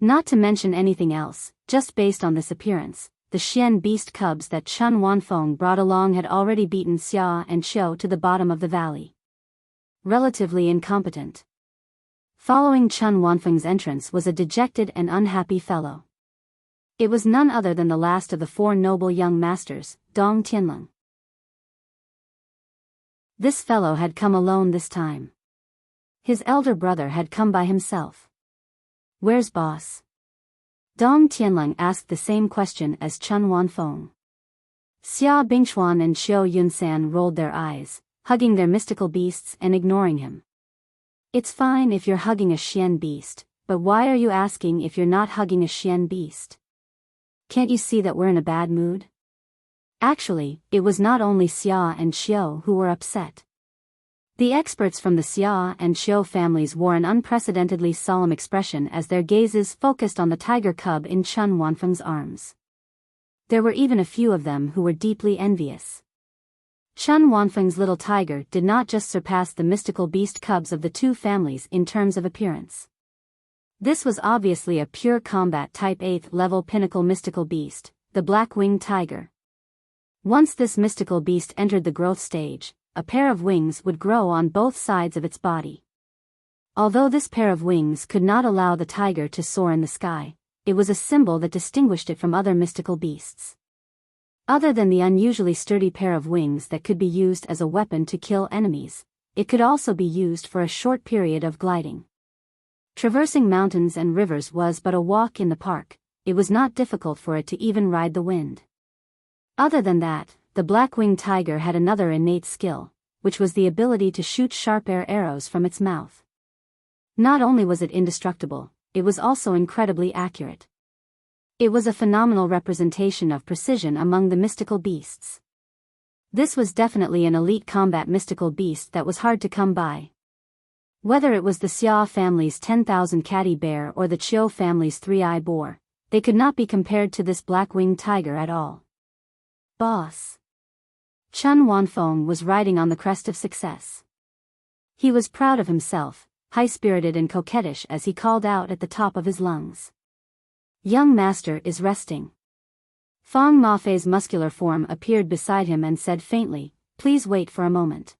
[SPEAKER 1] Not to mention anything else, just based on this appearance, the Xian beast cubs that Chun Wanfeng brought along had already beaten Xia and Qiu to the bottom of the valley. Relatively incompetent. Following Chun Wanfeng's entrance was a dejected and unhappy fellow. It was none other than the last of the four noble young masters, Dong Tianlong. This fellow had come alone this time. His elder brother had come by himself. "Where's boss?" Dong Tianlong asked the same question as Chun Wanfeng. Xia Bingchuan and Qiu Yunsan rolled their eyes, hugging their mystical beasts and ignoring him. "It's fine if you're hugging a Xian beast, but why are you asking if you're not hugging a Xian beast? Can't you see that we're in a bad mood?" Actually, it was not only Xia and Qiu who were upset. The experts from the Xia and Qiu families wore an unprecedentedly solemn expression as their gazes focused on the tiger cub in Chun Wanfeng's arms. There were even a few of them who were deeply envious. Chun Wanfeng's little tiger did not just surpass the mystical beast cubs of the two families in terms of appearance. This was obviously a pure combat type 8th level pinnacle mystical beast, the black-winged tiger. Once this mystical beast entered the growth stage, a pair of wings would grow on both sides of its body. Although this pair of wings could not allow the tiger to soar in the sky, it was a symbol that distinguished it from other mystical beasts. Other than the unusually sturdy pair of wings that could be used as a weapon to kill enemies, it could also be used for a short period of gliding. Traversing mountains and rivers was but a walk in the park. It was not difficult for it to even ride the wind. Other than that, the black-winged tiger had another innate skill, which was the ability to shoot sharp arrows from its mouth. Not only was it indestructible, it was also incredibly accurate. It was a phenomenal representation of precision among the mystical beasts. This was definitely an elite combat mystical beast that was hard to come by. Whether it was the Xia family's 10,000 catty bear or the Chiu family's 3-eye boar, they could not be compared to this black-winged tiger at all. Boss. Chun Wanfeng was riding on the crest of success. He was proud of himself, high-spirited and coquettish as he called out at the top of his lungs. Young master is resting. Fang Mafei's muscular form appeared beside him and said faintly, "Please wait for a moment."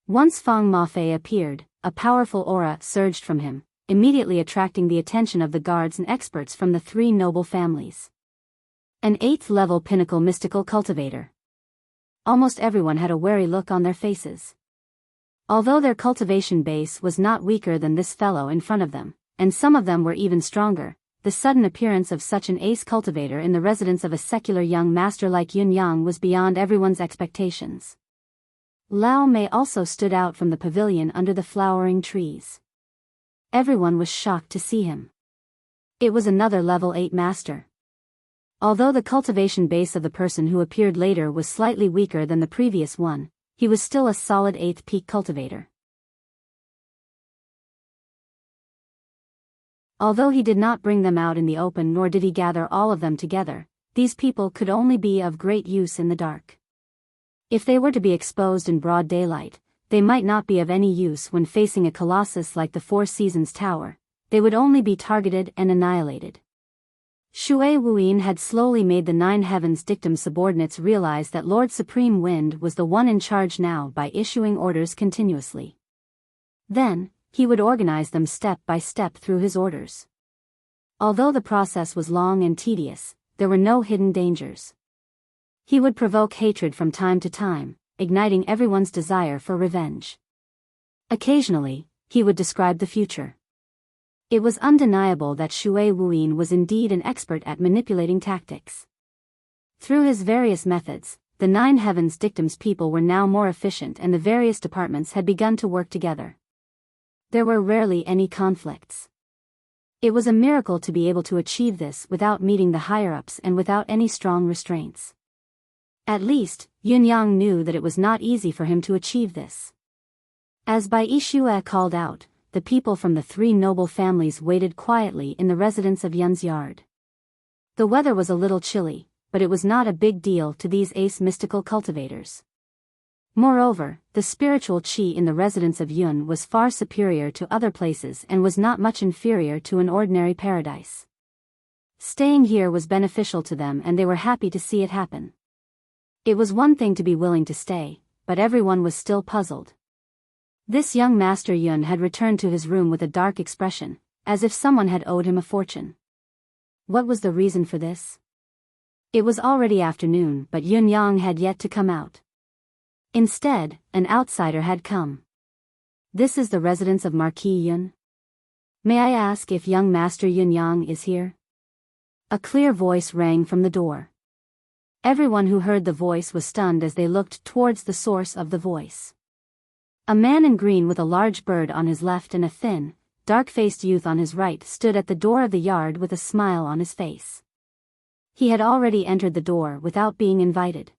[SPEAKER 1] Once Fang Mafei appeared, a powerful aura surged from him, immediately attracting the attention of the guards and experts from the 3 noble families. An 8th-level pinnacle mystical cultivator. Almost everyone had a wary look on their faces. Although their cultivation base was not weaker than this fellow in front of them, and some of them were even stronger, the sudden appearance of such an ace cultivator in the residence of a secular young master like Yun Yang was beyond everyone's expectations. Lao Mei also stood out from the pavilion under the flowering trees. Everyone was shocked to see him. It was another level 8 master. Although the cultivation base of the person who appeared later was slightly weaker than the previous one, he was still a solid 8th peak cultivator. Although he did not bring them out in the open nor did he gather all of them together, these people could only be of great use in the dark. If they were to be exposed in broad daylight, they might not be of any use when facing a colossus like the Four Seasons Tower. They would only be targeted and annihilated. Shui Wuyin had slowly made the 9 Heavens Dictum subordinates realize that Lord Supreme Wind was the one in charge now by issuing orders continuously. Then, he would organize them step by step through his orders. Although the process was long and tedious, there were no hidden dangers. He would provoke hatred from time to time, igniting everyone's desire for revenge. Occasionally, he would describe the future. It was undeniable that Shui Wuyin was indeed an expert at manipulating tactics. Through his various methods, the 9 Heavens Dictum's people were now more efficient and the various departments had begun to work together. There were rarely any conflicts. It was a miracle to be able to achieve this without meeting the higher-ups and without any strong restraints. At least, Yun Yang knew that it was not easy for him to achieve this. As Bai Yishue called out, the people from the 3 noble families waited quietly in the residence of Yun's yard. The weather was a little chilly, but it was not a big deal to these ace mystical cultivators. Moreover, the spiritual qi in the residence of Yun was far superior to other places and was not much inferior to an ordinary paradise. Staying here was beneficial to them and they were happy to see it happen. It was one thing to be willing to stay, but everyone was still puzzled. This young Master Yun had returned to his room with a dark expression, as if someone had owed him a fortune. What was the reason for this? It was already afternoon, but Yun Yang had yet to come out. Instead, an outsider had come. "This is the residence of Marquis Yun? May I ask if young Master Yun Yang is here?" A clear voice rang from the door. Everyone who heard the voice was stunned as they looked towards the source of the voice. A man in green with a large bird on his left and a thin, dark-faced youth on his right stood at the door of the yard with a smile on his face. He had already entered the door without being invited.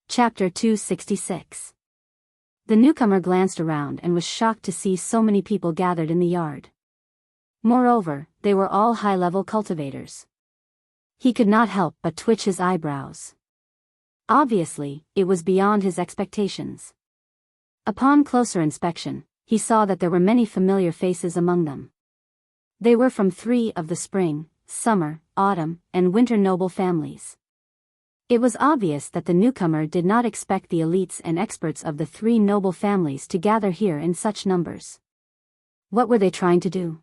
[SPEAKER 1] Chapter 266. The newcomer glanced around and was shocked to see so many people gathered in the yard. Moreover, they were all high-level cultivators. He could not help but twitch his eyebrows. Obviously, it was beyond his expectations. Upon closer inspection, he saw that there were many familiar faces among them. They were from 3 of the spring, summer, autumn, and winter noble families. It was obvious that the newcomer did not expect the elites and experts of the 3 noble families to gather here in such numbers. What were they trying to do?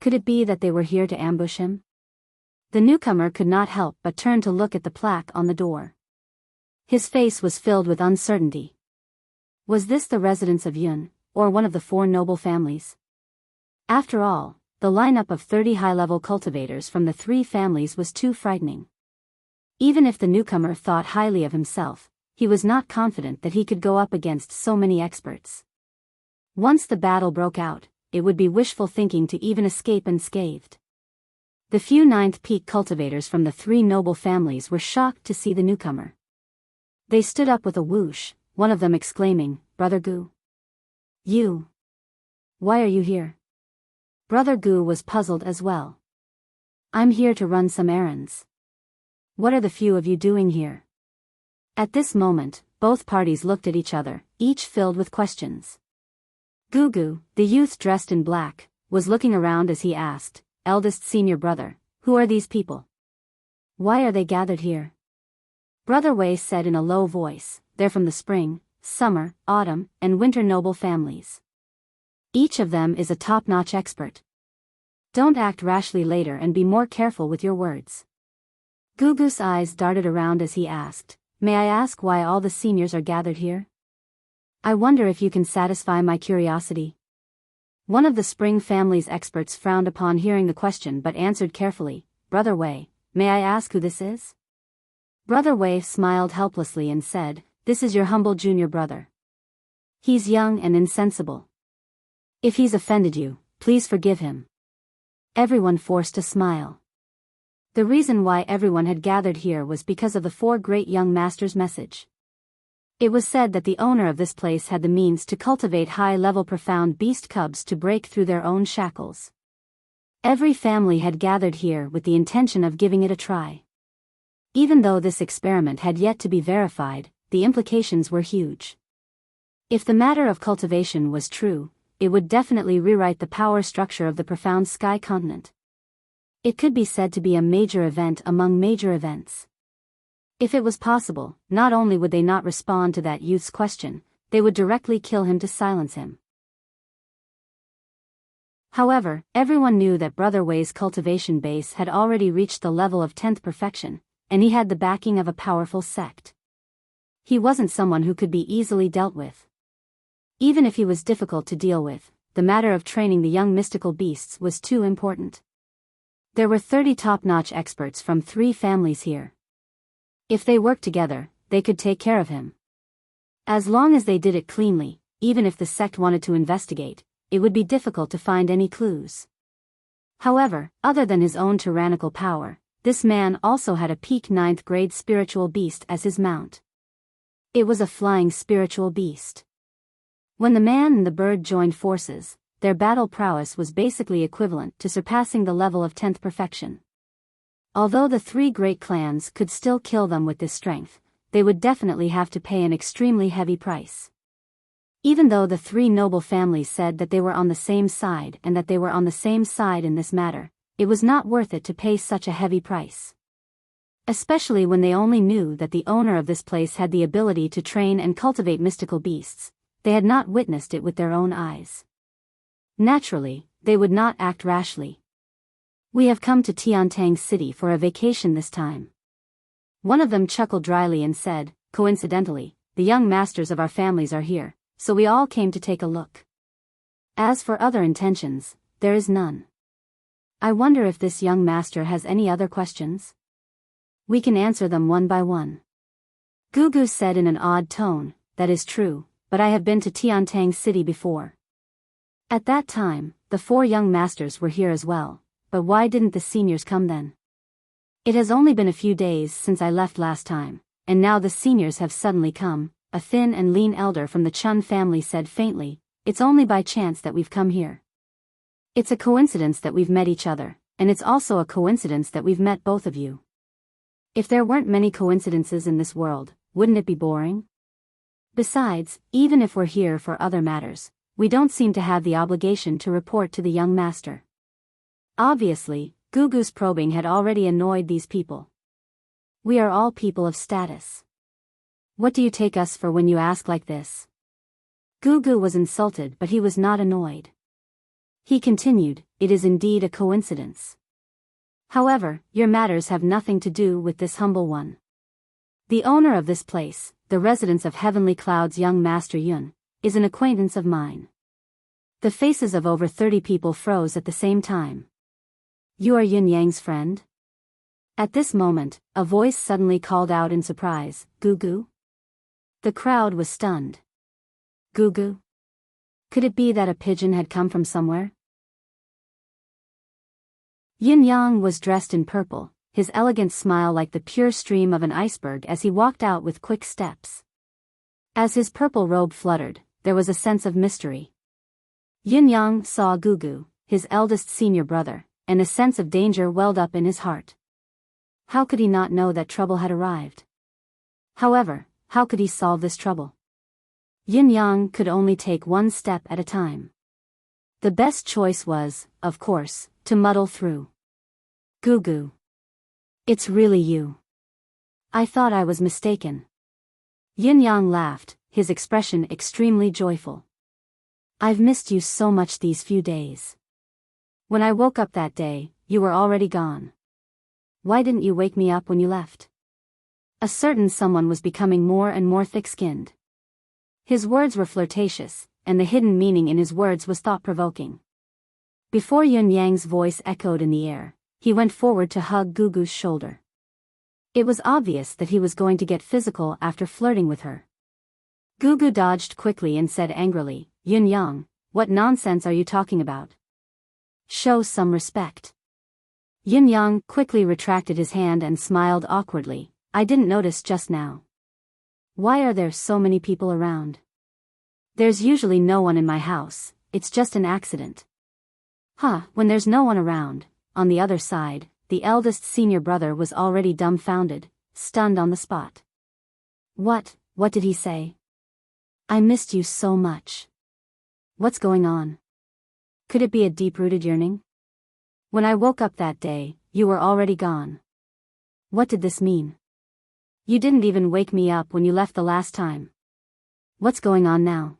[SPEAKER 1] Could it be that they were here to ambush him? The newcomer could not help but turn to look at the plaque on the door. His face was filled with uncertainty. Was this the residence of Yun, or one of the 4 noble families? After all, the lineup of 30 high-level cultivators from the 3 families was too frightening. Even if the newcomer thought highly of himself, he was not confident that he could go up against so many experts. Once the battle broke out, it would be wishful thinking to even escape unscathed. The few ninth peak cultivators from the three noble families were shocked to see the newcomer. They stood up with a whoosh, one of them exclaiming, "Brother Gu. You. Why are you here?" Brother Gu was puzzled as well. "I'm here to run some errands." "What are the few of you doing here?" At this moment, both parties looked at each other, each filled with questions. Gugu, the youth dressed in black, was looking around as he asked, "Eldest senior brother, who are these people? Why are they gathered here?" Brother Wei said in a low voice, "They're from the spring, summer, autumn, and winter noble families. Each of them is a top-notch expert. Don't act rashly later and be more careful with your words." Gugu's eyes darted around as he asked, "May I ask why all the seniors are gathered here? I wonder if you can satisfy my curiosity." One of the Spring family's experts frowned upon hearing the question but answered carefully, "Brother Wei, may I ask who this is?" Brother Wei smiled helplessly and said, "This is your humble junior brother. He's young and insensible. If he's offended you, please forgive him." Everyone forced a smile. The reason why everyone had gathered here was because of the four great young masters' message. It was said that the owner of this place had the means to cultivate high-level profound beast cubs to break through their own shackles. Every family had gathered here with the intention of giving it a try. Even though this experiment had yet to be verified, the implications were huge. If the matter of cultivation was true, it would definitely rewrite the power structure of the profound sky continent. It could be said to be a major event among major events. If it was possible, not only would they not respond to that youth's question, they would directly kill him to silence him. However, everyone knew that Brother Wei's cultivation base had already reached the level of 10th perfection, and he had the backing of a powerful sect. He wasn't someone who could be easily dealt with. Even if he was difficult to deal with, the matter of training the young mystical beasts was too important. There were 30 top-notch experts from 3 families here. If they worked together, they could take care of him. As long as they did it cleanly, even if the sect wanted to investigate, it would be difficult to find any clues. However, other than his own tyrannical power, this man also had a peak 9th grade spiritual beast as his mount. It was a flying spiritual beast. When the man and the bird joined forces, their battle prowess was basically equivalent to surpassing the level of 10th perfection. Although the 3 great clans could still kill them with this strength, they would definitely have to pay an extremely heavy price. Even though the 3 noble families said that they were on the same side and that they were on the same side in this matter, it was not worth it to pay such a heavy price. Especially when they only knew that the owner of this place had the ability to train and cultivate mystical beasts, they had not witnessed it with their own eyes. Naturally, they would not act rashly. "We have come to Tiantang City for a vacation this time." One of them chuckled dryly and said, "Coincidentally, the young masters of our families are here, so we all came to take a look. As for other intentions, there is none. I wonder if this young master has any other questions? We can answer them one by one." Gugu said in an odd tone, "That is true, but I have been to Tiantang City before." At that time, the 4 young masters were here as well. But why didn't the seniors come then? "It has only been a few days since I left last time, and now the seniors have suddenly come," a thin and lean elder from the Chun family said faintly. "It's only by chance that we've come here. It's a coincidence that we've met each other, and it's also a coincidence that we've met both of you. If there weren't many coincidences in this world, wouldn't it be boring? Besides, even if we're here for other matters, we don't seem to have the obligation to report to the young master." Obviously, Gugu's probing had already annoyed these people. "We are all people of status. What do you take us for when you ask like this?" Gugu was insulted, but he was not annoyed. He continued, "It is indeed a coincidence. However, your matters have nothing to do with this humble one. The owner of this place, the residence of Heavenly Cloud's young master Yun, is an acquaintance of mine." The faces of over 30 people froze at the same time. "You are Yun Yang's friend?" At this moment, a voice suddenly called out in surprise, "Gugu?" The crowd was stunned. "Gugu? Could it be that a pigeon had come from somewhere? Yin Yang was dressed in purple, his elegant smile like the pure stream of an iceberg as he walked out with quick steps. As his purple robe fluttered, there was a sense of mystery. Yin Yang saw Gugu, his eldest senior brother, and a sense of danger welled up in his heart. How could he not know that trouble had arrived? However, how could he solve this trouble? Yin Yang could only take one step at a time. The best choice was, of course, to muddle through. Gugu. It's really you. I thought I was mistaken. Yin Yang laughed, his expression extremely joyful. I've missed you so much these few days. When I woke up that day, you were already gone. Why didn't you wake me up when you left? A certain someone was becoming more and more thick-skinned. His words were flirtatious, and the hidden meaning in his words was thought-provoking. Before Yin Yang's voice echoed in the air, he went forward to hug Gugu's shoulder. It was obvious that he was going to get physical after flirting with her. Gugu dodged quickly and said angrily, Yin Yang, what nonsense are you talking about? Show some respect. Yin Yang quickly retracted his hand and smiled awkwardly. I didn't notice just now. Why are there so many people around? There's usually no one in my house, it's just an accident. When there's no one around, on the other side, the eldest senior brother was already dumbfounded, stunned on the spot. What did he say? I missed you so much. What's going on? Could it be a deep-rooted yearning? When I woke up that day, you were already gone. What did this mean? You didn't even wake me up when you left the last time. What's going on now?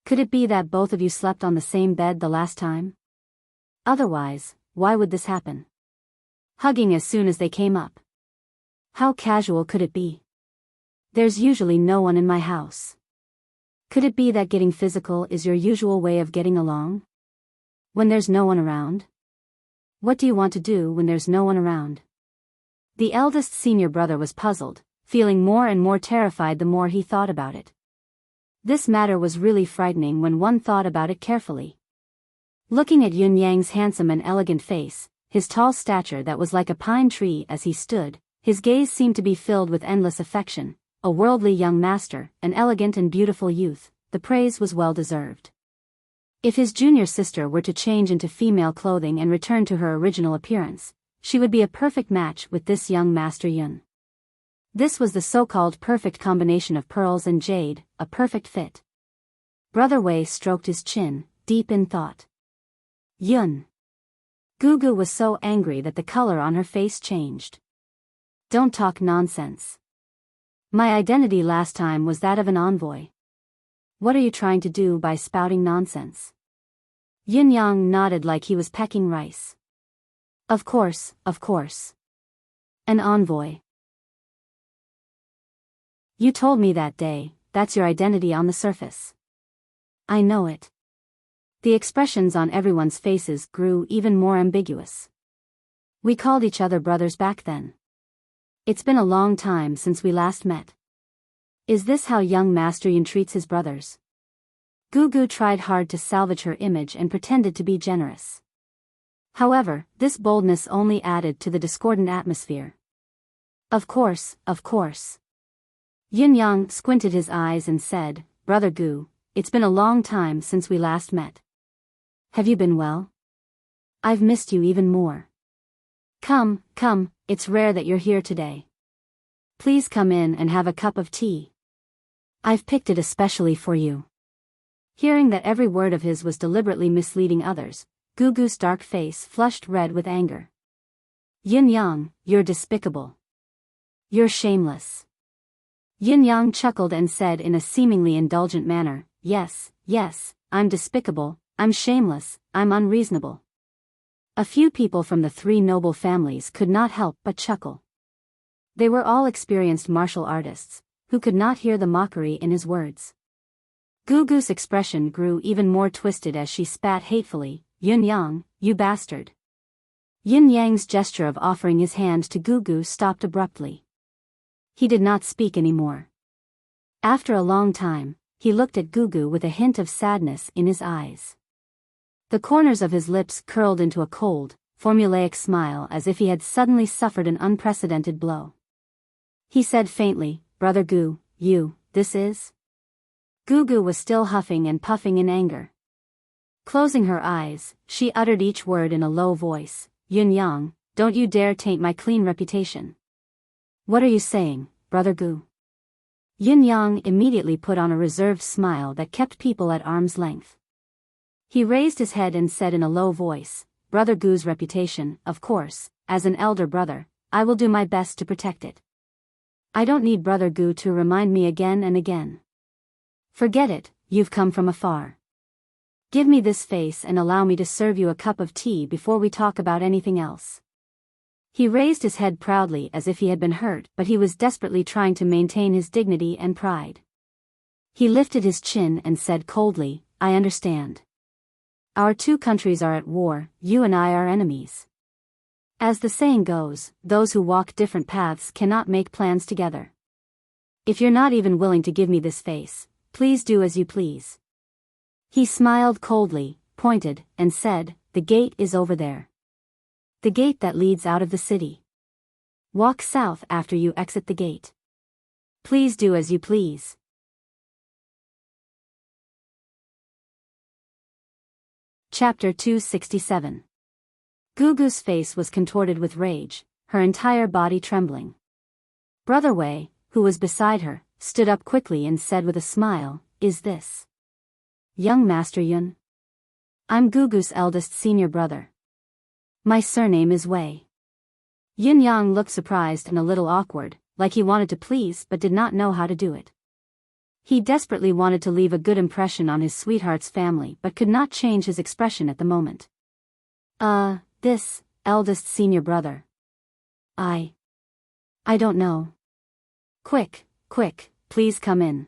[SPEAKER 1] Could it be that both of you slept on the same bed the last time? Otherwise, why would this happen? Hugging as soon as they came up. How casual could it be? There's usually no one in my house. Could it be that getting physical is your usual way of getting along? When there's no one around? What do you want to do when there's no one around? The eldest senior brother was puzzled, feeling more and more terrified the more he thought about it. This matter was really frightening when one thought about it carefully. Looking at Yin Yang's handsome and elegant face, his tall stature that was like a pine tree as he stood, his gaze seemed to be filled with endless affection. A worldly young master, an elegant and beautiful youth, the praise was well deserved. If his junior sister were to change into female clothing and return to her original appearance, she would be a perfect match with this young Master Yun. This was the so-called perfect combination of pearls and jade, a perfect fit. Brother Wei stroked his chin, deep in thought. Yun. Gugu was so angry that the color on her face changed. Don't talk nonsense. My identity last time was that of an envoy. What are you trying to do by spouting nonsense? Yin Yang nodded like he was pecking rice. Of course. An envoy. You told me that day, that's your identity on the surface. I know it. The expressions on everyone's faces grew even more ambiguous. We called each other brothers back then. It's been a long time since we last met. Is this how young Master Yun treats his brothers? Gugu tried hard to salvage her image and pretended to be generous. However, this boldness only added to the discordant atmosphere. Of course. Yin Yang squinted his eyes and said, Brother Gu, it's been a long time since we last met. Have you been well? I've missed you even more. Come, it's rare that you're here today. Please come in and have a cup of tea. I've picked it especially for you. Hearing that every word of his was deliberately misleading others, Gugu's dark face flushed red with anger. Yin Yang, you're despicable. You're shameless. Yin Yang chuckled and said in a seemingly indulgent manner, Yes, I'm despicable, I'm shameless, I'm unreasonable. A few people from the three noble families could not help but chuckle. They were all experienced martial artists, who could not hear the mockery in his words. Gugu's expression grew even more twisted as she spat hatefully, Yin Yang, you bastard. Yin Yang's gesture of offering his hand to Gugu stopped abruptly. He did not speak anymore. After a long time, he looked at Gugu with a hint of sadness in his eyes. The corners of his lips curled into a cold, formulaic smile as if he had suddenly suffered an unprecedented blow. He said faintly, "Brother Gu, this is?" Gugu was still huffing and puffing in anger. Closing her eyes, she uttered each word in a low voice. "Yunyang, don't you dare taint my clean reputation." "What are you saying, Brother Gu?" Yunyang immediately put on a reserved smile that kept people at arm's length. He raised his head and said in a low voice, "Brother Gu's reputation, of course, as an elder brother, I will do my best to protect it. I don't need Brother Gu to remind me again and again. Forget it, you've come from afar. Give me this face and allow me to serve you a cup of tea before we talk about anything else." He raised his head proudly as if he had been hurt, but he was desperately trying to maintain his dignity and pride. He lifted his chin and said coldly, "I understand. Our two countries are at war, you and I are enemies. As the saying goes, those who walk different paths cannot make plans together. If you're not even willing to give me this face, please do as you please." He smiled coldly, pointed, and said, "The gate is over there. The gate that leads out of the city. Walk south after you exit the gate. Please do as you please." Chapter 267. Gugu's face was contorted with rage, her entire body trembling. Brother Wei, who was beside her, stood up quickly and said with a smile, "Is this young Master Yun? I'm Gugu's eldest senior brother. My surname is Wei." Yin Yang looked surprised and a little awkward, like he wanted to please but did not know how to do it. He desperately wanted to leave a good impression on his sweetheart's family but could not change his expression at the moment. This, eldest senior brother. I don't know. Quick, please come in.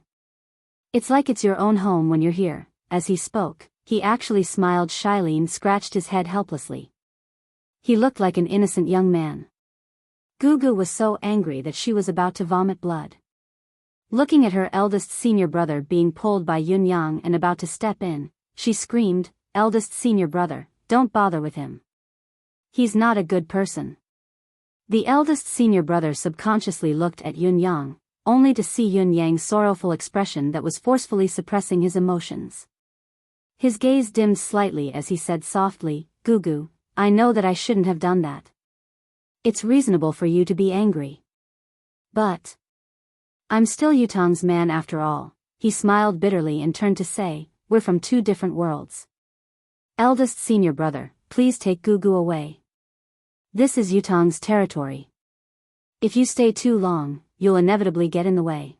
[SPEAKER 1] It's like it's your own home when you're here." As he spoke, he actually smiled shyly and scratched his head helplessly. He looked like an innocent young man. Gugu was so angry that she was about to vomit blood. Looking at her eldest senior brother being pulled by Yun Yang and about to step in, she screamed, "Eldest senior brother, don't bother with him. He's not a good person." The eldest senior brother subconsciously looked at Yun Yang, only to see Yun Yang's sorrowful expression that was forcefully suppressing his emotions. His gaze dimmed slightly as he said softly, "Gugu, I know that I shouldn't have done that. It's reasonable for you to be angry. But I'm still Yutong's man after all." He smiled bitterly and turned to say, "We're from two different worlds. Eldest senior brother, please take Gugu away. This is Yutong's territory. If you stay too long, you'll inevitably get in the way.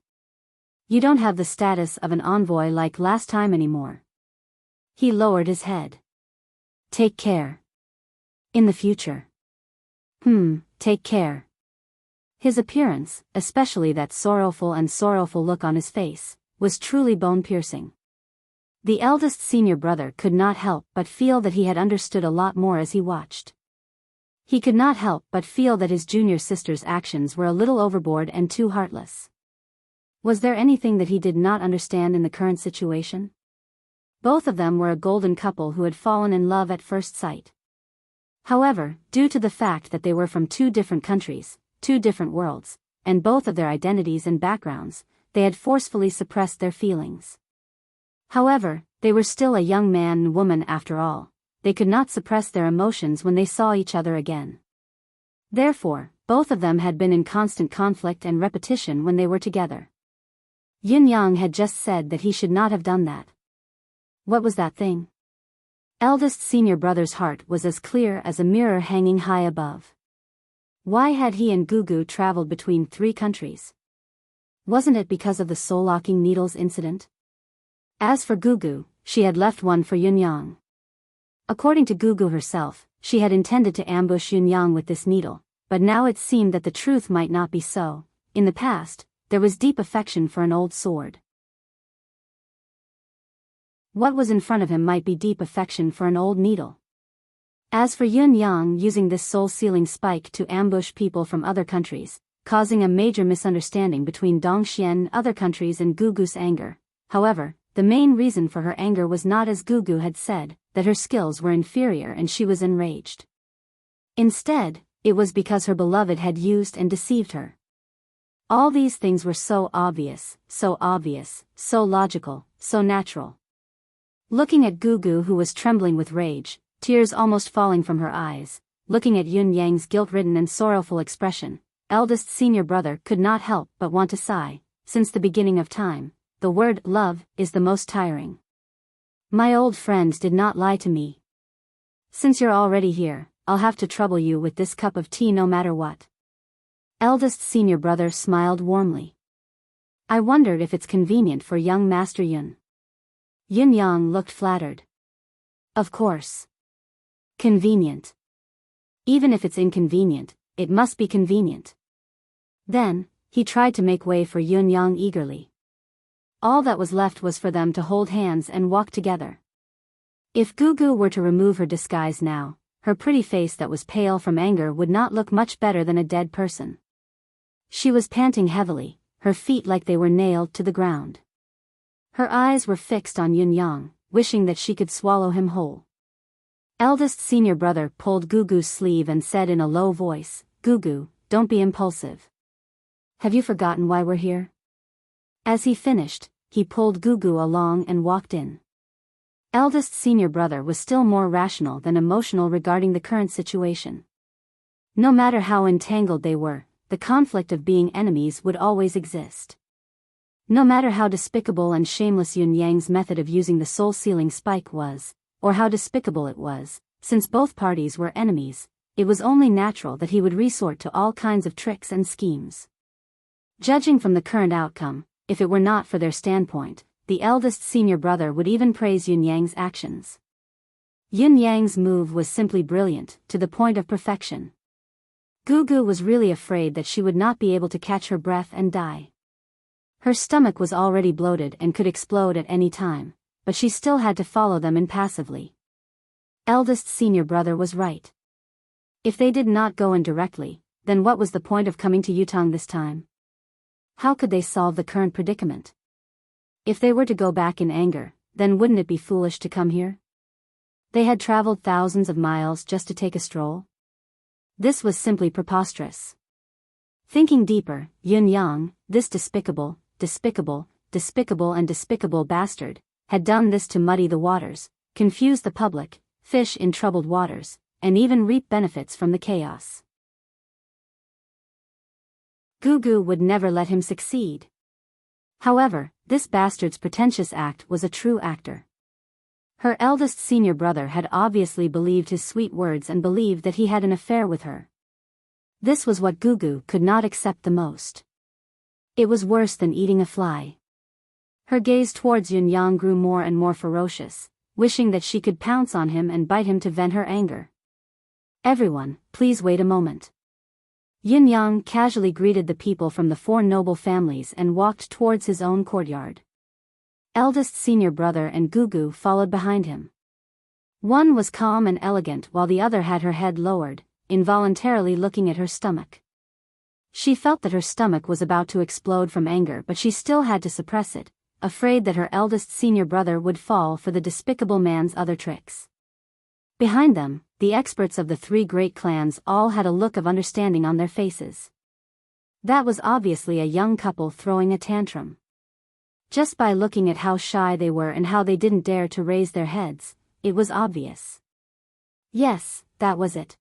[SPEAKER 1] You don't have the status of an envoy like last time anymore." He lowered his head. "Take care. In the future." Take care." His appearance, especially that sorrowful look on his face, was truly bone-piercing. The eldest senior brother could not help but feel that he had understood a lot more as he watched. He could not help but feel that his junior sister's actions were a little overboard and too heartless. Was there anything that he did not understand in the current situation? Both of them were a golden couple who had fallen in love at first sight. However, due to the fact that they were from two different countries, two different worlds, and both of their identities and backgrounds, they had forcefully suppressed their feelings. However, they were still a young man and woman after all. They could not suppress their emotions when they saw each other again. Therefore, both of them had been in constant conflict and repetition when they were together. Yin Yang had just said that he should not have done that. What was that thing? Eldest senior brother's heart was as clear as a mirror hanging high above. Why had he and Gugu traveled between 3 countries? Wasn't it because of the soul-locking needles incident? As for Gugu, she had left one for Yun Yang. According to Gugu herself, she had intended to ambush Yun Yang with this needle, but now it seemed that the truth might not be so. In the past, there was deep affection for an old sword. What was in front of him might be deep affection for an old needle. As for Yun Yang using this soul-sealing spike to ambush people from other countries, causing a major misunderstanding between Dongxian and other countries and Gugu's anger. However, the main reason for her anger was not, as Gugu had said, that her skills were inferior and she was enraged. Instead, it was because her beloved had used and deceived her. All these things were so obvious, so logical, so natural. Looking at Gugu, who was trembling with rage, tears almost falling from her eyes, looking at Yun Yang's guilt-ridden and sorrowful expression, eldest senior brother could not help but want to sigh. Since the beginning of time, the word love is the most tiring. My old friend did not lie to me. Since you're already here, I'll have to trouble you with this cup of tea no matter what. Eldest senior brother smiled warmly. I wondered if it's convenient for young Master Yun. Yun Yang looked flattered. Of course. Convenient. Even if it's inconvenient, it must be convenient. Then, he tried to make way for Yun Yang eagerly. All that was left was for them to hold hands and walk together. If Gugu were to remove her disguise now, her pretty face that was pale from anger would not look much better than a dead person. She was panting heavily, her feet like they were nailed to the ground. Her eyes were fixed on Yun Yang, wishing that she could swallow him whole. Eldest senior brother pulled Gugu's sleeve and said in a low voice, Gugu, don't be impulsive. Have you forgotten why we're here? As he finished, he pulled Gugu along and walked in. Eldest senior brother was still more rational than emotional regarding the current situation. No matter how entangled they were, the conflict of being enemies would always exist. No matter how despicable and shameless Yun Yang's method of using the soul-sealing spike was, or how despicable it was, since both parties were enemies, it was only natural that he would resort to all kinds of tricks and schemes. Judging from the current outcome, if it were not for their standpoint, the eldest senior brother would even praise Yun Yang's actions. Yun Yang's move was simply brilliant, to the point of perfection. Gugu was really afraid that she would not be able to catch her breath and die. Her stomach was already bloated and could explode at any time, but she still had to follow them impassively. Eldest senior brother was right. If they did not go in directly, then what was the point of coming to Yutong this time? How could they solve the current predicament? If they were to go back in anger, then wouldn't it be foolish to come here? They had traveled thousands of miles just to take a stroll? This was simply preposterous. Thinking deeper, Yun Yang, this despicable and despicable bastard, had done this to muddy the waters, confuse the public, fish in troubled waters, and even reap benefits from the chaos. Gugu would never let him succeed. However, this bastard's pretentious act was a true actor. Her eldest senior brother had obviously believed his sweet words and believed that he had an affair with her. This was what Gugu could not accept the most. It was worse than eating a fly. Her gaze towards Yun Yang grew more and more ferocious, wishing that she could pounce on him and bite him to vent her anger. Everyone, please wait a moment. Yun Yang casually greeted the people from the four noble families and walked towards his own courtyard. Eldest senior brother and Gugu followed behind him. One was calm and elegant while the other had her head lowered, involuntarily looking at her stomach. She felt that her stomach was about to explode from anger, but she still had to suppress it, afraid that her eldest senior brother would fall for the despicable man's other tricks. Behind them, the experts of the three great clans all had a look of understanding on their faces. That was obviously a young couple throwing a tantrum. Just by looking at how shy they were and how they didn't dare to raise their heads, it was obvious. Yes, that was it.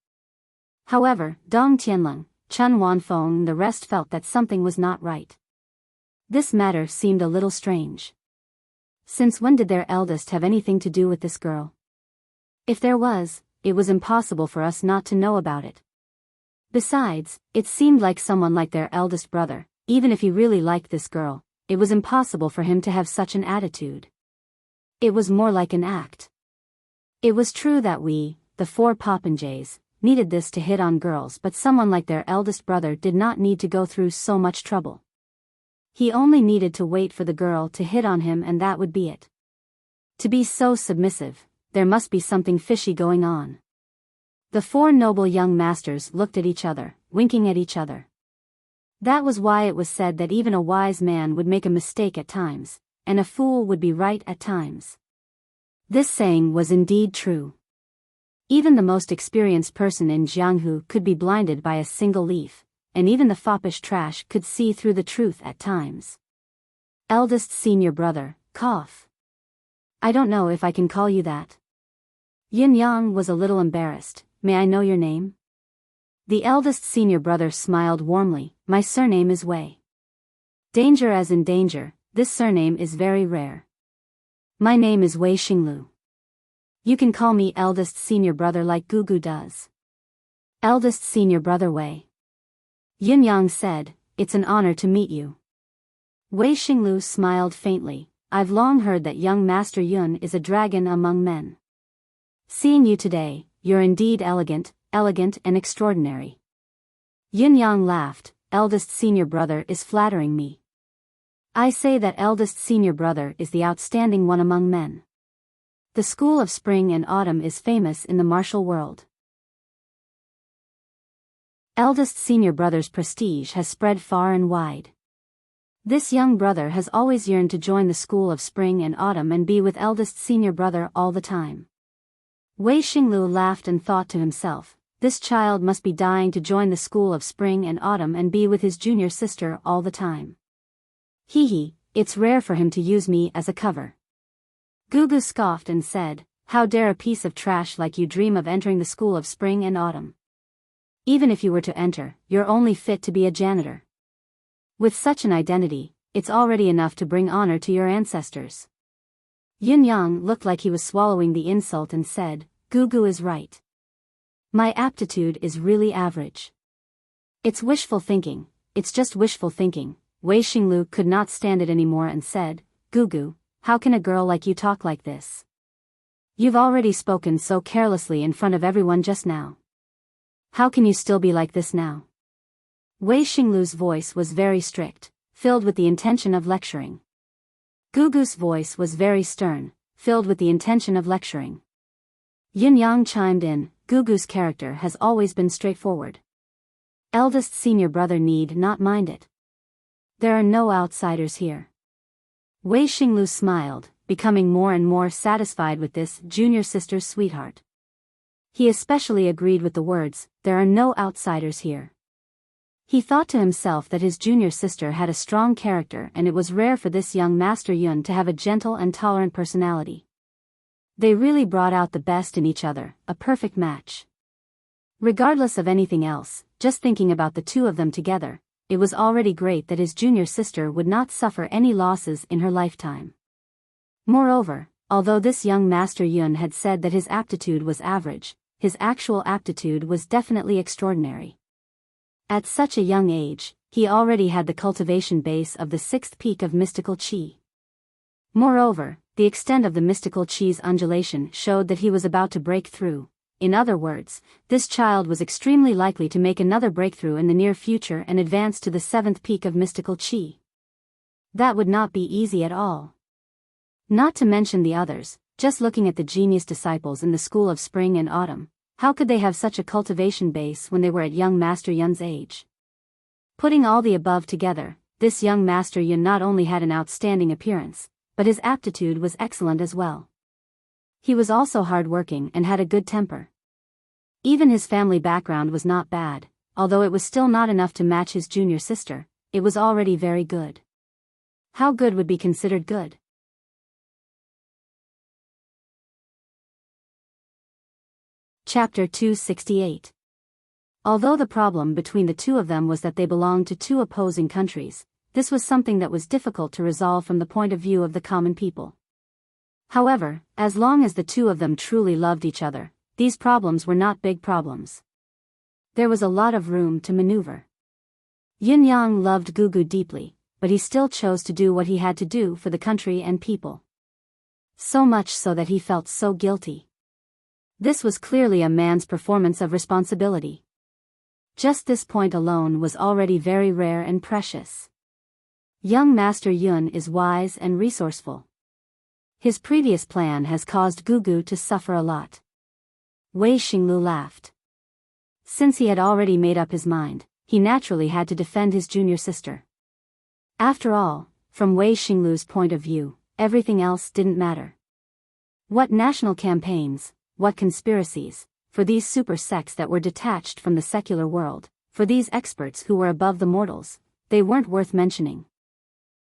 [SPEAKER 1] However, Dong Tianlong, Chun Wanfeng and the rest felt that something was not right. This matter seemed a little strange. Since when did their eldest have anything to do with this girl? If there was, it was impossible for us not to know about it. Besides, it seemed like someone like their eldest brother, even if he really liked this girl, it was impossible for him to have such an attitude. It was more like an act. It was true that we, the four popinjays, needed this to hit on girls, but someone like their eldest brother did not need to go through so much trouble. He only needed to wait for the girl to hit on him and that would be it. To be so submissive, there must be something fishy going on. The four noble young masters looked at each other, winking at each other. That was why it was said that even a wise man would make a mistake at times, and a fool would be right at times. This saying was indeed true. Even the most experienced person in Jianghu could be blinded by a single leaf, and even the foppish trash could see through the truth at times. Eldest senior brother, cough. I don't know if I can call you that. Yin Yang was a little embarrassed. May I know your name? The eldest senior brother smiled warmly. My surname is Wei. Danger as in danger, this surname is very rare. My name is Wei Xinglu. You can call me eldest senior brother like Gugu does. Eldest senior brother Wei. Yin Yang said, it's an honor to meet you. Wei Xinglu smiled faintly. I've long heard that young Master Yun is a dragon among men. Seeing you today, you're indeed elegant and extraordinary. Yin Yang laughed. Eldest senior brother is flattering me. I say that eldest senior brother is the outstanding one among men. The school of spring and autumn is famous in the martial world. Eldest senior brother's prestige has spread far and wide. This young brother has always yearned to join the school of spring and autumn and be with eldest senior brother all the time. Wei Xinglu laughed and thought to himself, this child must be dying to join the school of spring and autumn and be with his junior sister all the time. Hee, it's rare for him to use me as a cover. Gugu scoffed and said, how dare a piece of trash like you dream of entering the school of spring and autumn? Even if you were to enter, you're only fit to be a janitor. With such an identity, it's already enough to bring honor to your ancestors. Yin Yang looked like he was swallowing the insult and said, Gugu is right. My aptitude is really average. It's wishful thinking, it's just wishful thinking. Wei Xinglu could not stand it anymore and said, Gugu, how can a girl like you talk like this? You've already spoken so carelessly in front of everyone just now. How can you still be like this now? Wei Xinglu's voice was very strict, filled with the intention of lecturing. Gugu's voice was very stern, filled with the intention of lecturing. Yin Yang chimed in, Gugu's character has always been straightforward. Eldest senior brother need not mind it. There are no outsiders here. Wei Xinglu smiled, becoming more and more satisfied with this junior sister's sweetheart. He especially agreed with the words, there are no outsiders here. He thought to himself that his junior sister had a strong character and it was rare for this young Master Yun to have a gentle and tolerant personality. They really brought out the best in each other, a perfect match. Regardless of anything else, just thinking about the two of them together, it was already great that his junior sister would not suffer any losses in her lifetime. Moreover, although this young Master Yun had said that his aptitude was average, his actual aptitude was definitely extraordinary. At such a young age, he already had the cultivation base of the sixth peak of mystical qi. Moreover, the extent of the mystical qi's undulation showed that he was about to break through. In other words, this child was extremely likely to make another breakthrough in the near future and advance to the seventh peak of mystical qi. That would not be easy at all. Not to mention the others, just looking at the genius disciples in the school of spring and autumn, how could they have such a cultivation base when they were at young Master Yun's age? Putting all the above together, this young Master Yun not only had an outstanding appearance, but his aptitude was excellent as well. He was also hard-working and had a good temper. Even his family background was not bad, although it was still not enough to match his junior sister, it was already very good. How good would be considered good? Chapter 268. Although the problem between the two of them was that they belonged to two opposing countries, this was something that was difficult to resolve from the point of view of the common people. However, as long as the two of them truly loved each other, these problems were not big problems. There was a lot of room to maneuver. Yin Yang loved Gugu deeply, but he still chose to do what he had to do for the country and people. So much so that he felt so guilty. This was clearly a man's performance of responsibility. Just this point alone was already very rare and precious. Young Master Yun is wise and resourceful. His previous plan has caused Gugu to suffer a lot. Wei Xinglu laughed. Since he had already made up his mind, he naturally had to defend his junior sister. After all, from Wei Xinglu's point of view, everything else didn't matter. What national campaigns, what conspiracies, for these super sects that were detached from the secular world, for these experts who were above the mortals, they weren't worth mentioning.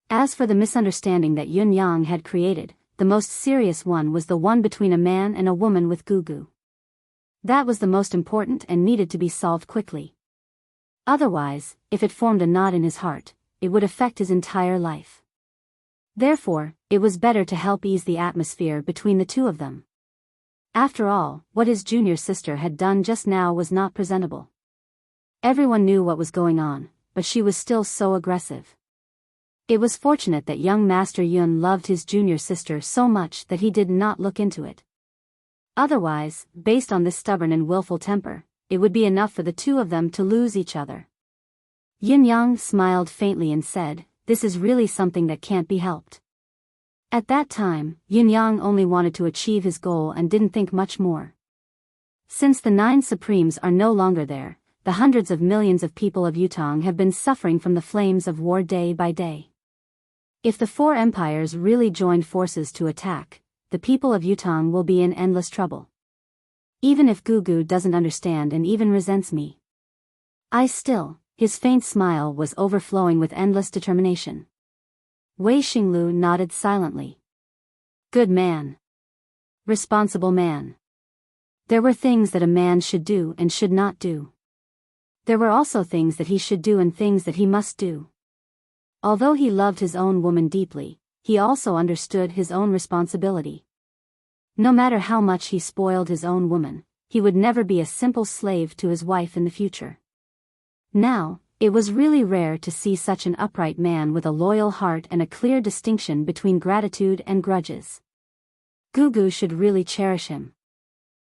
[SPEAKER 1] As for the misunderstanding that Yun Yang had created, the most serious one was the one between a man and a woman with Gugu. That was the most important and needed to be solved quickly. Otherwise, if it formed a knot in his heart, it would affect his entire life. Therefore, it was better to help ease the atmosphere between the two of them. After all, what his junior sister had done just now was not presentable. Everyone knew what was going on, but she was still so aggressive. It was fortunate that young Master Yun loved his junior sister so much that he did not look into it. Otherwise, based on this stubborn and willful temper, it would be enough for the two of them to lose each other. Yin Yang smiled faintly and said, "This is really something that can't be helped." At that time, Yin Yang only wanted to achieve his goal and didn't think much more. Since the 9 Supremes are no longer there, the hundreds of millions of people of Yutong have been suffering from the flames of war day by day. If the 4 empires really joined forces to attack, the people of Yutong will be in endless trouble. Even if Gugu doesn't understand and even resents me, his faint smile was overflowing with endless determination. Wei Xinglu nodded silently. Good man. Responsible man. There were things that a man should do and should not do. There were also things that he should do and things that he must do. Although he loved his own woman deeply, he also understood his own responsibility. No matter how much he spoiled his own woman, he would never be a simple slave to his wife in the future. Now, it was really rare to see such an upright man with a loyal heart and a clear distinction between gratitude and grudges. Gugu should really cherish him.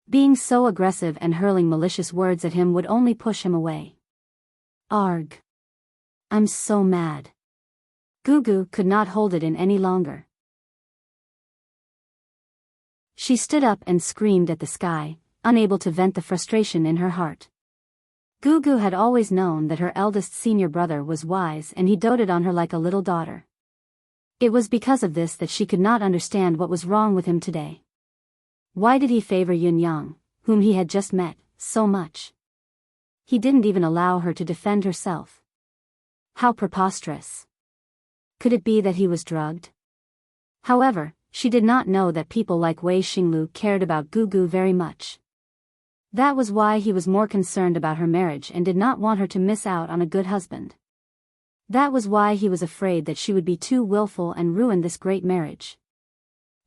[SPEAKER 1] Being so aggressive and hurling malicious words at him would only push him away. Arg. I'm so mad. Gugu could not hold it in any longer. She stood up and screamed at the sky, unable to vent the frustration in her heart. Gugu had always known that her eldest senior brother was wise and he doted on her like a little daughter. It was because of this that she could not understand what was wrong with him today. Why did he favor Yun Yang, whom he had just met, so much? He didn't even allow her to defend herself. How preposterous. Could it be that he was drugged? However, she did not know that people like Wei Xinglu cared about Gugu very much. That was why he was more concerned about her marriage and did not want her to miss out on a good husband. That was why he was afraid that she would be too willful and ruin this great marriage.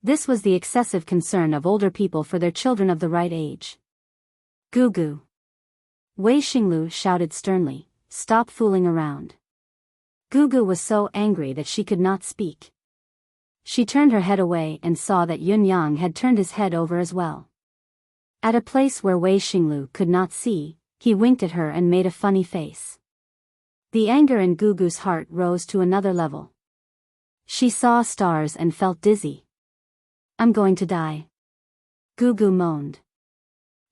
[SPEAKER 1] This was the excessive concern of older people for their children of the right age. Gugu. Wei Xinglu shouted sternly, "Stop fooling around." Gugu was so angry that she could not speak. She turned her head away and saw that Yun Yang had turned his head over as well. At a place where Wei Xinglu could not see, he winked at her and made a funny face. The anger in Gugu's heart rose to another level. She saw stars and felt dizzy. "I'm going to die." Gugu moaned.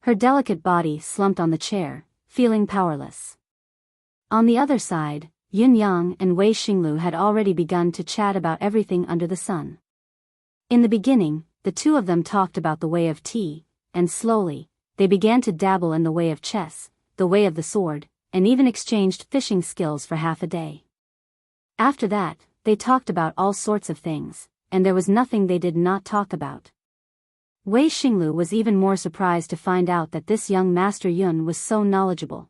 [SPEAKER 1] Her delicate body slumped on the chair, feeling powerless. On the other side, Yun Yang and Wei Xinglu had already begun to chat about everything under the sun. In the beginning, the two of them talked about the way of tea, and slowly, they began to dabble in the way of chess, the way of the sword, and even exchanged fishing skills for half a day. After that, they talked about all sorts of things, and there was nothing they did not talk about. Wei Xinglu was even more surprised to find out that this young Master Yun was so knowledgeable.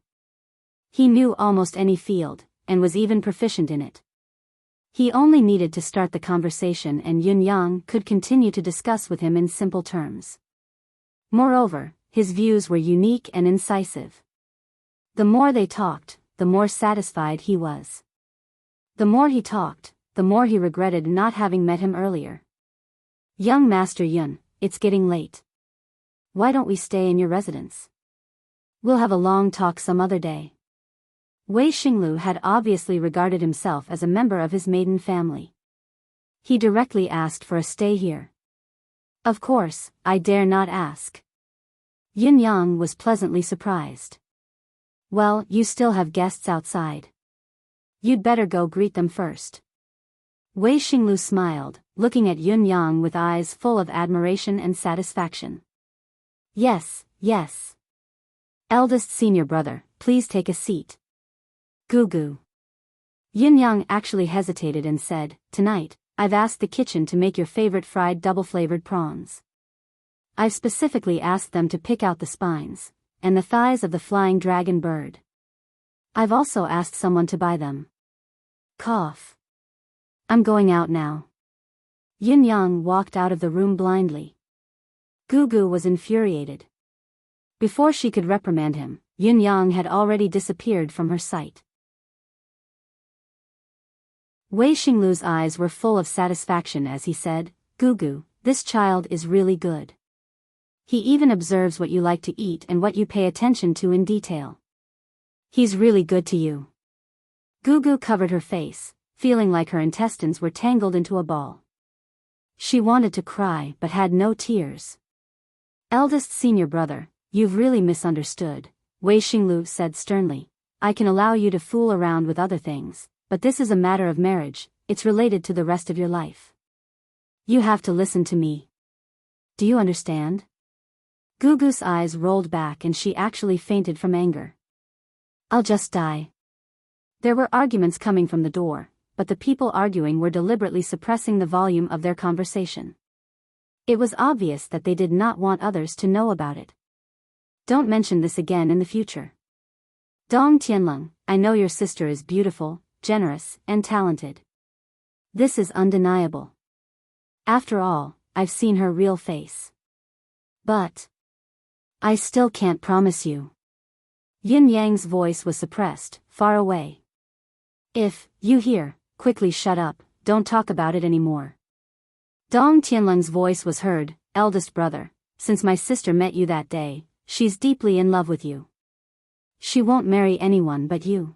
[SPEAKER 1] He knew almost any field, and was even proficient in it. He only needed to start the conversation and Yun Yang could continue to discuss with him in simple terms. Moreover, his views were unique and incisive. The more they talked, the more satisfied he was. The more he talked, the more he regretted not having met him earlier. "Young Master Yun, it's getting late. Why don't we stay in your residence? We'll have a long talk some other day." Wei Xinglu had obviously regarded himself as a member of his maiden family. He directly asked for a stay here. "Of course, I dare not ask." Yun Yang was pleasantly surprised. "Well, you still have guests outside. You'd better go greet them first." Wei Xinglu smiled, looking at Yun Yang with eyes full of admiration and satisfaction. Yes, yes. Eldest senior brother, please take a seat. Gugu. Yun Yang actually hesitated and said, tonight, I've asked the kitchen to make your favorite fried double-flavored prawns. I've specifically asked them to pick out the spines and the thighs of the flying dragon bird. I've also asked someone to buy them. Cough. I'm going out now. Yun Yang walked out of the room blindly. Gugu was infuriated. Before she could reprimand him, Yun Yang had already disappeared from her sight. Wei Xinglu's eyes were full of satisfaction as he said, Gugu, this child is really good. He even observes what you like to eat and what you pay attention to in detail. He's really good to you. Gugu covered her face, feeling like her intestines were tangled into a ball. She wanted to cry but had no tears. Eldest senior brother, you've really misunderstood, Wei Xinglu said sternly. I can allow you to fool around with other things, but this is a matter of marriage, it's related to the rest of your life. You have to listen to me. Do you understand? Gugu's eyes rolled back and she actually fainted from anger. I'll just die. There were arguments coming from the door, but the people arguing were deliberately suppressing the volume of their conversation. It was obvious that they did not want others to know about it. Don't mention this again in the future. Dong Tianlong, I know your sister is beautiful, generous, and talented. This is undeniable. After all, I've seen her real face. But I still can't promise you. Yin Yang's voice was suppressed, far away. If you hear, quickly shut up, don't talk about it anymore. Dong Tianlong's voice was heard, eldest brother, since my sister met you that day, she's deeply in love with you. She won't marry anyone but you.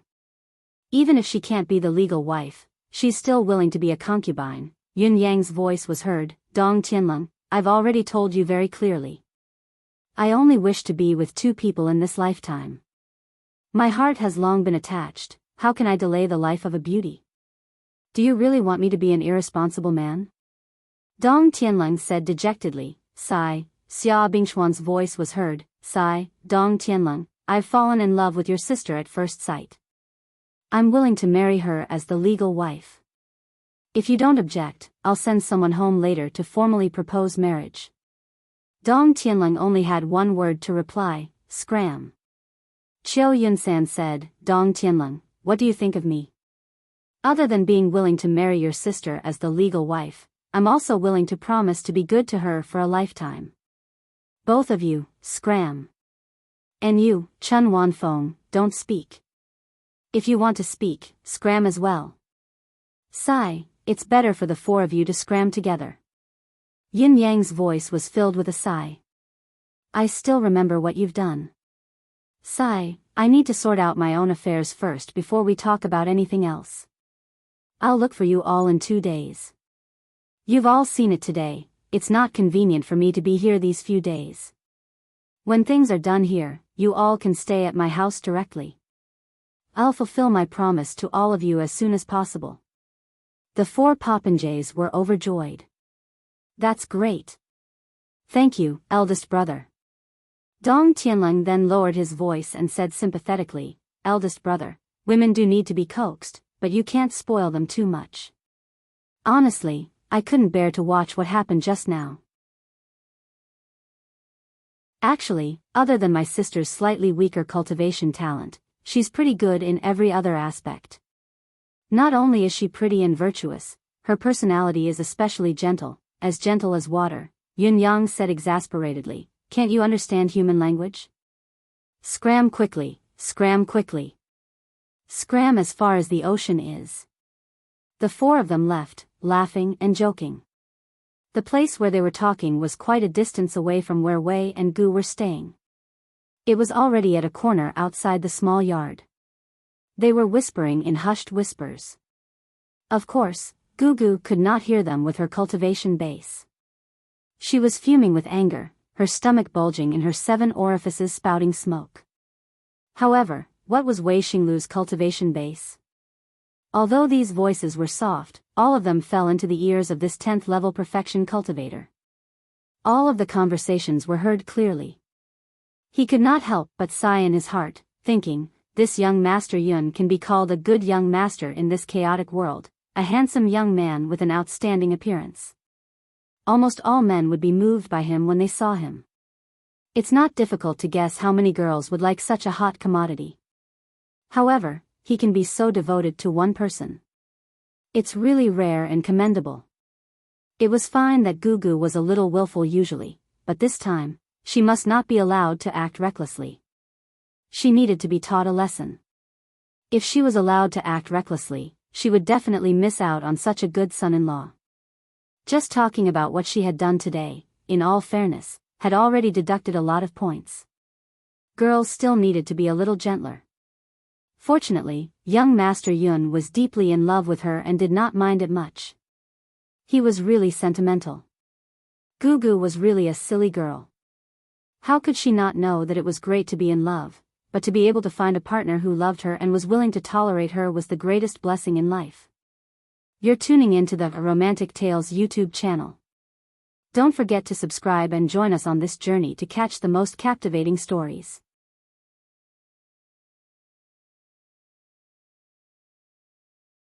[SPEAKER 1] Even if she can't be the legal wife, she's still willing to be a concubine. Yun Yang's voice was heard, Dong Tianlong, I've already told you very clearly. I only wish to be with two people in this lifetime. My heart has long been attached, how can I delay the life of a beauty? Do you really want me to be an irresponsible man? Dong Tianlong said dejectedly, sigh. Xia Bingchuan's voice was heard, sigh, Dong Tianlong, I've fallen in love with your sister at first sight. I'm willing to marry her as the legal wife. If you don't object, I'll send someone home later to formally propose marriage. Dong Tianlong only had one word to reply, scram. Chiu Yunsan said, Dong Tianlong, what do you think of me? Other than being willing to marry your sister as the legal wife, I'm also willing to promise to be good to her for a lifetime. Both of you, scram. And you, Chun Wanfeng, don't speak. If you want to speak, scram as well. Sigh, it's better for the four of you to scram together. Yin Yang's voice was filled with a sigh. I still remember what you've done. Sigh, I need to sort out my own affairs first before we talk about anything else. I'll look for you all in 2 days. You've all seen it today, it's not convenient for me to be here these few days. When things are done here, you all can stay at my house directly. I'll fulfill my promise to all of you as soon as possible. The 4 popinjays were overjoyed. That's great. Thank you, eldest brother. Dong Tianlong then lowered his voice and said sympathetically, eldest brother, women do need to be coaxed, but you can't spoil them too much. Honestly, I couldn't bear to watch what happened just now. Actually, other than my sister's slightly weaker cultivation talent, she's pretty good in every other aspect. Not only is she pretty and virtuous, her personality is especially gentle as water, Yun Yang said exasperatedly, can't you understand human language? Scram quickly, scram quickly. Scram as far as the ocean is. The 4 of them left, laughing and joking. The place where they were talking was quite a distance away from where Wei and Gu were staying. It was already at a corner outside the small yard. They were whispering in hushed whispers. Of course, Gugu could not hear them with her cultivation base. She was fuming with anger, her stomach bulging and her 7 orifices spouting smoke. However, what was Wei Xinglu's cultivation base? Although these voices were soft, all of them fell into the ears of this 10th-level perfection cultivator. All of the conversations were heard clearly. He could not help but sigh in his heart, thinking, this young Master Yun can be called a good young master in this chaotic world, a handsome young man with an outstanding appearance. Almost all men would be moved by him when they saw him. It's not difficult to guess how many girls would like such a hot commodity. However, he can be so devoted to one person. It's really rare and commendable. It was fine that Gugu was a little willful usually, but this time, she must not be allowed to act recklessly. She needed to be taught a lesson. If she was allowed to act recklessly, she would definitely miss out on such a good son-in-law. Just talking about what she had done today, in all fairness, had already deducted a lot of points. Girls still needed to be a little gentler. Fortunately, young Master Yun was deeply in love with her and did not mind it much. He was really sentimental. Gugu was really a silly girl. How could she not know that it was great to be in love, but to be able to find a partner who loved her and was willing to tolerate her was the greatest blessing in life. You're tuning into the Romantic Tales YouTube channel. Don't forget to subscribe and join us on this journey to catch the most captivating stories.